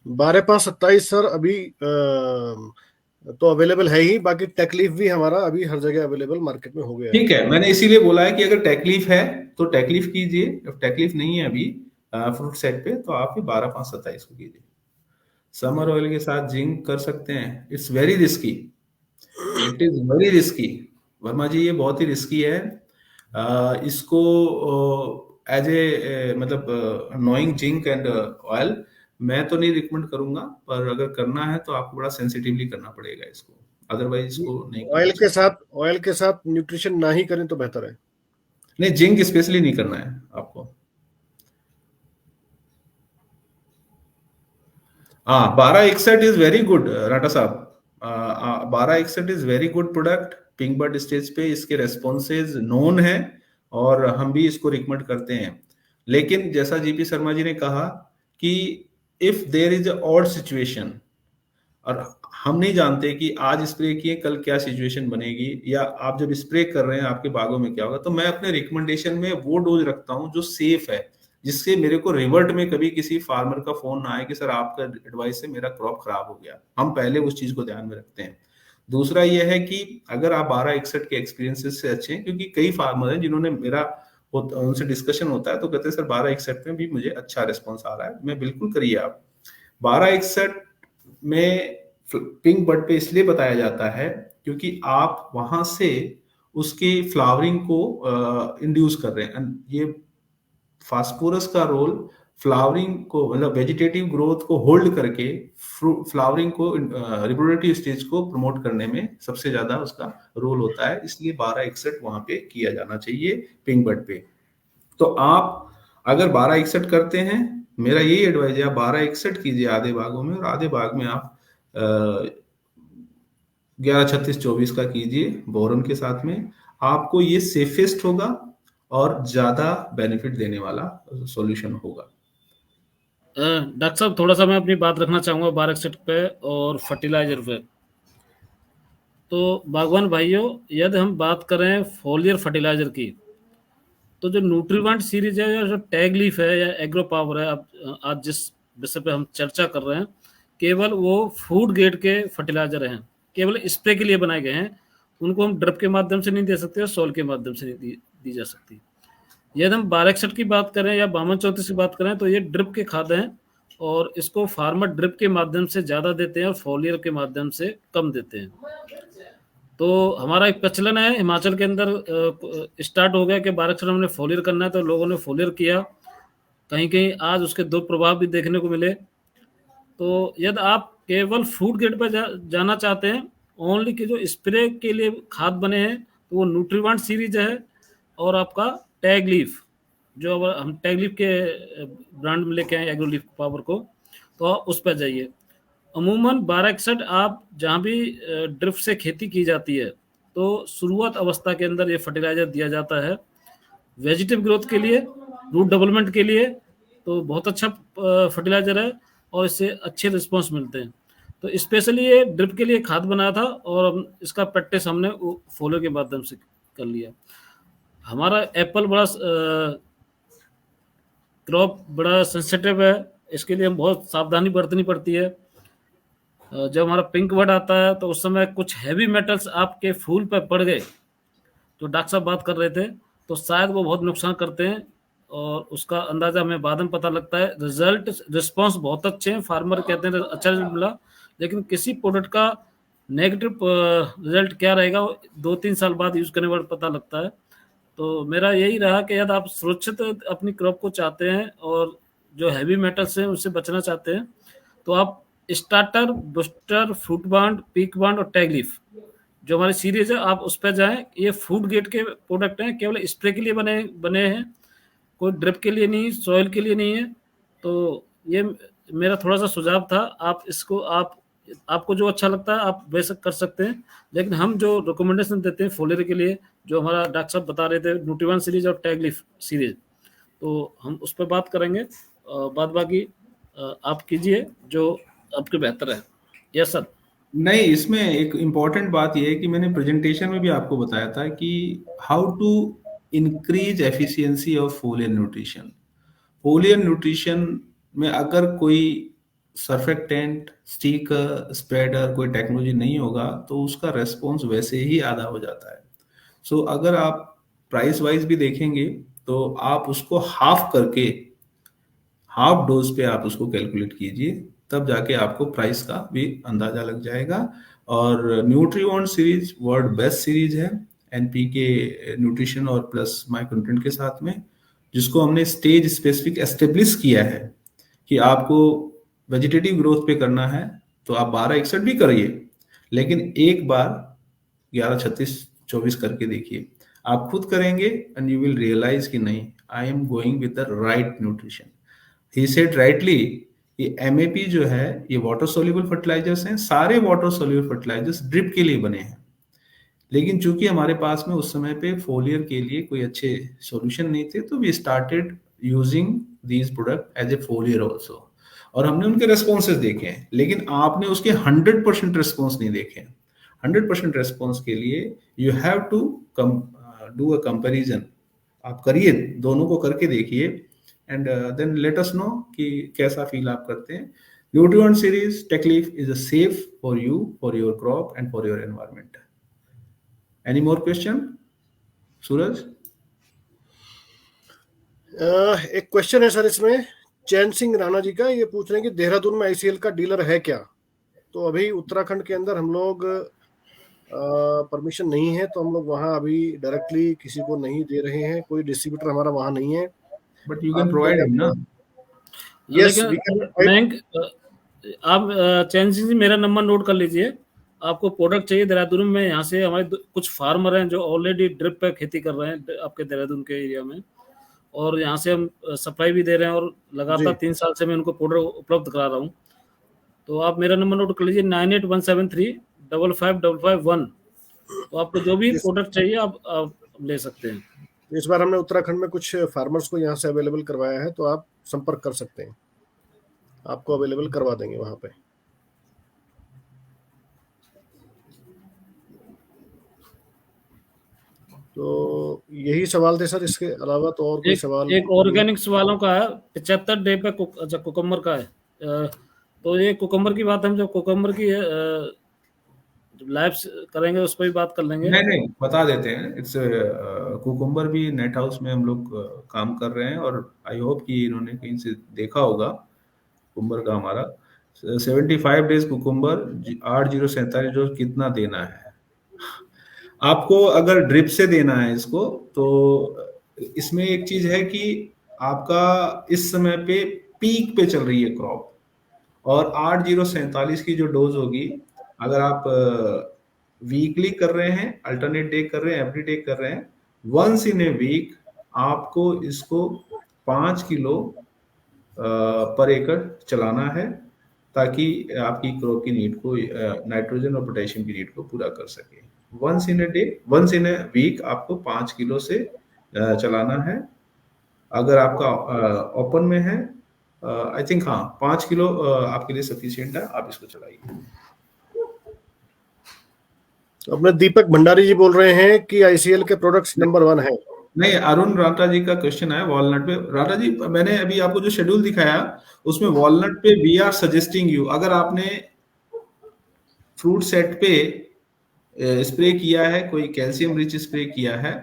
12/5/27 सर अभी तो अवेलेबल है ही, बाकी टेकलीफ भी हमारा अभी हर जगह अवेलेबल मार्केट में हो गया है। ठीक है, मैंने इसीलिए बोला है कि अगर टेकलीफ है तो टेकलीफ कीजिए, अब टेकलीफ नहीं है अभी फ्रूट सेट पे तो आप 12/5/27 को कीजिए। समर ऑयल के साथ जिंक कर सकते हैं, it's very risky, it is very risky Verma ji, ये बहुत ही रिस्की है। इसको एज ए मतलब नोइंग जिंक एंड ऑयल मैं तो नहीं रिकमेंड करूंगा, पर अगर करना है तो आपको बड़ा सेंसिटिवली करना पड़ेगा इसको, अदरवाइज इसको नहीं ऑयल के साथ न्यूट्रिशन ना ही करें तो बेहतर है। नहीं, जिंक स्पेशली नहीं करना है आपको। हाँ, 12/61 इज वेरी गुड राटा साहब, 1261 is very good product. Pink bud stage पे इसके रेस्पॉन्सेज नोन है और हम भी इसको रिकमेंड करते हैं। लेकिन जैसा जीपी शर्मा जी ने कहा कि if there is a odd situation, और हम नहीं जानते कि आज स्प्रे किए कल क्या सिचुएशन बनेगी, या आप जब स्प्रे कर रहे हैं आपके बागों में क्या होगा, तो मैं अपने रिकमेंडेशन में वो डोज रखता हूं जो सेफ है, जिससे मेरे को रिवर्ट में कभी किसी फार्मर का फोन ना आए कि सर आपका एडवाइस से मेरा क्रॉप खराब हो गया। हम पहले उस चीज को ध्यान में रखते हैं। दूसरा यह है कि अगर आप 1261 के एक्सपीरियंसेस से अच्छे हैं, क्योंकि कई फार्मर हैं जिन्होंने उनसे डिस्कशन होता है तो कहते हैं सर 1261 में भी मुझे अच्छा रिस्पॉन्स आ रहा है। मैं बिल्कुल करिए आप। 1261 में पिंक बर्ड पे इसलिए बताया जाता है क्योंकि आप वहां से उसकी फ्लावरिंग को इंड्यूस कर रहे हैं। ये फास्फोरस का रोल फ्लावरिंग को, मतलब वेजिटेटिव ग्रोथ को होल्ड करके फ्लावरिंग को, रिप्रोडक्टिव स्टेज को प्रमोट करने में सबसे ज्यादा उसका रोल होता है। इसलिए 1261 वहां पे किया जाना चाहिए पिंक बर्ड पे। तो आप अगर 1261 करते हैं, मेरा यही एडवाइस है, आप 1261 कीजिए आधे बागों में, और आधे बाग में आप 11-36-24 का कीजिए बोरन के साथ में। आपको ये सेफेस्ट होगा और ज्यादा बेनिफिट देने वाला सॉल्यूशन होगा। डॉक्टर साहब थोड़ा सा मैं अपनी बात रखना चाहूँगा 1261 पे और फर्टिलाइजर पे। तो बागवान भाइयों, यदि हम बात करें फोलियर फर्टिलाइजर की, तो जो न्यूट्रीवेंट सीरीज है या जो टैग लीफ है या एग्रो पावर है, अब आज जिस विषय पे हम चर्चा कर रहे हैं, केवल वो फूड ग्रेड के फर्टिलाइजर हैं, केवल स्प्रे के लिए बनाए गए हैं। उनको हम ड्रिप के माध्यम से नहीं दे सकते और सॉइल के माध्यम से नहीं दी जा सकती। यदि हम 1261 की बात करें या 5234 की बात करें तो ये ड्रिप के खाद हैं और इसको फार्मर ड्रिप के माध्यम से ज़्यादा देते हैं और फोलियर के माध्यम से कम देते हैं। तो हमारा एक प्रचलन है हिमाचल के अंदर स्टार्ट हो गया कि 1261 हमने फोलियर करना है, तो लोगों ने फोलियर किया। कहीं कहीं आज उसके दुष्प्रभाव भी देखने को मिले। तो यदि आप केवल फूड ग्रेड पर जाना चाहते हैं, ओनली कि जो स्प्रे के लिए खाद बने हैं, तो वो न्यूट्रीवेंट सीरीज है और आपका टैग लीफ, जो हम टैग लीफ के ब्रांड में लेके आए एग्रो लीफ पावर को, तो आप उस पर जाइए। अमूमन 1261 आप जहाँ भी ड्रिप से खेती की जाती है तो शुरुआत अवस्था के अंदर ये फर्टिलाइजर दिया जाता है वेजिटेटिव ग्रोथ के लिए, रूट डेवलपमेंट के लिए। तो बहुत अच्छा फर्टिलाइजर है और इससे अच्छे रिस्पॉन्स मिलते हैं। तो स्पेशली ये ड्रिप के लिए खाद बनाया था और इसका प्रैक्टिस हमने फॉलो के माध्यम से कर लिया। हमारा एप्पल बड़ा क्रॉप बड़ा सेंसिटिव है, इसके लिए हम बहुत सावधानी बरतनी पड़ती है। जब हमारा पिंक बर्ड आता है तो उस समय कुछ हैवी मेटल्स आपके फूल पर पड़ गए, तो डॉक्टर साहब बात कर रहे थे, तो शायद वो बहुत नुकसान करते हैं और उसका अंदाजा हमें बाद में पता लगता है। रिस्पॉन्स बहुत अच्छे हैं, फार्मर कहते हैं अच्छा रिजल्ट मिला, लेकिन किसी प्रोडक्ट का नेगेटिव रिजल्ट क्या रहेगा 2-3 साल बाद यूज करने के बाद पता लगता है। तो मेरा यही रहा कि यदि आप सुरक्षित अपनी क्रॉप को चाहते हैं और जो हैवी मेटल्स हैं उससे बचना चाहते हैं, तो आप starter, booster, fruit bond, peak bond और टैग लीफ जो हमारी सीरीज है, आप उस पर जाएं। ये फूड ग्रेड के प्रोडक्ट हैं, केवल स्प्रे के लिए बने हैं, कोई ड्रिप के लिए नहीं, सॉइल के लिए नहीं है। तो ये मेरा थोड़ा सा सुझाव था। आप इसको आपको जो अच्छा लगता है आप बेशक कर सकते हैं, लेकिन हम जो रिकमेंडेशन देते हैं फोलियर के लिए, जो हमारा डॉक्टर साहब बता रहे थे न्यूट्रीवन सीरीज और टैग लीफ सीरीज, तो हम उस पर बात करेंगे। बाद बाकी आप कीजिए जो आपके बेहतर है। Yes sir. नहीं, इसमें एक इम्पॉर्टेंट बात यह है कि मैंने प्रेजेंटेशन में भी आपको बताया था कि how to increase efficiency of foliar nutrition. Foliar nutrition में अगर कोई सर्फेक्टेंट, स्टिकर, स्प्रेडर, कोई टेक्नोलॉजी नहीं होगा तो उसका रेस्पॉन्स वैसे ही आधा हो जाता है। सो अगर आप प्राइस वाइज भी देखेंगे तो आप उसको हाफ करके, हाफ डोज पे आप उसको कैलकुलेट कीजिए, तब जाके आपको प्राइस का भी अंदाजा लग जाएगा। और न्यूट्रीवॉन्ट सीरीज वर्ल्ड बेस्ट सीरीज है एनपीके न्यूट्रिशन और प्लस माइक्रोन्यूट्रिएंट के साथ में, जिसको हमने स्टेज स्पेसिफिक एस्टेब्लिश किया है कि आपको वेजिटेटिव ग्रोथ पे करना है तो आप 1261 भी करिए, लेकिन एक बार 11-36-24 करके देखिए। आप खुद करेंगे एंड यू विल रियलाइज कि नहीं, I am going with the right nutrition. He said rightly ये MAP जो है ये वाटर सोल्यूबल फर्टिलाइजर्स हैं, सारे वाटर सोल्यूबल फर्टिलाइजर्स ड्रिप के लिए बने हैं। लेकिन चूंकि हमारे पास में उस समय पे फोलियर के लिए कोई अच्छे सॉल्यूशन नहीं थे, तो we started using these product as a foliar also, और हमने उनके रेस्पॉन्सेज देखे हैं। लेकिन आपने उसके 100% रेस्पॉन्स नहीं देखे हैं। 100% रेस्पॉन्स के लिए you have to do a comparison. आप करिए, दोनों को करके देखिए, and then let us know कि कैसा फील आप करते हैं। Nutrient series Techleaf is a safe for you, for your crop and for your environment. Any more question Suraj? एक क्वेश्चन है सर इसमें, चैन सिंह राणा जी का, ये पूछ रहे हैं कि देहरादून में ICL का डीलर है क्या? तो अभी उत्तराखंड के अंदर हम लोग परमिशन नहीं है, तो हम लोग वहाँ अभी डायरेक्टली किसी को नहीं दे रहे हैं, कोई डिस्ट्रीब्यूटर हमारा वहाँ नहीं है। But you can provide him ना? यस, लेकिन बैंक आप चैन सिंह जी मेरा नंबर नोट कर लीजिए। आपको प्रोडक्ट चाहिए देहरादून में, यहाँ से हमारे कुछ फार्मर हैं जो ऑलरेडी ड्रिप पे खेती कर रहे हैं आपके देहरादून के एरिया में, और यहाँ से हम सप्लाई भी दे रहे हैं, और लगातार 3 साल से मैं उनको प्रोडक्ट उपलब्ध करा रहा हूँ। तो आप मेरा नंबर नोट कर लीजिए 9817355551। तो आपको जो भी प्रोडक्ट चाहिए आप ले सकते हैं। इस बार हमने उत्तराखंड में कुछ फार्मर्स को यहाँ से अवेलेबल करवाया है, तो आप संपर्क कर सकते हैं, आपको अवेलेबल करवा देंगे वहाँ पे। तो यही सवाल थे सर, इसके अलावा तो और कोई सवाल? एक ऑर्गेनिक्स वालों का है 75 डे पे अच्छा कुकम्बर का है। तो ये कुकम्बर की बात हम जब कुकम्बर की लाइव करेंगे उस पर भी बात कर लेंगे। नहीं बता देते हैं। इट्स कुकुम्बर भी नेट हाउस में हम लोग काम कर रहे हैं, और आई होप कि इन्होंने कहीं से देखा होगा कुकुम्बर का हमारा 75 डेज कुकुम्बर 8047 जो कितना देना है आपको। अगर ड्रिप से देना है इसको, तो इसमें एक चीज है कि आपका इस समय पे पीक पे चल रही है क्रॉप, और 8047 की जो डोज होगी, अगर आप वीकली कर रहे हैं, अल्टरनेट डे कर रहे हैं, एवरी डे कर रहे हैं, वंस इन ए वीक आपको इसको 5 किलो पर एकड़ चलाना है, ताकि आपकी क्रॉप की नीड को, नाइट्रोजन और पोटेशियम की नीड को पूरा कर सके। Once in a day, once in a week आपको 5 किलो से चलाना है। अगर आपका ओपन में है, आई थिंक हाँ 5 किलो आपके लिए सफिशिएंट है, आप इसको चलाइए। अपने दीपक भंडारी जी बोल रहे हैं कि ICL के प्रोडक्ट्स नंबर 1 है। नहीं, अरुण राठा जी का क्वेश्चन है वॉलनट पे। राठा जी, मैंने अभी आपको जो शेड्यूल दिखाया उसमें वॉलनट पे वी आर सजेस्टिंग यू, अगर आपने फ्रूट सेट पे स्प्रे किया है, कोई कैल्शियम रिच स्प्रे किया है,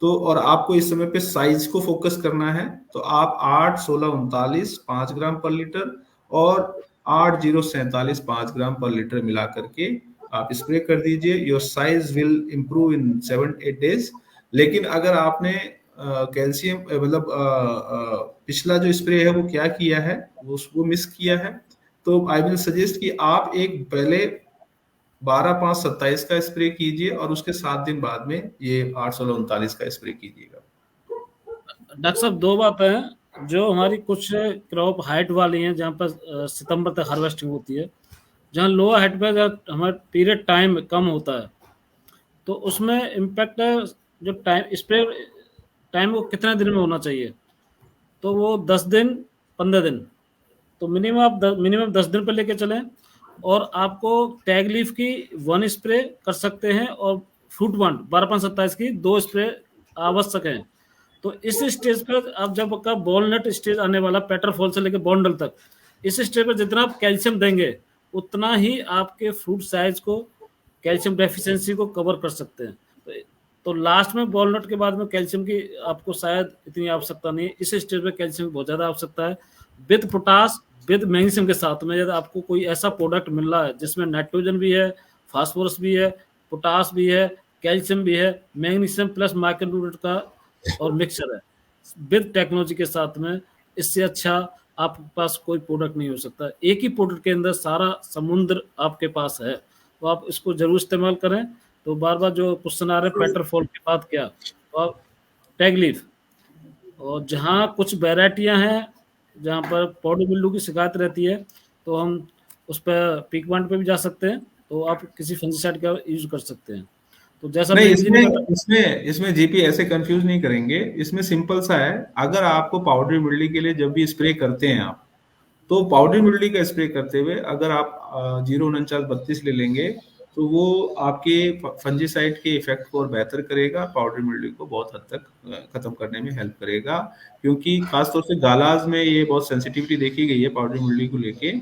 तो और आपको इस समय पे साइज को फोकस करना है, तो आप 8, 16, 39 5 ग्राम पर लीटर और 8, 0, 47 5 ग्राम पर लीटर मिला करके आप स्प्रे कर दीजिए। Your size will improve in 7-8 days. लेकिन अगर आपने कैल्शियम मतलब पिछला जो स्प्रे है वो क्या किया है, वो मिस किया है, तो आई विल सजेस्ट कि आप एक पहले 12-5-27 का स्प्रे कीजिए, और उसके 7 दिन बाद में ये 8-16-39 का स्प्रे कीजिएगा। डॉक्टर साहब, 2 बातें हैं। जो हमारी कुछ क्रॉप हाइट वाली हैं, जहाँ पर सितंबर तक हार्वेस्टिंग होती है, जहाँ लोअर हाइट पे हमारा पीरियड टाइम कम होता है, तो उसमें इम्पैक्ट जो टाइम स्प्रे टाइम वो कितने दिन में होना चाहिए, तो वो 10 दिन 15 दिन, तो मिनिमम 10 दिन पर लेके चलें। और आपको टैग लीफ की 1 स्प्रे कर सकते हैं, और फ्रूट बंड 12-5-27 की 2 स्प्रे आवश्यक हैं। तो इस स्टेज पर आप जब आपका बॉलनट स्टेज आने वाला, पेटर फॉल से लेकर बॉन्डल तक, इस स्टेज पर जितना आप कैल्शियम देंगे उतना ही आपके फ्रूट साइज को, कैल्शियम डेफिशिएंसी को कवर कर सकते हैं। तो लास्ट में बॉलनट के बाद में कैल्शियम की आपको शायद इतनी आवश्यकता नहीं है। इस स्टेज पे कैल्शियम की बहुत ज़्यादा आवश्यकता है। विद पोटास, विद मैग्नीशियम के साथ में यदि आपको कोई ऐसा प्रोडक्ट मिल रहा है जिसमें नाइट्रोजन भी है, फास्फोरस भी है, पोटास भी है, कैल्शियम भी है, मैग्नीशियम प्लस माइक्रोन्यूट्रिएंट का और मिक्सचर है विद टेक्नोलॉजी के साथ में, इससे अच्छा आपके पास कोई प्रोडक्ट नहीं हो सकता। एक ही प्रोडक्ट के अंदर सारा समुद्र आपके पास है, तो आप इसको जरूर इस्तेमाल करें। तो बार बार जो क्वेश्चन आ रहे हैं पेटर फॉल के बाद क्या, तो आप टैग लीफ, और जहाँ कुछ वेराइटियाँ हैं जहाँ पर पॉडी मिल्डू की शिकायत रहती है, तो हम उस पर पीक पॉइंट पे भी जा सकते हैं, तो आप किसी फंजीसाइड का यूज कर सकते हैं। तो जैसा नहीं, मेन जी ने बताया, इसमें जीपी ऐसे कंफ्यूज नहीं करेंगे। इसमें सिंपल सा है, अगर आपको पाउडरी मिल्डी के लिए जब भी स्प्रे करते हैं आप, तो पाउडरी मिल्डी का स्प्रे करते हुए अगर आप 04932 ले लेंगे, तो वो आपके फंजीसाइड के इफेक्ट को और बेहतर करेगा, पाउडरी मिल्डी को बहुत हद तक खत्म करने में हेल्प करेगा। क्योंकि खासतौर से गालाज में ये बहुत सेंसिटिविटी देखी गई है पाउडरी मिल्डी को लेके,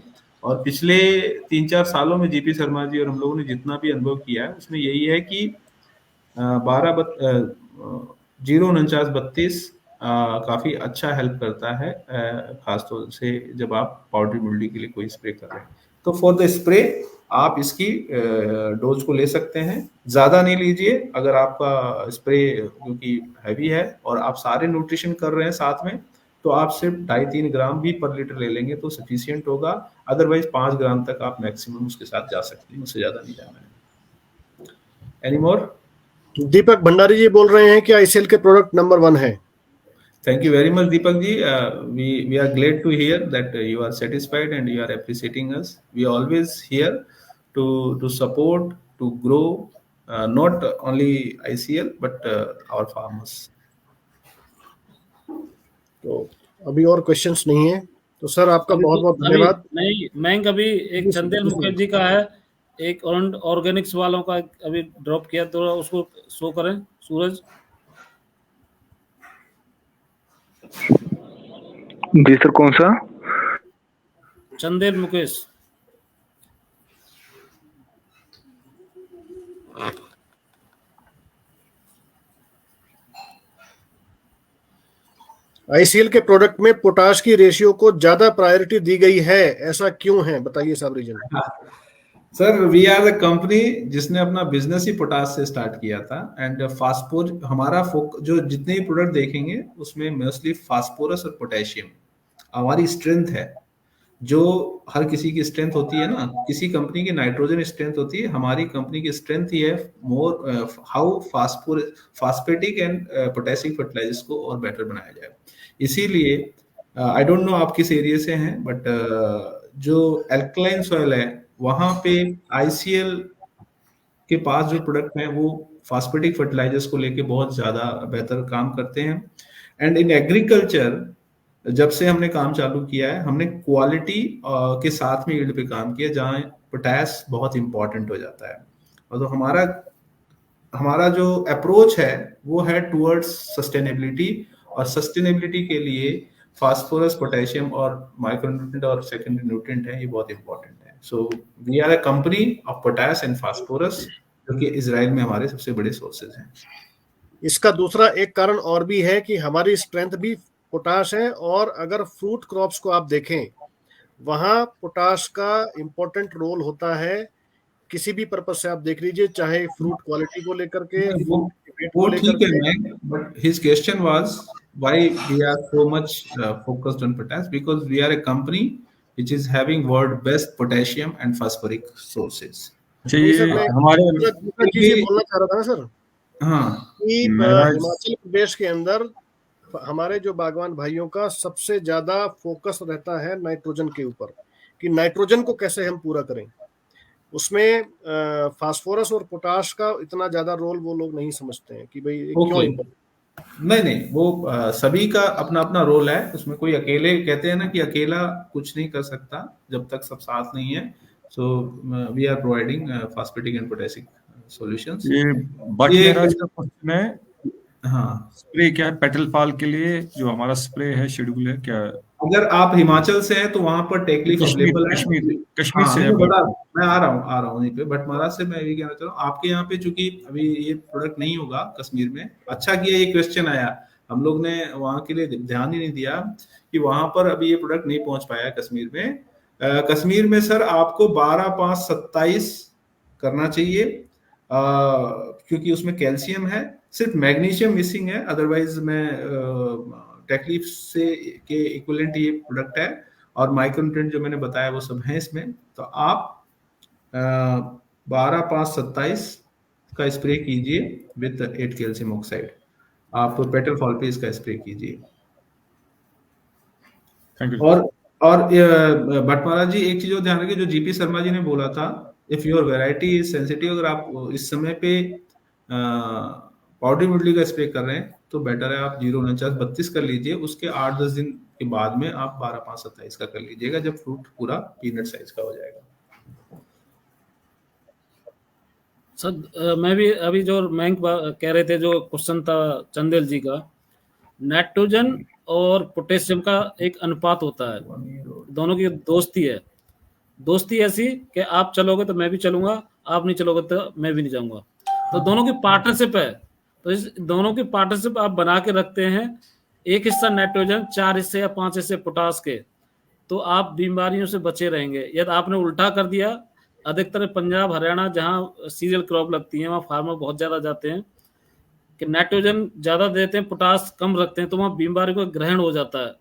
और पिछले 3-4 सालों में जीपी शर्मा जी और हम लोगों ने जितना भी अनुभव किया है उसमें यही है कि 04932 काफी अच्छा हेल्प करता है, खासतौर से जब आप पाउडरी मिल्डी के लिए कोई स्प्रे कर रहे हैं। तो फॉर द स्प्रे आप इसकी डोज को ले सकते हैं, ज्यादा नहीं लीजिए। अगर आपका स्प्रे क्योंकि हैवी है और आप सारे न्यूट्रिशन कर रहे हैं साथ में, तो आप सिर्फ 2.5-3 ग्राम भी पर लीटर ले लेंगे तो सफिशियंट होगा। अदरवाइज 5 ग्राम तक आप मैक्सिमम उसके साथ जा सकते हैं, उससे ज्यादा नहीं जाना है। Any more? दीपक भंडारी जी बोल रहे हैं कि आईसीएल के प्रोडक्ट नंबर 1 है। Thank you very much, Deepak ji. We are glad to hear that you are satisfied and you are appreciating us. We are always here to support, to grow, not only ICL but our farmers. तो अभी और questions नहीं है, तो sir आपका बहुत बहुत धन्यवाद। नहीं, मैं अभी एक चंदेल मुकेश जी का है, एक ऑर्गेनिक्स वालों का अभी ड्रॉप किया, तो उसको शो करें सूरज। जी सर, कौन सा? चंदेल मुकेश। आईसीएल के प्रोडक्ट में पोटाश की रेशियो को ज्यादा प्रायोरिटी दी गई है, ऐसा क्यों है, बताइए साहब reason. Sir, we are the company जिसने अपना बिजनेस ही पोटाश से स्टार्ट किया था, एंड फास्फोर हमारा जो जितने भी प्रोडक्ट देखेंगे उसमें मोस्टली फास्फोरस और पोटेशियम हमारी स्ट्रेंथ है। जो हर किसी की स्ट्रेंथ होती है ना, किसी कंपनी की नाइट्रोजन स्ट्रेंथ होती है, हमारी कंपनी की स्ट्रेंथ ही है more how phosphatic and potassium fertilisers को और बेटर बनाया जाए। इसीलिए आई डोंट नो आप किस एरिया से हैं, बट जो एल्कलाइन सॉइल है वहां पे आईसीएल के पास जो प्रोडक्ट हैं वो फास्फेटिक फर्टिलाइजर्स को लेके बहुत ज्यादा बेहतर काम करते हैं। एंड इन एग्रीकल्चर जब से हमने काम चालू किया है, हमने क्वालिटी के साथ में यील्ड पे काम किया, जहाँ पोटाश बहुत इंपॉर्टेंट हो जाता है। और तो हमारा जो अप्रोच है वो है टुवर्ड्स सस्टेनेबिलिटी, और सस्टेनेबिलिटी के लिए फास्फोरस, पोटेशियम और माइक्रोन्यूट्रिएंट और सेकेंडरी न्यूट्रिएंट है, ये बहुत इंपॉर्टेंट है। So we are a company of potash and phosphorus, जो कि इजराइल में हमारे सबसे बड़े सोर्सेज हैं। इसका दूसरा एक कारण और भी है कि हमारी स्ट्रेंथ भी पोटाश है, और अगर फ्रूट क्रॉप्स को आप देखें वहां पोटाश का इंपॉर्टेंट रोल होता है। किसी भी पर्पस से आप देख लीजिए, चाहे फ्रूट क्वालिटी को लेकर के, वो ठीक है, but his question was why we are so much focused on potash, because we are a company which is having world best potassium and phosphoric sources. ये हमारे बोलना चाह रहा था ना सर, हाँ, कि हिमाचल प्रदेश के अंदर हमारे जो बागवान भाइयों का सबसे ज्यादा फोकस रहता है नाइट्रोजन के ऊपर, कि नाइट्रोजन को कैसे हम पूरा करें। उसमें फास्फोरस और पोटाश का इतना ज्यादा रोल वो लोग नहीं समझते हैं कि भाई क्यों इम्पोर्टेंट। नहीं, वो सभी का अपना अपना रोल है, उसमें कोई अकेले, कहते हैं ना कि अकेला कुछ नहीं कर सकता जब तक सब साथ नहीं है। So we are providing phosphatic and potassic solutions. But मेरा जो क्वेश्चन है, हाँ, स्प्रे क्या है पेटल फॉल के लिए, जो हमारा स्प्रे है शेड्यूल है क्या? अगर आप हिमाचल से हैं तो वहां पर टेक्लिफ अवेलेबल है। कश्मीर से मैं आ रहा हूँ नहीं पे, बट महाराष्ट्र से मैं भी कहना चाह रहा हूँ, आपके यहाँ पे चूंकि अभी ये प्रोडक्ट नहीं होगा कश्मीर में। अच्छा किया ये क्वेश्चन आया, हम लोग ने वहां के लिए ध्यान ही नहीं दिया कि वहां पर अभी ये प्रोडक्ट नहीं पहुंच पाया कश्मीर में। कश्मीर में सर आपको 12-5-27 करना चाहिए, क्योंकि उसमें कैल्शियम है, सिर्फ मैग्नीशियम मिसिंग है। अदरवाइज मैं टेक्लिफ से के इक्विवेलेंट ये प्रोडक्ट है, और माइक्रोन्यूट्रिएंट जो मैंने बताया वो सब है इसमें। तो आप 12-5-27 का स्प्रे कीजिए विद 8 कैल्शियम ऑक्साइड। आप पेटल फॉल पे इसका स्प्रे कीजिए। Thank you. और भट्टमाला जी, एक चीज और ध्यान रखिए, जो जीपी शर्मा जी ने बोला था, if your variety is sensitive, अगर आप इस समय पे पाउडरी मिल्ड्यू का स्प्रे कर रहे हैं तो बेटर है आप 049-32 कर लीजिए, उसके 8-10 दिन के बाद में आप 12-5-27 का कर लीजिएगा, जब फ्रूट पूरा पीनट साइज का हो जाएगा। सर मैं भी अभी जो मयंक कह रहे थे, जो क्वेश्चन था चंदेल जी का, नाइट्रोजन और पोटेशियम का एक अनुपात होता है, दोनों की दोस्ती है। दोस्ती ऐसी कि आप चलोगे तो मैं भी चलूंगा, आप नहीं चलोगे तो मैं भी नहीं जाऊंगा, तो दोनों की पार्टनरशिप है। तो इस दोनों की पार्टनरशिप आप बना के रखते हैं, एक हिस्सा नाइट्रोजन, 4 हिस्से या 5 हिस्से पोटास के, तो आप बीमारियों से बचे रहेंगे। यदि आपने उल्टा कर दिया, अधिकतर पंजाब हरियाणा जहाँ सीरियल क्रॉप लगती है, वहाँ फार्मर बहुत ज्यादा जाते हैं कि नाइट्रोजन ज्यादा देते हैं, पोटास कम रखते हैं, तो वहाँ बीमारी को ग्रहण हो जाता है,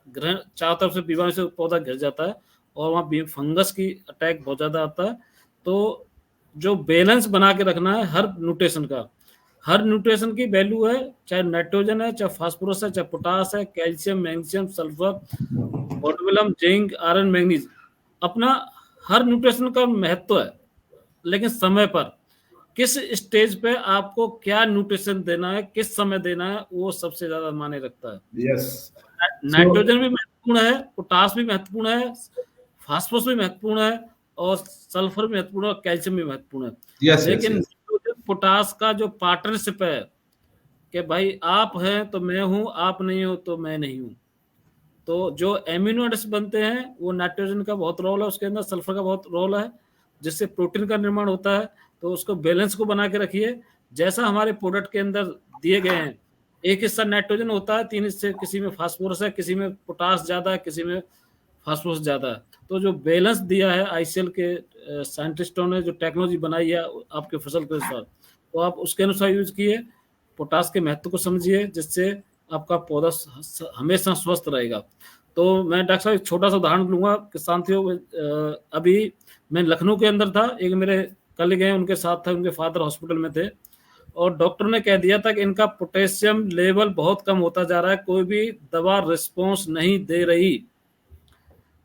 ग्रहण चारों तरफ से बीमारी से पौधा घिर जाता है और वहाँ फंगस की अटैक बहुत ज्यादा आता है। तो जो बैलेंस बना के रखना है हर न्यूट्रिशन का, हर न्यूट्रिशन की वैल्यू है, चाहे नाइट्रोजन है, चाहे फास्फोरस है, चाहे पोटास है, कैल्शियम, मैग्नीशियम, सल्फर, बोरोबिलम, जिंक, आयरन, मैग्नीज, अपना हर न्यूट्रिशन का महत्व है। लेकिन समय पर किस स्टेज पे आपको क्या न्यूट्रिशन देना है, किस समय देना है, वो सबसे ज्यादा मायने रखता है। यस, नाइट्रोजन भी महत्वपूर्ण है, पोटास भी महत्वपूर्ण है, फास्फोरस भी महत्वपूर्ण है, और सल्फर भी महत्वपूर्ण है, और कैल्शियम भी महत्वपूर्ण है। यस, लेकिन यस, नाइट्रोजन पोटास का जो पार्टनरशिप है कि भाई आप हैं तो मैं हूं, आप नहीं हो तो मैं नहीं हूं, तो जो एमिनो एसिड्स बनते हैं वो नाइट्रोजन का बहुत रोल है, उसके अंदर सल्फर का बहुत रोल है, जिससे प्रोटीन का निर्माण होता है। तो उसको बैलेंस को बना के रखिए, जैसा हमारे प्रोडक्ट के अंदर दिए गए हैं, एक हिस्सा नाइट्रोजन होता है, 3 हिस्से किसी में फास्फोरस है, किसी में पोटास ज्यादा है, किसी में फास्फोरस ज्यादा है। तो जो बैलेंस दिया है आईसीएल के साइंटिस्टों ने, जो टेक्नोलॉजी बनाई है आपके फसल के अनुसार, तो आप उसके अनुसार यूज किए, पोटास के महत्व को समझिए, जिससे आपका पौधा हमेशा स्वस्थ रहेगा। तो मैं डॉक्टर साहब एक छोटा सा उदाहरण लूंगा कि साथियों, अभी मैं लखनऊ के अंदर था, एक मेरे कलीग हैं, उनके साथ था, उनके फादर हॉस्पिटल में थे, और डॉक्टर ने कह दिया था कि इनका पोटेशियम लेवल बहुत कम होता जा रहा है, कोई भी दवा रिस्पॉन्स नहीं दे रही।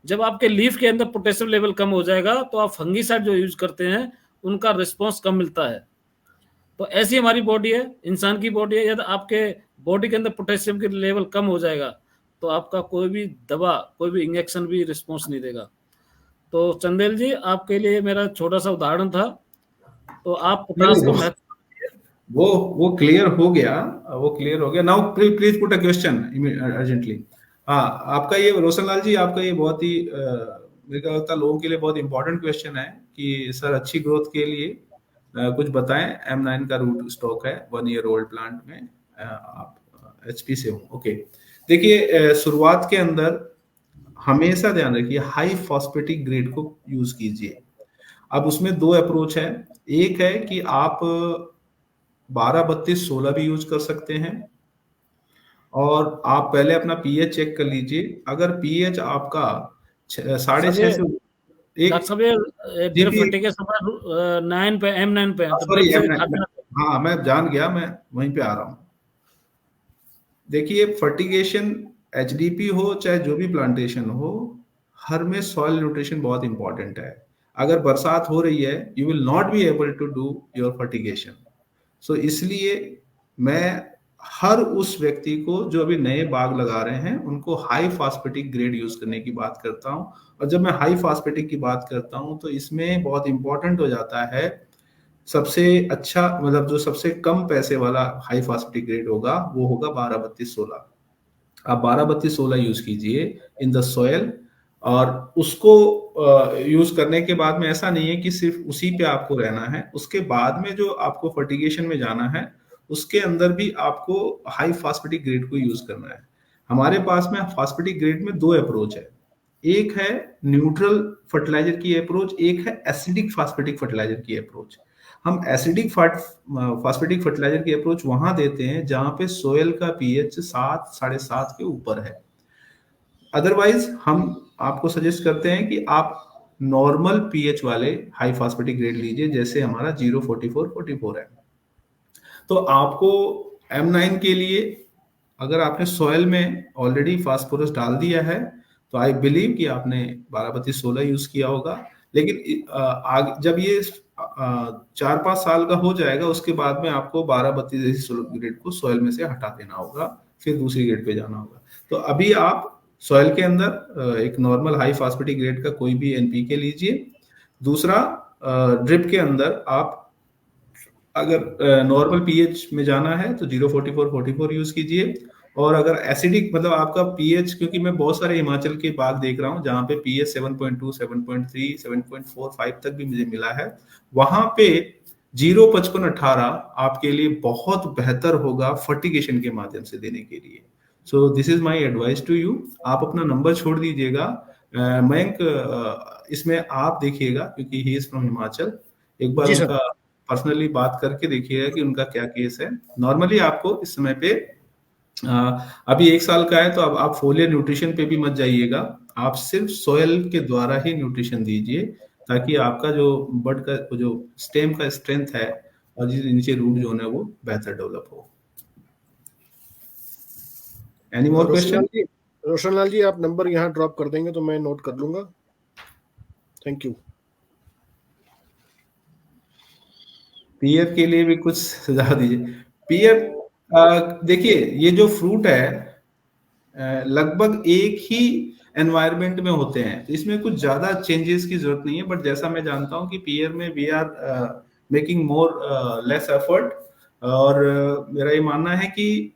जब आपके लीफ के अंदर पोटेशियम लेवल कम हो जाएगा तो आप फंगीसाइड जो यूज करते हैं उनका रिस्पॉन्स कम मिलता है। तो ऐसी हमारी बॉडी है, इंसान की बॉडी है, यदि आपके बॉडी के अंदर पोटेशियम की लेवल कम हो जाएगा तो आपका कोई भी दवा, कोई भी इंजेक्शन भी रिस्पॉन्स नहीं देगा। तो चंदेल जी, आपके लिए मेरा छोटा सा उदाहरण था, तो आप पोटास का महत्व, वो क्लियर हो गया, वो क्लियर हो गया। Now please put a question urgently. हाँ, आपका ये रोशनलाल जी, आपका ये बहुत ही मेरे को लगता है लोगों के लिए बहुत इंपॉर्टेंट क्वेश्चन है कि सर अच्छी ग्रोथ के लिए कुछ बताएं। M9 का रूट स्टॉक है 1 ईयर ओल्ड प्लांट में, आप HP से हो। ओके, देखिए शुरुआत के अंदर हमेशा ध्यान रखिए हाई फॉस्फेटिक ग्रेड को यूज कीजिए। अब उसमें 2 अप्रोच है, एक है कि आप 12-32-16 भी यूज कर सकते हैं, और आप पहले अपना पीएच चेक कर लीजिए। अगर पीएच आपका 6.5 से एक, डॉक्टर साहब ये ड्रिप फर्टिगेशन 9 पे, M9 पे है, तो सॉरी, ड्रिप से हटना है। हाँ मैं जान गया, मैं वहीं पे आ रहा हूँ। देखिए फर्टिगेशन एचडीपी हो चाहे जो भी प्लांटेशन हो, हर में सॉइल न्यूट्रिशन बहुत इंपॉर्टेंट है। अगर बरसात हो रही है, you will not be able to do your fertigation. So इसलिए मैं हर उस व्यक्ति को जो अभी नए बाग लगा रहे हैं उनको हाई फास्फेटिक ग्रेड यूज करने की बात करता हूं। और जब मैं हाई फास्फेटिक की बात करता हूं तो इसमें बहुत इंपॉर्टेंट हो जाता है, सबसे अच्छा मतलब जो सबसे कम पैसे वाला हाई फास्फेटिक ग्रेड होगा वो होगा 12-32-16। आप 12-32-16 यूज कीजिए इन द सॉयल, और उसको यूज करने के बाद में ऐसा नहीं है कि सिर्फ उसी पे आपको रहना है, उसके बाद में जो आपको फर्टिगेशन में जाना है उसके अंदर भी आपको हाई फास्फेटिक ग्रेड को यूज करना है। हमारे पास में फास्फेटिक ग्रेड में 2 अप्रोच है, एक है न्यूट्रल फर्टिलाइजर की अप्रोच, एक है एसिडिक फास्फेटिक फर्टिलाइजर की अप्रोच। हम एसिडिक फास्फेटिक फर्टिलाइजर की अप्रोच वहां देते हैं जहां पे सोयल का पीएच 7-7.5 के ऊपर है। अदरवाइज हम आपको सजेस्ट करते हैं कि आप नॉर्मल पीएच वाले हाई फास्फेटिक ग्रेड लीजिए, जैसे हमारा 044-44 है। तो आपको M9 के लिए अगर आपने सॉयल में ऑलरेडी फास्फोरस डाल दिया है तो आई बिलीव कि आपने 12-32-16 यूज किया होगा। लेकिन आगे जब ये 4-5 साल का हो जाएगा, उसके बाद में आपको 12-32 ग्रेड को सॉइल में से हटा देना होगा, फिर दूसरी ग्रेड पे जाना होगा। तो अभी आप सॉइल के अंदर एक नॉर्मल हाई फास्फेटिक ग्रेड का कोई भी एनपीके लीजिए। दूसरा, ड्रिप के अंदर आप अगर नॉर्मल पीएच में जाना है तो 044 यूज कीजिए। और अगर एसिडिक मतलब आपका पीएच, क्योंकि मैं बहुत सारे हिमाचल के बाग देख रहा हूँ जहाँ पे पीएच 7.2, 7.3, 7.45 तक भी मुझे मिला है, वहां पे 05518 आपके लिए बहुत बेहतर होगा फर्टिगेशन के माध्यम से देने के लिए। So this is my advice to you. आप अपना नंबर छोड़ दीजिएगा, मयंक इसमें आप देखिएगा क्योंकि ही इज फ्रॉम हिमाचल, एक बार जी सर। उनका पर्सनली बात करके देखिएगा कि उनका क्या केस है। नॉर्मली आपको इस समय पे अभी 1 साल का है तो अब आप फोलियर न्यूट्रिशन पे भी मत जाइएगा, आप सिर्फ सोयल के द्वारा ही न्यूट्रिशन दीजिए ताकि आपका जो बड का जो स्टेम का स्ट्रेंथ है और जो नीचे रूट जोन है वो बेहतर डेवलप हो। Any more question? Roshanlal ji आप नंबर यहाँ ड्रॉप कर देंगे तो मैं नोट कर लूंगा। Thank you. पियर के लिए भी कुछ सुझाव दीजिए। पियर देखिए, ये जो फ्रूट है लगभग एक ही एनवायरनमेंट में होते हैं, तो इसमें कुछ ज्यादा चेंजेस की जरूरत नहीं है। बट जैसा मैं जानता हूँ कि पियर में we are making more less effort, और मेरा ये मानना है कि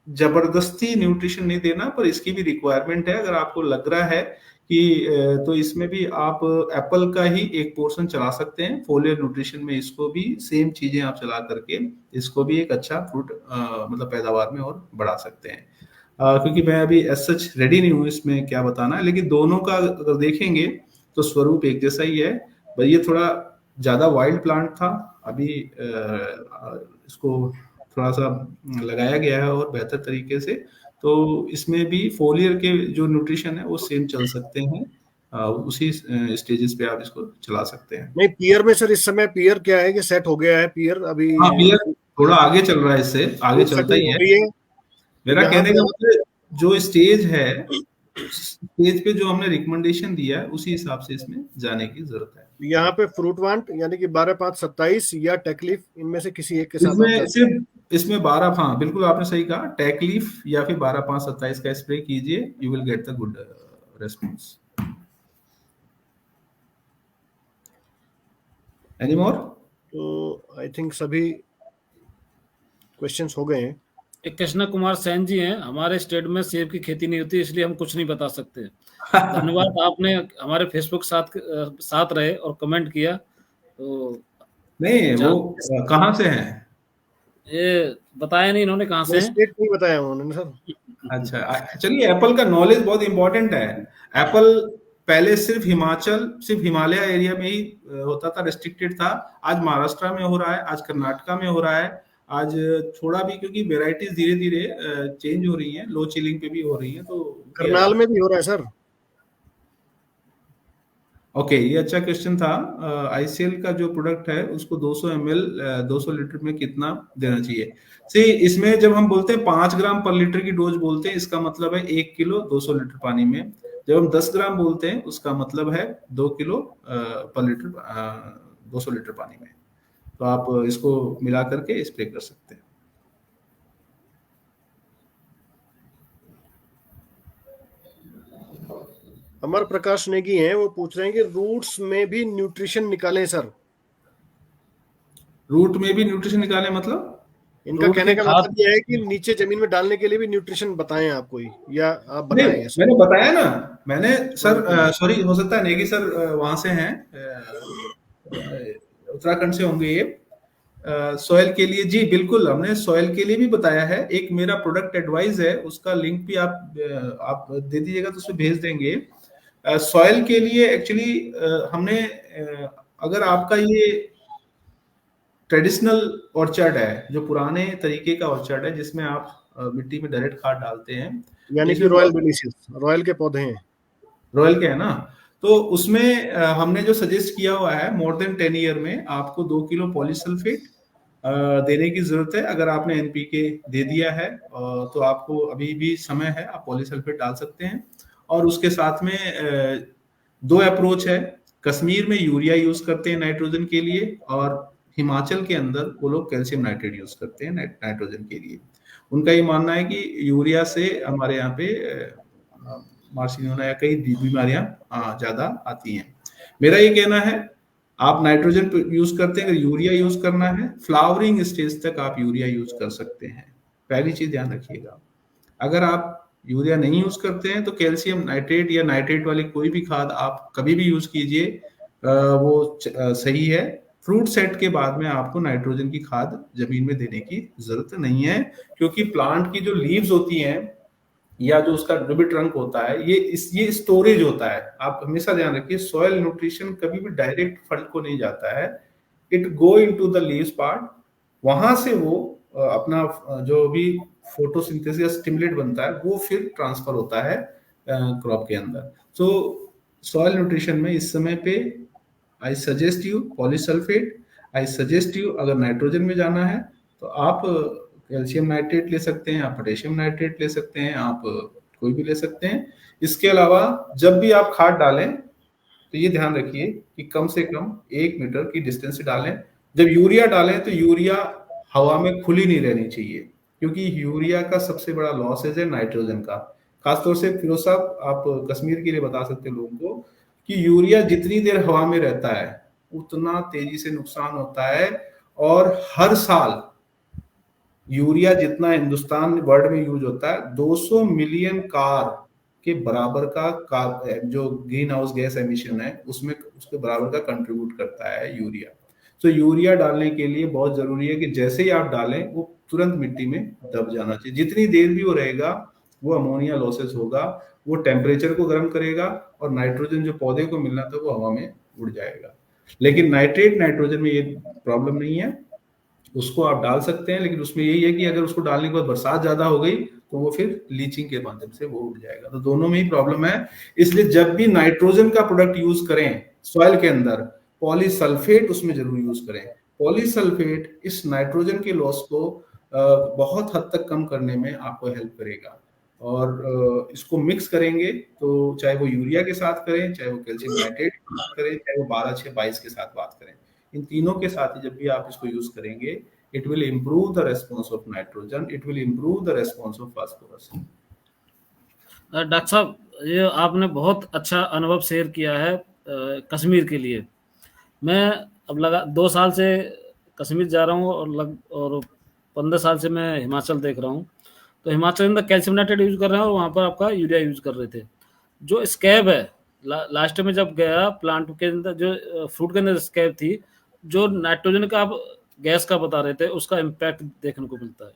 जबरदस्ती न्यूट्रिशन नहीं देना, पर इसकी भी रिक्वायरमेंट है। अगर आपको लग रहा है कि तो इसमें भी आप एप्पल का ही एक पोर्शन चला सकते हैं फोलियर न्यूट्रिशन में, इसको भी सेम चीजें आप चला करके इसको भी एक अच्छा फ्रूट मतलब पैदावार में और बढ़ा सकते हैं। क्योंकि मैं अभी एज सच रेडी नहीं हूँ इसमें क्या बताना है, लेकिन दोनों का अगर देखेंगे तो स्वरूप एक जैसा ही है। पर ये थोड़ा ज्यादा वाइल्ड प्लांट था, अभी इसको थोड़ा सा लगाया गया है और बेहतर तरीके से, तो इसमें भी फोलियर के जो न्यूट्रिशन है वो सेम चल सकते हैं, उसी स्टेजेस पे आप इसको चला सकते हैं। नहीं, पियर में सर इस समय पियर क्या है कि सेट हो गया है पियर अभी। हाँ, पियर थोड़ा आगे चल रहा है, इससे आगे चलता ही हो है। गई है। मेरा यहाँ कहने पे का मतलब जो स्टेज है, स्टेज पे जो हमने रिकमेंडेशन दिया है उसी हिसाब से इसमें जाने की जरूरत है। यहाँ पे फ्रूट वांट यानी कि 12-5-27 या टेकलीफ, इनमें से किसी एक के साथ आप इसमें जा सिर्फ इसमें 12, हाँ बिल्कुल आपने सही कहा, टेकलीफ या फिर 12-5-27 का स्प्रे कीजिए, you will get the good response. Any more? तो आई थिंक सभी क्वेश्चंस हो गए हैं। एक कृष्णा कुमार सैन जी हैं, हमारे स्टेट में सेब की खेती नहीं होती इसलिए हम कुछ नहीं बता सकते। धन्यवाद, आपने हमारे फेसबुक साथ रहे और कमेंट किया। तो नहीं, वो कहाँ से हैं? ये बताया नहीं इन्होंने कहाँ से हैं। स्टेट नहीं बताया उन्होंने सर। अच्छा, चलिए, एप्पल का नॉलेज बहुत इंपॉर्टेंट है। एप्पल पहले सिर्फ हिमालय एरिया में ही होता था, रेस्ट्रिक्टेड था। आज महाराष्ट्र में हो रहा है, आज कर्नाटका में हो रहा है, आज थोड़ा भी, क्योंकि वेराइटीज धीरे धीरे चेंज हो रही हैं, लो चिलिंग पे भी हो रही हैं, तो करनाल में भी हो रहा है सर। ओके, ये अच्छा क्वेश्चन था। आईसीएल का जो प्रोडक्ट है उसको 200 ml 200 लीटर में कितना देना चाहिए? सी, इसमें जब हम बोलते हैं 5 ग्राम पर लीटर की डोज बोलते हैं, इसका मतलब है 1 किलो 200 लीटर पानी में। जब हम 10 ग्राम बोलते हैं उसका मतलब है 2 किलो पर लीटर 200 लीटर पानी में। तो आप इसको मिला करके स्प्रे कर सकते हैं। अमर प्रकाश नेगी हैं, वो पूछ रहे हैं कि रूट्स में भी न्यूट्रिशन निकालें सर। रूट में भी न्यूट्रिशन निकालें मतलब? इनका कहने का मतलब यह है कि नीचे जमीन में डालने के लिए भी न्यूट्रिशन बताएं आप कोई, या आप बताएं। मैंने बताया ना, मैंने सर सॉरी, हो सकता है नेगी सर वहां से हैं, उत्तराखंड से होंगे ये। सॉइल के लिए जी बिल्कुल, हमने सॉइल के लिए भी बताया है। एक मेरा प्रोडक्ट एडवाइस है, उसका लिंक भी आप दे दीजिएगा तो उसमें भेज देंगे। सॉइल के लिए एक्चुअली हमने अगर आपका ये ट्रेडिशनल ऑर्चर्ड है, जो पुराने तरीके का ऑर्चर्ड है जिसमें आप मिट्टी में डायरेक्ट खाद डालते हैं, यानी कि रॉयल डिलीशियस, रॉयल के पौधे हैं, रॉयल के है ना, तो उसमें हमने जो सजेस्ट किया हुआ है, मोर देन 10 ईयर में आपको 2 किलो पॉलीसल्फेट देने की जरूरत है। अगर आपने एनपीके दे दिया है तो आपको अभी भी समय है, आप पॉलीसल्फेट डाल सकते हैं। और उसके साथ में दो अप्रोच है। कश्मीर में यूरिया यूज करते हैं नाइट्रोजन के लिए, और हिमाचल के अंदर वो लोग कैल्शियम नाइट्रेट यूज करते हैं नाइट्रोजन के लिए। उनका ये मानना है कि यूरिया से हमारे यहाँ पे मार्सिनोना या कई बीमारियां ज्यादा आती हैं। मेरा ये कहना है, आप नाइट्रोजन यूज करते हैं, अगर यूरिया यूज करना है फ्लावरिंग स्टेज तक आप यूरिया यूज कर सकते हैं। पहली चीज ध्यान रखिएगा। अगर आप यूरिया नहीं यूज करते हैं तो कैल्शियम नाइट्रेट या नाइट्रेट वाली कोई भी खाद आप कभी भी यूज कीजिए, वो सही है। फ्रूट सेट के बाद में आपको नाइट्रोजन की खाद जमीन में देने की जरूरत नहीं है, क्योंकि प्लांट की जो लीव्स होती हैं या जो उसका जो भी ट्रंक होता है, ये स्टोरेज होता है। आप हमेशा ध्यान रखिए, सॉइल न्यूट्रिशन कभी भी डायरेक्ट फल को नहीं जाता है, it go into the leaves part. वहां से वो अपना जो भी फोटोसिंथेसिस या स्टिमुलेट बनता है वो फिर ट्रांसफर होता है क्रॉप के अंदर। सो सॉइल न्यूट्रिशन में इस समय पे I suggest you polysulphate, I suggest you अगर नाइट्रोजन में जाना है तो आप कैल्शियम नाइट्रेट ले सकते हैं, आप पोटेशियम नाइट्रेट ले सकते हैं, आप कोई भी ले सकते हैं। इसके अलावा जब भी आप खाद डालें तो ये ध्यान रखिए कि कम से कम 1 मीटर की डिस्टेंस से डालें। जब यूरिया डालें तो यूरिया हवा में खुली नहीं रहनी चाहिए, क्योंकि यूरिया का सबसे बड़ा लॉसेज है नाइट्रोजन का। खासतौर से फिरोज साहब आप कश्मीर के लिए बता सकते हैं लोगों को कि यूरिया जितनी देर हवा में रहता है उतना तेजी से नुकसान होता है। और हर साल यूरिया जितना हिंदुस्तान वर्ल्ड में यूज होता है 200 मिलियन कार के बराबर का जो ग्रीन हाउस गैस एमिशन है उसमें उसके बराबर का कंट्रीब्यूट करता है यूरिया। तो यूरिया डालने के लिए बहुत जरूरी है कि जैसे ही आप डालें वो तुरंत मिट्टी में दब जाना चाहिए। जितनी देर भी वो रहेगा वो अमोनिया लॉसेस होगा, वो टेम्परेचर को गर्म करेगा और नाइट्रोजन जो पौधे को मिलना था वो हवा में उड़ जाएगा। लेकिन नाइट्रोजन में ये प्रॉब्लम नहीं है, उसको आप डाल सकते हैं, लेकिन उसमें यही है कि अगर उसको डालने के बाद बरसात ज्यादा हो गई तो वो फिर लीचिंग के माध्यम से वो उड़ जाएगा। तो दोनों में ही प्रॉब्लम है। इसलिए जब भी नाइट्रोजन का प्रोडक्ट यूज करें सॉइल के अंदर, पॉलीसल्फेट उसमें जरूर यूज करें। पॉलीसल्फेट इस नाइट्रोजन के लॉस को बहुत हद तक कम करने में आपको हेल्प करेगा। और इसको मिक्स करेंगे तो चाहे वो यूरिया के साथ करें, चाहे वो कैल्शियम नाइट्रेट के साथ करें, चाहे वो 12-6-22 के साथ बात करें, इन तीनों के साथ ही जब भी आप इसको यूज करेंगे it will improve the response of nitrogen, it will improve the response of phosphorus. Doctor साहब, ये आपने बहुत अच्छा अनुभव शेयर किया है कश्मीर के लिए। मैं अब लगा 2 साल से कश्मीर जा रहा हूँ और 15 साल से मैं हिमाचल देख रहा हूँ। तो हिमाचल में कैल्शियम नाइट्रेट यूज कर रहे हैं और वहाँ पर आपका यूरिया यूज कर रहे थे। जो स्कैब है लास्ट में जब गया प्लांट के अंदर, जो फ्रूट के अंदर स्कैब थी, जो नाइट्रोजन का आप गैस का बता रहे थे उसका इम्पैक्ट देखने को मिलता है।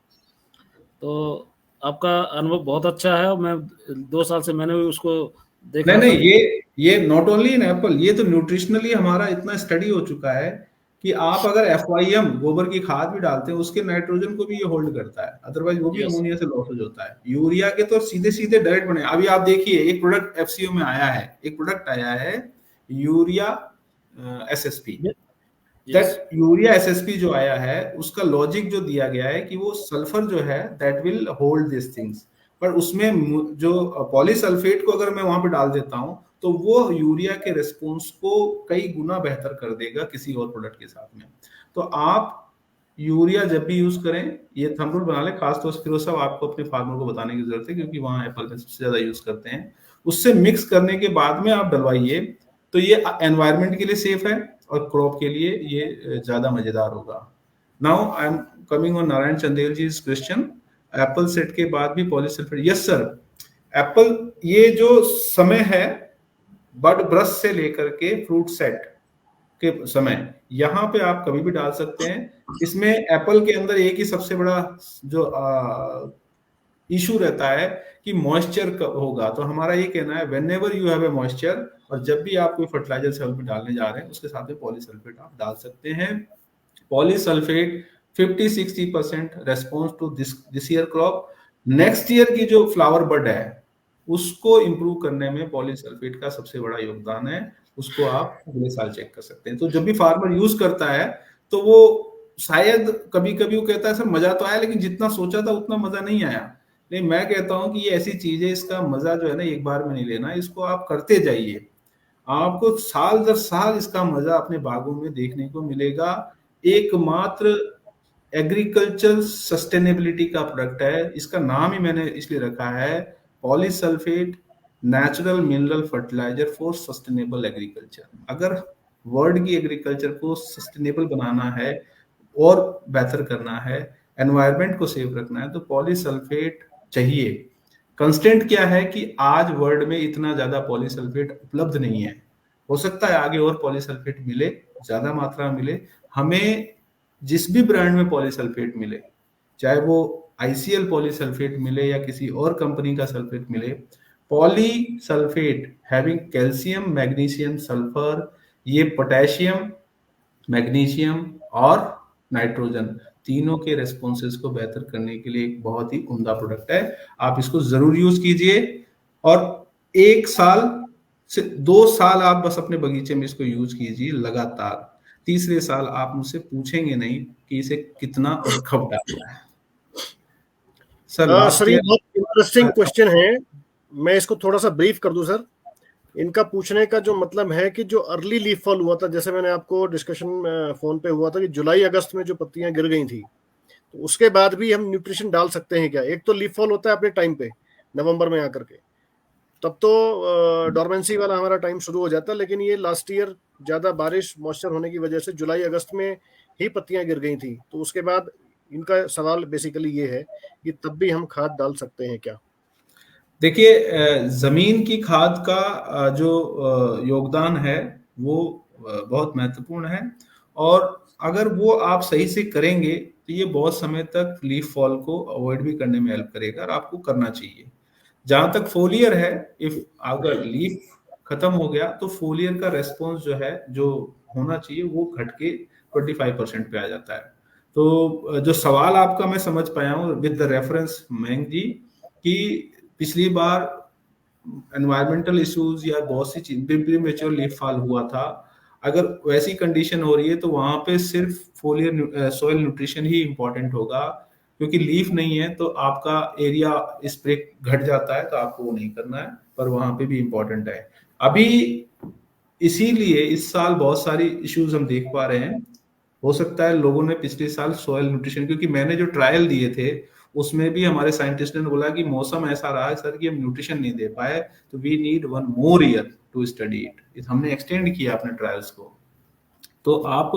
तो आपका अनुभव बहुत अच्छा है और मैं 2 साल से मैंने भी उसको देखा। नहीं, ये नॉट ओनली इन एप्पल, ये तो न्यूट्रिशनली हमारा इतना स्टडी हो चुका है कि आप अगर FYM गोबर की खाद भी डालते हैं उसके नाइट्रोजन को भी ये होल्ड करता है, अदरवाइज वो भी अमोनिया से लॉस हो जाता है। यूरिया के तो सीधे डायरेक्ट बने। अभी आप देखिए एक प्रोडक्ट FCO में आया है, एक प्रोडक्ट आया है urea SSP। That urea SSP जो आया है उसका लॉजिक जो दिया गया है कि वो सल्फर जो है that will hold this things, पर उसमें जो पॉलीसल्फेट को अगर मैं वहां पे डाल देता हूं तो वो यूरिया के रिस्पॉन्स को कई गुना बेहतर कर देगा किसी और प्रोडक्ट के साथ में। तो आप यूरिया जब भी यूज करें, ये थंब रूल बना लें। खासतौर से फिरोज साहब आपको अपने फार्मर को बताने की जरूरत है क्योंकि वहां एप्पल में सबसे ज्यादा यूज करते हैं। उससे मिक्स करने के बाद में आप डलवाइए तो ये एनवायरमेंट के लिए सेफ है और क्रॉप के लिए ये ज्यादा मजेदार होगा। Now I am coming on Narayan Chandel ji question, apple set के बाद भी पॉलीसल्फेट। यस सर, एप्पल ये जो समय है बड ब्रश से लेकर के फ्रूट सेट के समय, यहाँ पे आप कभी भी डाल सकते हैं। इसमें एप्पल के अंदर एक ही सबसे बड़ा जो इशू रहता है कि मॉइस्चर कब होगा। तो हमारा ये कहना है when ever you have a moisture, और जब भी आप कोई फर्टिलाइजर सेल में डालने जा रहे हैं उसके साथ में पॉलीसल्फेट आप डाल सकते हैं। Polysulphate 50-60% response to this year crop. Next year की जो फ्लावर बड है उसको इंप्रूव करने में पॉलीसल्फेट का सबसे बड़ा योगदान है। उसको आप अगले साल चेक कर सकते हैं। तो जब भी फार्मर यूज करता है तो वो शायद कभी कभी वो कहता है सर मजा तो आया लेकिन जितना सोचा था उतना मजा नहीं आया। नहीं, मैं कहता हूँ कि ये ऐसी चीज है, इसका मजा जो है ना एक बार में नहीं लेना, इसको आप करते जाइए, आपको साल दर साल इसका मजा अपने बागों में देखने को मिलेगा। एकमात्र एग्रीकल्चर सस्टेनेबिलिटी का प्रोडक्ट है, इसका नाम ही मैंने इसलिए रखा है polysulphate natural mineral fertiliser for sustainable agriculture. अगर वर्ल्ड की एग्रीकल्चर को सस्टेनेबल बनाना है और बेहतर करना है, एनवायरनमेंट को सेफ रखना है, तो पॉलीसल्फेट चाहिए। कंस्टेंट क्या है कि आज वर्ल्ड में इतना ज्यादा पॉलीसल्फेट उपलब्ध नहीं है, हो सकता है आगे और पॉलीसल्फेट मिले, ज्यादा मात्रा में मिले। हमें जिस भी ब्रांड में पॉलीसल्फेट मिले, चाहे वो आईसीएल पॉलीसल्फेट मिले या किसी और कंपनी का सल्फेट मिले, polysulphate having calcium magnesium sulphur, ये पोटेशियम मैग्नीशियम और नाइट्रोजन तीनों के रेस्पॉन्सेस को बेहतर करने के लिए एक बहुत ही उम्दा प्रोडक्ट है। आप इसको जरूर यूज कीजिए और 1 साल से 2 साल आप बस अपने बगीचे में इसको यूज कीजिए लगातार। तीसरे साल आप मुझसे पूछेंगे नहीं कि इसे कितना और कब डालना है। सर लास्ट सर ये ईयर बहुत इंटरेस्टिंग क्वेश्चन है, मैं इसको थोड़ा सा ब्रीफ कर दूं सर। इनका पूछने का जो मतलब है कि जो अर्ली लीफ फॉल हुआ था, जैसे मैंने आपको डिस्कशन फोन पे हुआ था कि जुलाई अगस्त में जो पत्तियां गिर गई थी, तो उसके बाद भी हम न्यूट्रिशन डाल सकते हैं क्या? एक तो लीफ फॉल होता है अपने टाइम पे नवंबर में आकर के, तब तो डोरमेंसी वाला हमारा टाइम शुरू हो जाता है, लेकिन ये लास्ट ईयर ज्यादा बारिश मॉइस्चर होने की वजह से जुलाई अगस्त में ही पत्तियां गिर गई थी, तो उसके बाद इनका सवाल बेसिकली ये है कि तब भी हम खाद डाल सकते हैं क्या? देखिए, जमीन की खाद का जो योगदान है वो बहुत महत्वपूर्ण है, और अगर वो आप सही से करेंगे तो ये बहुत समय तक लीफ फॉल को अवॉइड भी करने में हेल्प करेगा, और आपको करना चाहिए। जहां तक फोलियर है, इफ अगर लीफ खत्म हो गया तो फोलियर का रेस्पॉन्स जो है, जो होना चाहिए, वो घट के 25% पे आ जाता है। तो जो सवाल आपका मैं समझ पाया हूँ विद द रेफरेंस मयंक जी, कि पिछली बार एनवायरमेंटल इश्यूज या बहुत सी चीज प्रीमेच्योर लीफ फॉल हुआ था, अगर वैसी कंडीशन हो रही है तो वहां पे सिर्फ फोलियर सॉइल न्यूट्रिशन ही इंपॉर्टेंट होगा, क्योंकि लीफ नहीं है तो आपका एरिया स्प्रे घट जाता है, तो आपको वो नहीं करना है, पर वहां पे भी इंपॉर्टेंट है अभी। इसीलिए इस साल बहुत सारी इश्यूज हम देख पा रहे हैं। हो सकता है लोगों ने पिछले साल सॉइल न्यूट्रिशन, क्योंकि मैंने जो ट्रायल दिए थे उसमें भी हमारे साइंटिस्ट ने बोला कि मौसम ऐसा रहा है सर कि हम न्यूट्रिशन नहीं दे पाए, तो we need 1 more year to study it. हमने एक्सटेंड किया अपने ट्रायल्स को। तो आप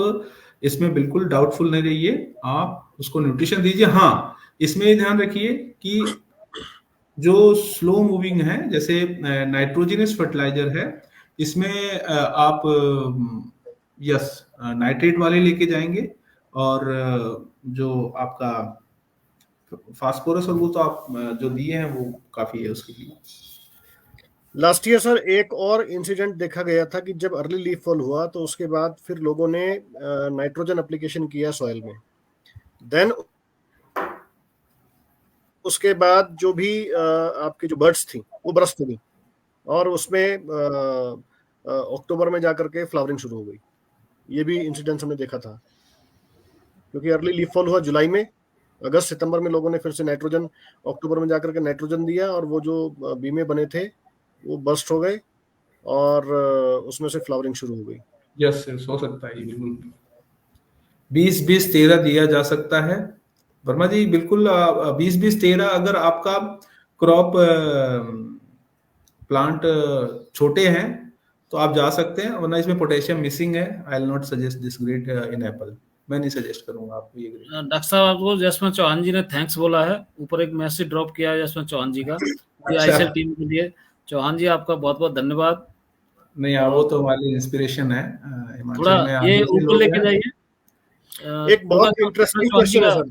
इसमें बिल्कुल डाउटफुल नहीं रहिए, आप उसको न्यूट्रिशन दीजिए। हाँ, इसमें ध्यान रखिए कि जो स्लो मूविंग है, जैसे नाइट्रोजनस फर्टिलाइजर है, इसमें आप यस नाइट्रेट वाले लेके जाएंगे, और जो आपका फास्फोरस और वो तो आप जो दिए हैं वो काफी है उसके लिए। लास्ट ईयर सर एक और इंसिडेंट देखा गया था कि जब अर्ली लीफ फॉल हुआ तो उसके बाद फिर लोगों ने नाइट्रोजन एप्लीकेशन किया सॉइल में, देन उसके बाद जो भी आपकी जो बर्ड्स थी वो बरस्ट हुई, और उसमें अक्टूबर में जाकर के फ्लावरिंग शुरू हो गई। ये भी इंसिडेंट हमने देखा था, क्योंकि अर्ली लीफ फॉल हुआ जुलाई में, अगस्त सितंबर में लोगों ने फिर से नाइट्रोजन, अक्टूबर में जाकर के नाइट्रोजन दिया, और वो जो बीमे बने थे वो बर्स्ट हो गए, और उसमें से फ्लावरिंग शुरू हो गई। यस यस, हो सकता है, बिल्कुल 20-20-13 दिया जा सकता है वर्मा जी, बिल्कुल 20-20-13 अगर आपका क्रॉप प्लांट छोटे हैं तो आप जा सकते हैं, वरना इसमें पोटेशियम मिसिंग है। I will not suggest this grade in Apple, मैं नहीं सजेस्ट करूंगा आपको ये ग्रेड। डॉक्टर साहब, आपको जसवंत चौहान जी ने थैंक्स बोला है, ऊपर एक मैसेज ड्रॉप किया है जसवंत चौहान जी का, आईसीएल टीम के लिए। चौहान जी आपका बहुत बहुत धन्यवाद। नहीं यार, वो तो हमारी इंस्पिरेशन है थोड़ा हिमाचल में ये आदिवासी ऊपर लोग लेके हैं। एक बहुत इंटरेस्टिंग क्वेश्चन है सर।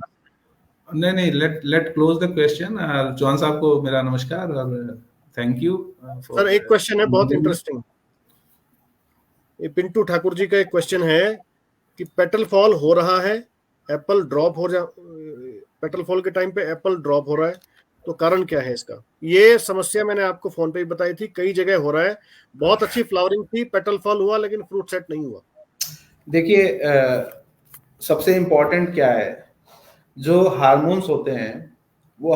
नहीं, let close the question. Chauhan साहब को मेरा नमस्कार और थैंक यू। सर एक क्वेश्चन है बहुत इंटरेस्टिंग, ये पिंटू ठाकुर जी का एक क्वेश्चन है कि पेटल फॉल हो रहा है, एप्पल ड्रॉप हो पेटल फॉल के टाइम पे एप्पल ड्रॉप हो रहा है, तो कारण क्या है इसका? ये समस्या मैंने आपको फोन पे भी बताई थी, कई जगह हो रहा है, बहुत अच्छी फ्लावरिंग थी, पेटल फॉल हुआ लेकिन फ्रूट सेट नहीं हुआ। देखिए, सबसे इम्पोर्टेंट क्या है, जो हार्मोन्स होते हैं वो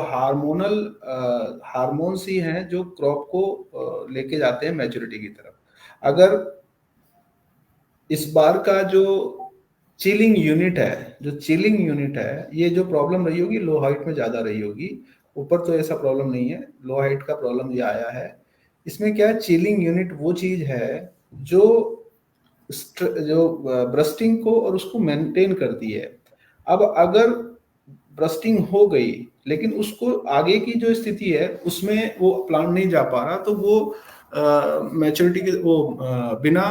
हार्मोन्स ही हैं जो क्रॉप को लेके जाते हैं मैच्योरिटी की तरफ। अगर इस बार का जो चिलिंग यूनिट है, ये जो प्रॉब्लम रही होगी लो हाइट में ज्यादा रही होगी, ऊपर तो ऐसा प्रॉब्लम नहीं है, लो हाइट का प्रॉब्लम ये आया है। इसमें क्या है, चिलिंग यूनिट वो चीज है जो ब्रस्टिंग को और उसको मेंटेन करती है। अब अगर ब्रस्टिंग हो गई लेकिन उसको आगे की जो स्थिति है उसमें वो प्लांट नहीं जा पा रहा, तो वो मैच्योरिटी के वो बिना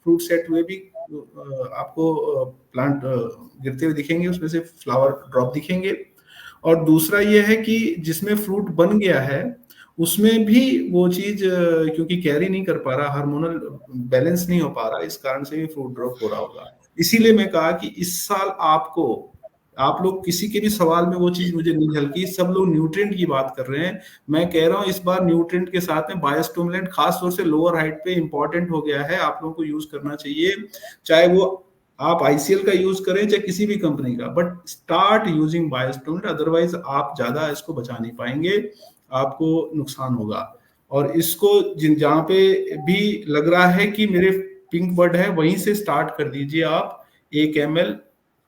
फ्रूट सेट हुए भी आपको प्लांट गिरते हुए दिखेंगे, उसमें से फ्लावर ड्रॉप दिखेंगे। और दूसरा ये है कि जिसमें फ्रूट बन गया है उसमें भी वो चीज क्योंकि कैरी नहीं कर पा रहा, हार्मोनल बैलेंस नहीं हो पा रहा, इस कारण से भी फ्रूट ड्रॉप हो रहा होगा। इसीलिए मैं कहा कि इस साल आप लोग किसी के भी सवाल में वो चीज मुझे नहीं झलकी, सब लोग न्यूट्रिएंट की बात कर रहे हैं। मैं कह रहा हूं इस बार न्यूट्रिएंट के साथ में बायोस्टिमुलेंट खास तौर से लोअर हाइट पे इंपॉर्टेंट हो गया है, आप लोगों को यूज करना चाहिए, चाहे वो आप आईसीएल का यूज करें चाहे किसी भी कंपनी का, but start using biostimulant, otherwise आप ज्यादा इसको बचा नहीं पाएंगे, आपको नुकसान होगा। और इसको जहां पे भी लग रहा है कि मेरे पिंक बर्ड है वहीं से स्टार्ट कर दीजिए आप 1 ml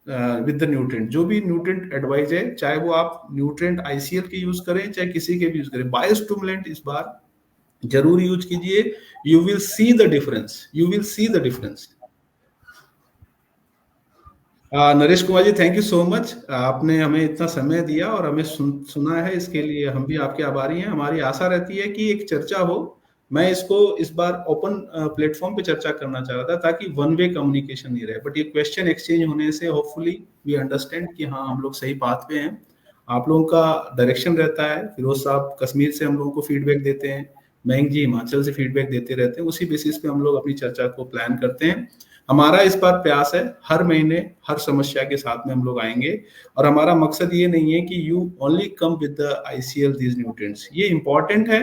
विद द न्यूट्रिएंट, जो भी न्यूट्रिएंट एडवाइज है, चाहे वो आप न्यूट्रिएंट आईसीएल के यूज करें चाहे किसी के भी यूज करें, बायोस्टिमुलेंट इस बार जरूर यूज कीजिए। You will see the difference. Naresh Kumar ji, thank you so much, आपने हमें इतना समय दिया और हमें सुना है, इसके लिए हम भी आपके आभारी हैं। हमारी आशा रहती है कि एक चर्चा हो, मैं इसको इस बार ओपन प्लेटफॉर्म पे चर्चा करना चाह रहा था ताकि वन वे कम्युनिकेशन नहीं रहे, बट ये क्वेश्चन एक्सचेंज होने से होपफुली वी अंडरस्टैंड कि हाँ हम लोग सही पाथ पे हैं, आप लोगों का डायरेक्शन रहता है, फिरोज साहब कश्मीर से हम लोगों को फीडबैक देते हैं, मयंक जी हिमाचल से फीडबैक देते रहते हैं, उसी बेसिस पे हम लोग अपनी चर्चा को प्लान करते हैं। हमारा इस बार प्रयास है हर महीने हर समस्या के साथ में हम लोग आएंगे, और हमारा मकसद ये नहीं है कि you only come with the ICL these nutrients, ये इंपॉर्टेंट है,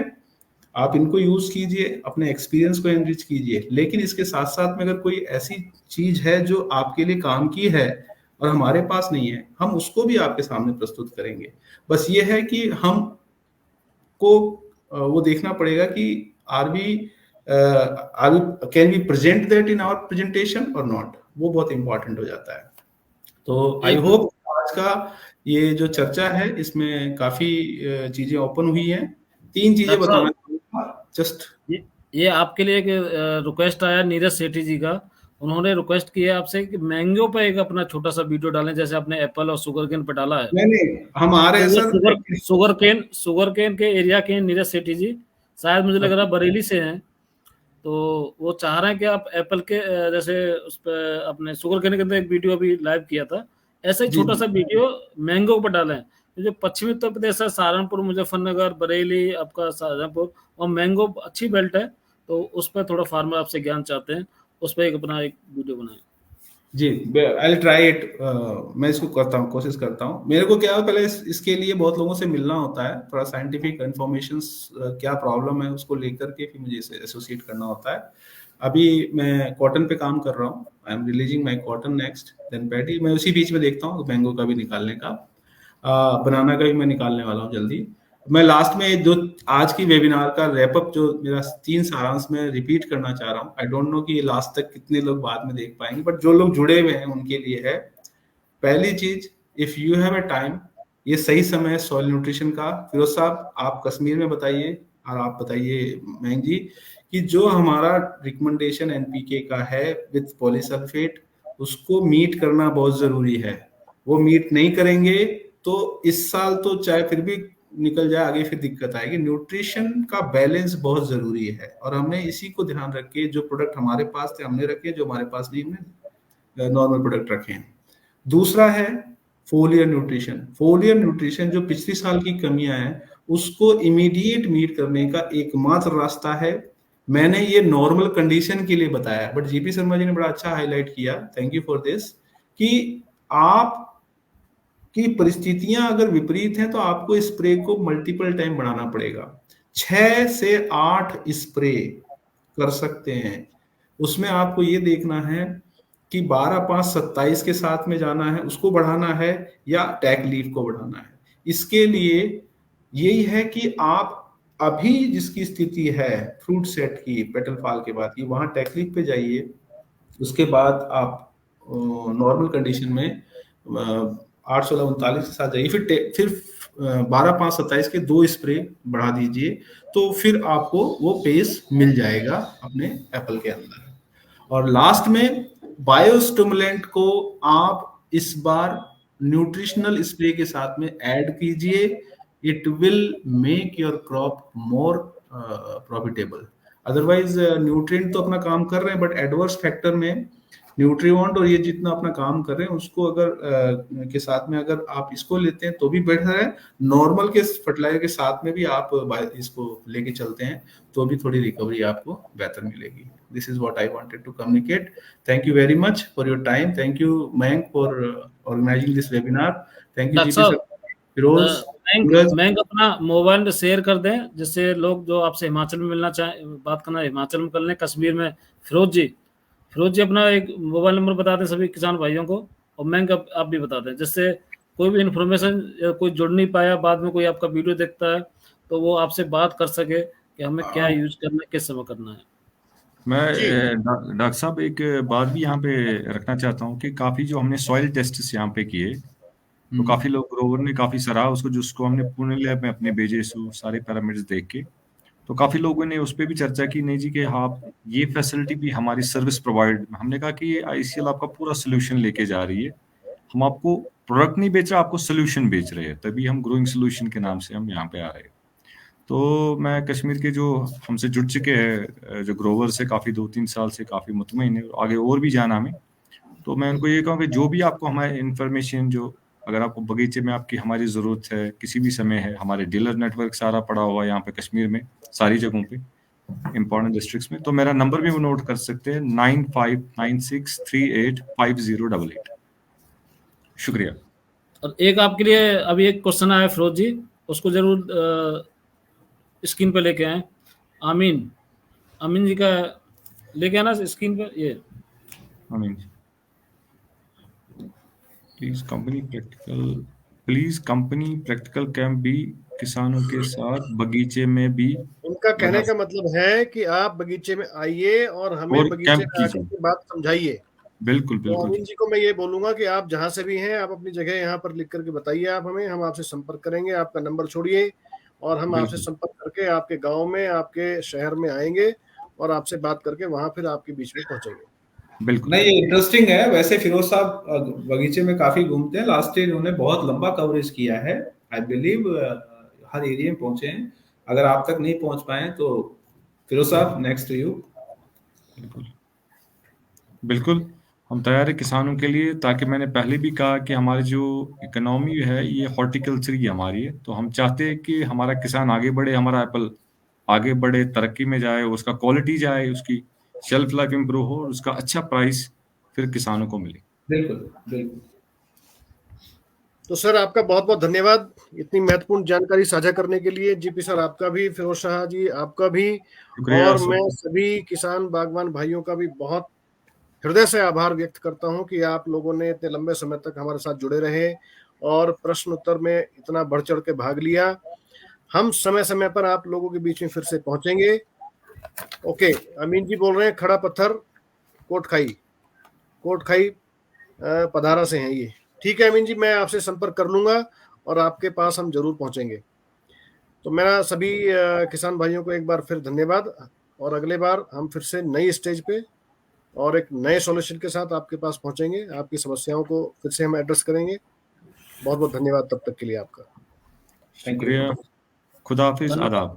आप इनको यूज कीजिए, अपने एक्सपीरियंस को एनरिच कीजिए, लेकिन इसके साथ साथ में अगर कोई ऐसी चीज है जो आपके लिए काम की है और हमारे पास नहीं है, हम उसको भी आपके सामने प्रस्तुत करेंगे। बस ये है कि हम को वो देखना पड़ेगा कि are we can we present that in our presentation और नॉट, वो बहुत इंपॉर्टेंट हो जाता है। तो आई होप आज का ये जो चर्चा है इसमें काफी चीजें ओपन हुई हैं। 3 चीजें बताना चाहूंगा जस्ट। ये आपके लिए एक रिक्वेस्ट आया नीरज सेठी जी का, उन्होंने रिक्वेस्ट किया आपसे कि मैंगो पे एक अपना छोटा सा वीडियो डालें, जैसे आपने एप्पल और शुगर केन पे डाला है। नहीं हम आ रहे हैं सर, शुगर केन के एरिया के नीरज सेठी जी, शायद मुझे लग रहा है बरेली से हैं, तो वो चाह रहे हैं कि आप एप्पल के जैसे उस पर अपने शुगर केन के अंदर एक वीडियो अभी लाइव किया था, ऐसे ही छोटा सा वीडियो मैंगो पर डालें। जो पश्चिमी उत्तर प्रदेश है, सहारनपुर, मुजफ्फरनगर, बरेली, आपका शाहजहांपुर, और मैंगो अच्छी बेल्ट है, तो उस पर थोड़ा फार्मर आपसे ज्ञान चाहते हैं, उस पर एक अपना एक वीडियो बनाएं। जी आई विल ट्राई इट, मैं इसको करता हूँ, कोशिश करता हूँ। मेरे को क्या है, पहले इसके लिए बहुत लोगों से मिलना होता है, थोड़ा साइंटिफिक इंफॉर्मेशन क्या प्रॉब्लम है उसको लेकर के फिर मुझे इसे एसोसिएट करना होता है। अभी मैं कॉटन पे काम कर रहा हूँ, I am releasing my cotton next, then paddy, मैं उसी बीच में देखता हूँ मैंगो का भी निकालने का, बनाना का भी मैं निकालने वाला हूँ जल्दी। मैं लास्ट में जो आज की वेबिनार का रैपअप जो मेरा 3 सारांश में रिपीट करना चाह रहा हूँ, आई डोंट नो कि लास्ट तक कितने लोग बाद में देख पाएंगे, बट जो लोग जुड़े हुए हैं उनके लिए है। पहली चीज, if you have a time, ये सही समय है सॉइल न्यूट्रिशन का। फिरोज साहब आप कश्मीर में बताइए, और आप बताइए मयंक जी, कि जो हमारा रिकमेंडेशन एनपीके का है विद पॉलीसल्फेट, उसको मीट करना बहुत जरूरी है। वो मीट नहीं करेंगे तो इस साल तो चाहे फिर भी निकल जाए, आगे फिर दिक्कत आएगी। न्यूट्रिशन का बैलेंस बहुत जरूरी है, और हमने इसी को ध्यान रख के जो प्रोडक्ट हमारे पास थे हमने रखे, जो हमारे पास नहीं हमने नॉर्मल प्रोडक्ट रखे हैं। दूसरा है फोलियर न्यूट्रिशन जो पिछली साल की कमियां हैं उसको इमीडिएट मीट करने का एकमात्र रास्ता है। मैंने ये नॉर्मल कंडीशन के लिए बताया, बट जीपी शर्मा जी ने बड़ा अच्छा हाईलाइट किया, थैंक यू फॉर दिस, कि आप की परिस्थितियां अगर विपरीत हैं तो आपको स्प्रे को मल्टीपल टाइम बढ़ाना पड़ेगा। 6 से 8 स्प्रे कर सकते हैं। उसमें आपको ये देखना है कि 12, 5, 27 के साथ में जाना है, उसको बढ़ाना है, या टैक लीफ को बढ़ाना है। इसके लिए यही है कि आप अभी जिसकी स्थिति है फ्रूट सेट की पेटल फॉल के बाद की, वहां टेक्निक पे जाइए। उसके बाद आप नॉर्मल कंडीशन में 8-16-39 के साथ जाइए, फिर 12-5-27 के 2 स्प्रे बढ़ा दीजिए, तो फिर आपको वो पेस मिल जाएगा अपने एप्पल के अंदर। और लास्ट में बायोस्टिमुलेंट को आप इस बार न्यूट्रिशनल स्प्रे के साथ में ऐड कीजिए। It will make your crop more profitable. Otherwise nutrient तो अपना काम कर रहे हैं, बट एडवर्स फैक्टर में न्यूट्रीवॉन्ट और ये जितना अपना काम कर रहे हैं उसको अगर के साथ में अगर आप इसको लेते हैं तो भी बेटर है। नॉर्मल के फर्टिलाइजर के साथ में भी आप इसको लेके चलते हैं तो भी थोड़ी रिकवरी आपको बेहतर मिलेगी। This is what I wanted to communicate. Thank you very much for your time. Thank you Mayank for organising this webinar. Thank you GP sir, Firoz. Mayank अपना मोबाइल शेयर कर दें, जिससे लोग जो आपसे हिमाचल में मिलना चाहे, बात करना हिमाचल में कर लें। कश्मीर में फिरोज जी अपना एक मोबाइल नंबर बता दें सभी किसान भाइयों को, और मयंक आप भी बता दें, जिससे कोई भी इन्फॉर्मेशन कोई जुड़ नहीं पाया, बाद में कोई आपका वीडियो देखता है तो वो आपसे बात कर सके कि हमें क्या यूज करना है, किस समय करना है। मैं डॉक्टर साहब एक बात भी यहाँ पे रखना चाहता हूँ कि काफ़ी जो हमने सॉइल टेस्ट यहाँ पे किए, तो काफ़ी लोग ग्रोवर ने काफ़ी सराहा उसको, जिसको हमने पुणे लैब में अपने भेजे सारे पैरामीटर्स देख के। तो काफ़ी लोगों ने उस पर भी चर्चा की, नहीं जी कि हाँ ये फैसिलिटी भी हमारी सर्विस प्रोवाइड। हमने कहा कि ये ICL आपका पूरा सोल्यूशन लेके जा रही है, हम आपको प्रोडक्ट नहीं बेच रहे, आपको सोल्यूशन बेच रहे हैं, तभी हम ग्रोइंग सोल्यूशन के नाम से हम यहाँ पे आ रहे हैं। तो मैं कश्मीर के जो हमसे जुड़ चुके हैं जो ग्रोवर से काफ़ी 2-3 साल से काफ़ी मुतमईन है, आगे और भी जाना हमें, तो मैं उनको ये कहूँ कि जो भी आपको हमारे इन्फॉर्मेशन, जो अगर आपको बगीचे में आपकी हमारी ज़रूरत है किसी भी समय है, हमारे डीलर नेटवर्क सारा पड़ा हुआ है यहाँ पे कश्मीर में सारी जगहों पे इंपॉर्टेंट डिस्ट्रिक्ट्स में। तो मेरा नंबर भी वो नोट कर सकते हैं 9596385088। शुक्रिया। और एक आपके लिए अभी एक क्वेश्चन आया फिरोज जी, उसको जरूर स्क्रीन पे लेके आए। आमीन जी का लेके आना स्क्रीन पे। ये आमीन जी, प्लीज कंपनी प्रैक्टिकल कैंप भी किसानों के साथ बगीचे में भी। उनका कहने का मतलब है कि आप बगीचे में आइए और हमें और बगीचे कैंप में आने की बात समझाइए। बिल्कुल तो बिल्कुल अमीन जी को मैं ये बोलूंगा कि आप जहां से भी हैं, आप अपनी जगह यहाँ पर लिख करके बताइए आप हमें, हम आपसे संपर्क करेंगे। आपका नंबर छोड़िए और हम आपसे बिल्कुल संपर्क करके आपके गांव में, आपके शहर में आएंगे और आपसे बात करके वहां फिर आपके बीच में पहुंचेंगे। बिल्कुल। नहीं, ये इंटरेस्टिंग है। वैसे फिरोज साहब बगीचे में काफी घूमते हैं। लास्ट ईयर उन्होंने बहुत लंबा कवरेज किया है। आई बिलीव हर एरिया में पहुंचे हैं। अगर आप तक नहीं पहुंच पाए तो फिरोज साहब, नेक्स्ट टू यू। बिल्कुल बिल्कुल, हम तैयार है किसानों के लिए, ताकि मैंने पहले भी कहा कि हमारी जो इकोनॉमी है ये हॉर्टिकल्चर की हमारी है। तो हम चाहते हैं कि हमारा किसान आगे बढ़े, हमारा एप्पल आगे बढ़े, तरक्की में जाए, उसका क्वालिटी जाए, उसकी शेल्फ लाइफ इंप्रूव हो और उसका अच्छा प्राइस फिर किसानों को मिले। बिल्कुल बिल्कुल। तो सर आपका बहुत बहुत धन्यवाद इतनी महत्वपूर्ण जानकारी साझा करने के लिए। जीपी सर आपका भी, फिरोज शाह जी आपका भी, शुक्रिया और सब। मैं सभी किसान बागवान भाइयों का भी बहुत हृदय से आभार व्यक्त करता हूं कि आप लोगों ने इतने लंबे समय तक हमारे साथ जुड़े रहे और प्रश्न उत्तर में इतना बढ़ चढ़ के भाग लिया। हम समय समय पर आप लोगों के बीच में फिर से पहुंचेंगे। ओके, अमीन जी बोल रहे हैं खड़ा पत्थर कोटखाई पधारा से हैं ये। ठीक है अमीन जी, मैं आपसे संपर्क कर लूंगा और आपके पास हम जरूर पहुंचेंगे। तो मेरा सभी किसान भाइयों को एक बार फिर धन्यवाद, और अगले बार हम फिर से नई स्टेज पे और एक नए सॉल्यूशन के साथ आपके पास पहुंचेंगे। आपकी समस्याओं को फिर से हम एड्रेस करेंगे। बहुत बहुत धन्यवाद तब तक के लिए आपका। शुक्रिया। खुदा हाफिज। आदाब।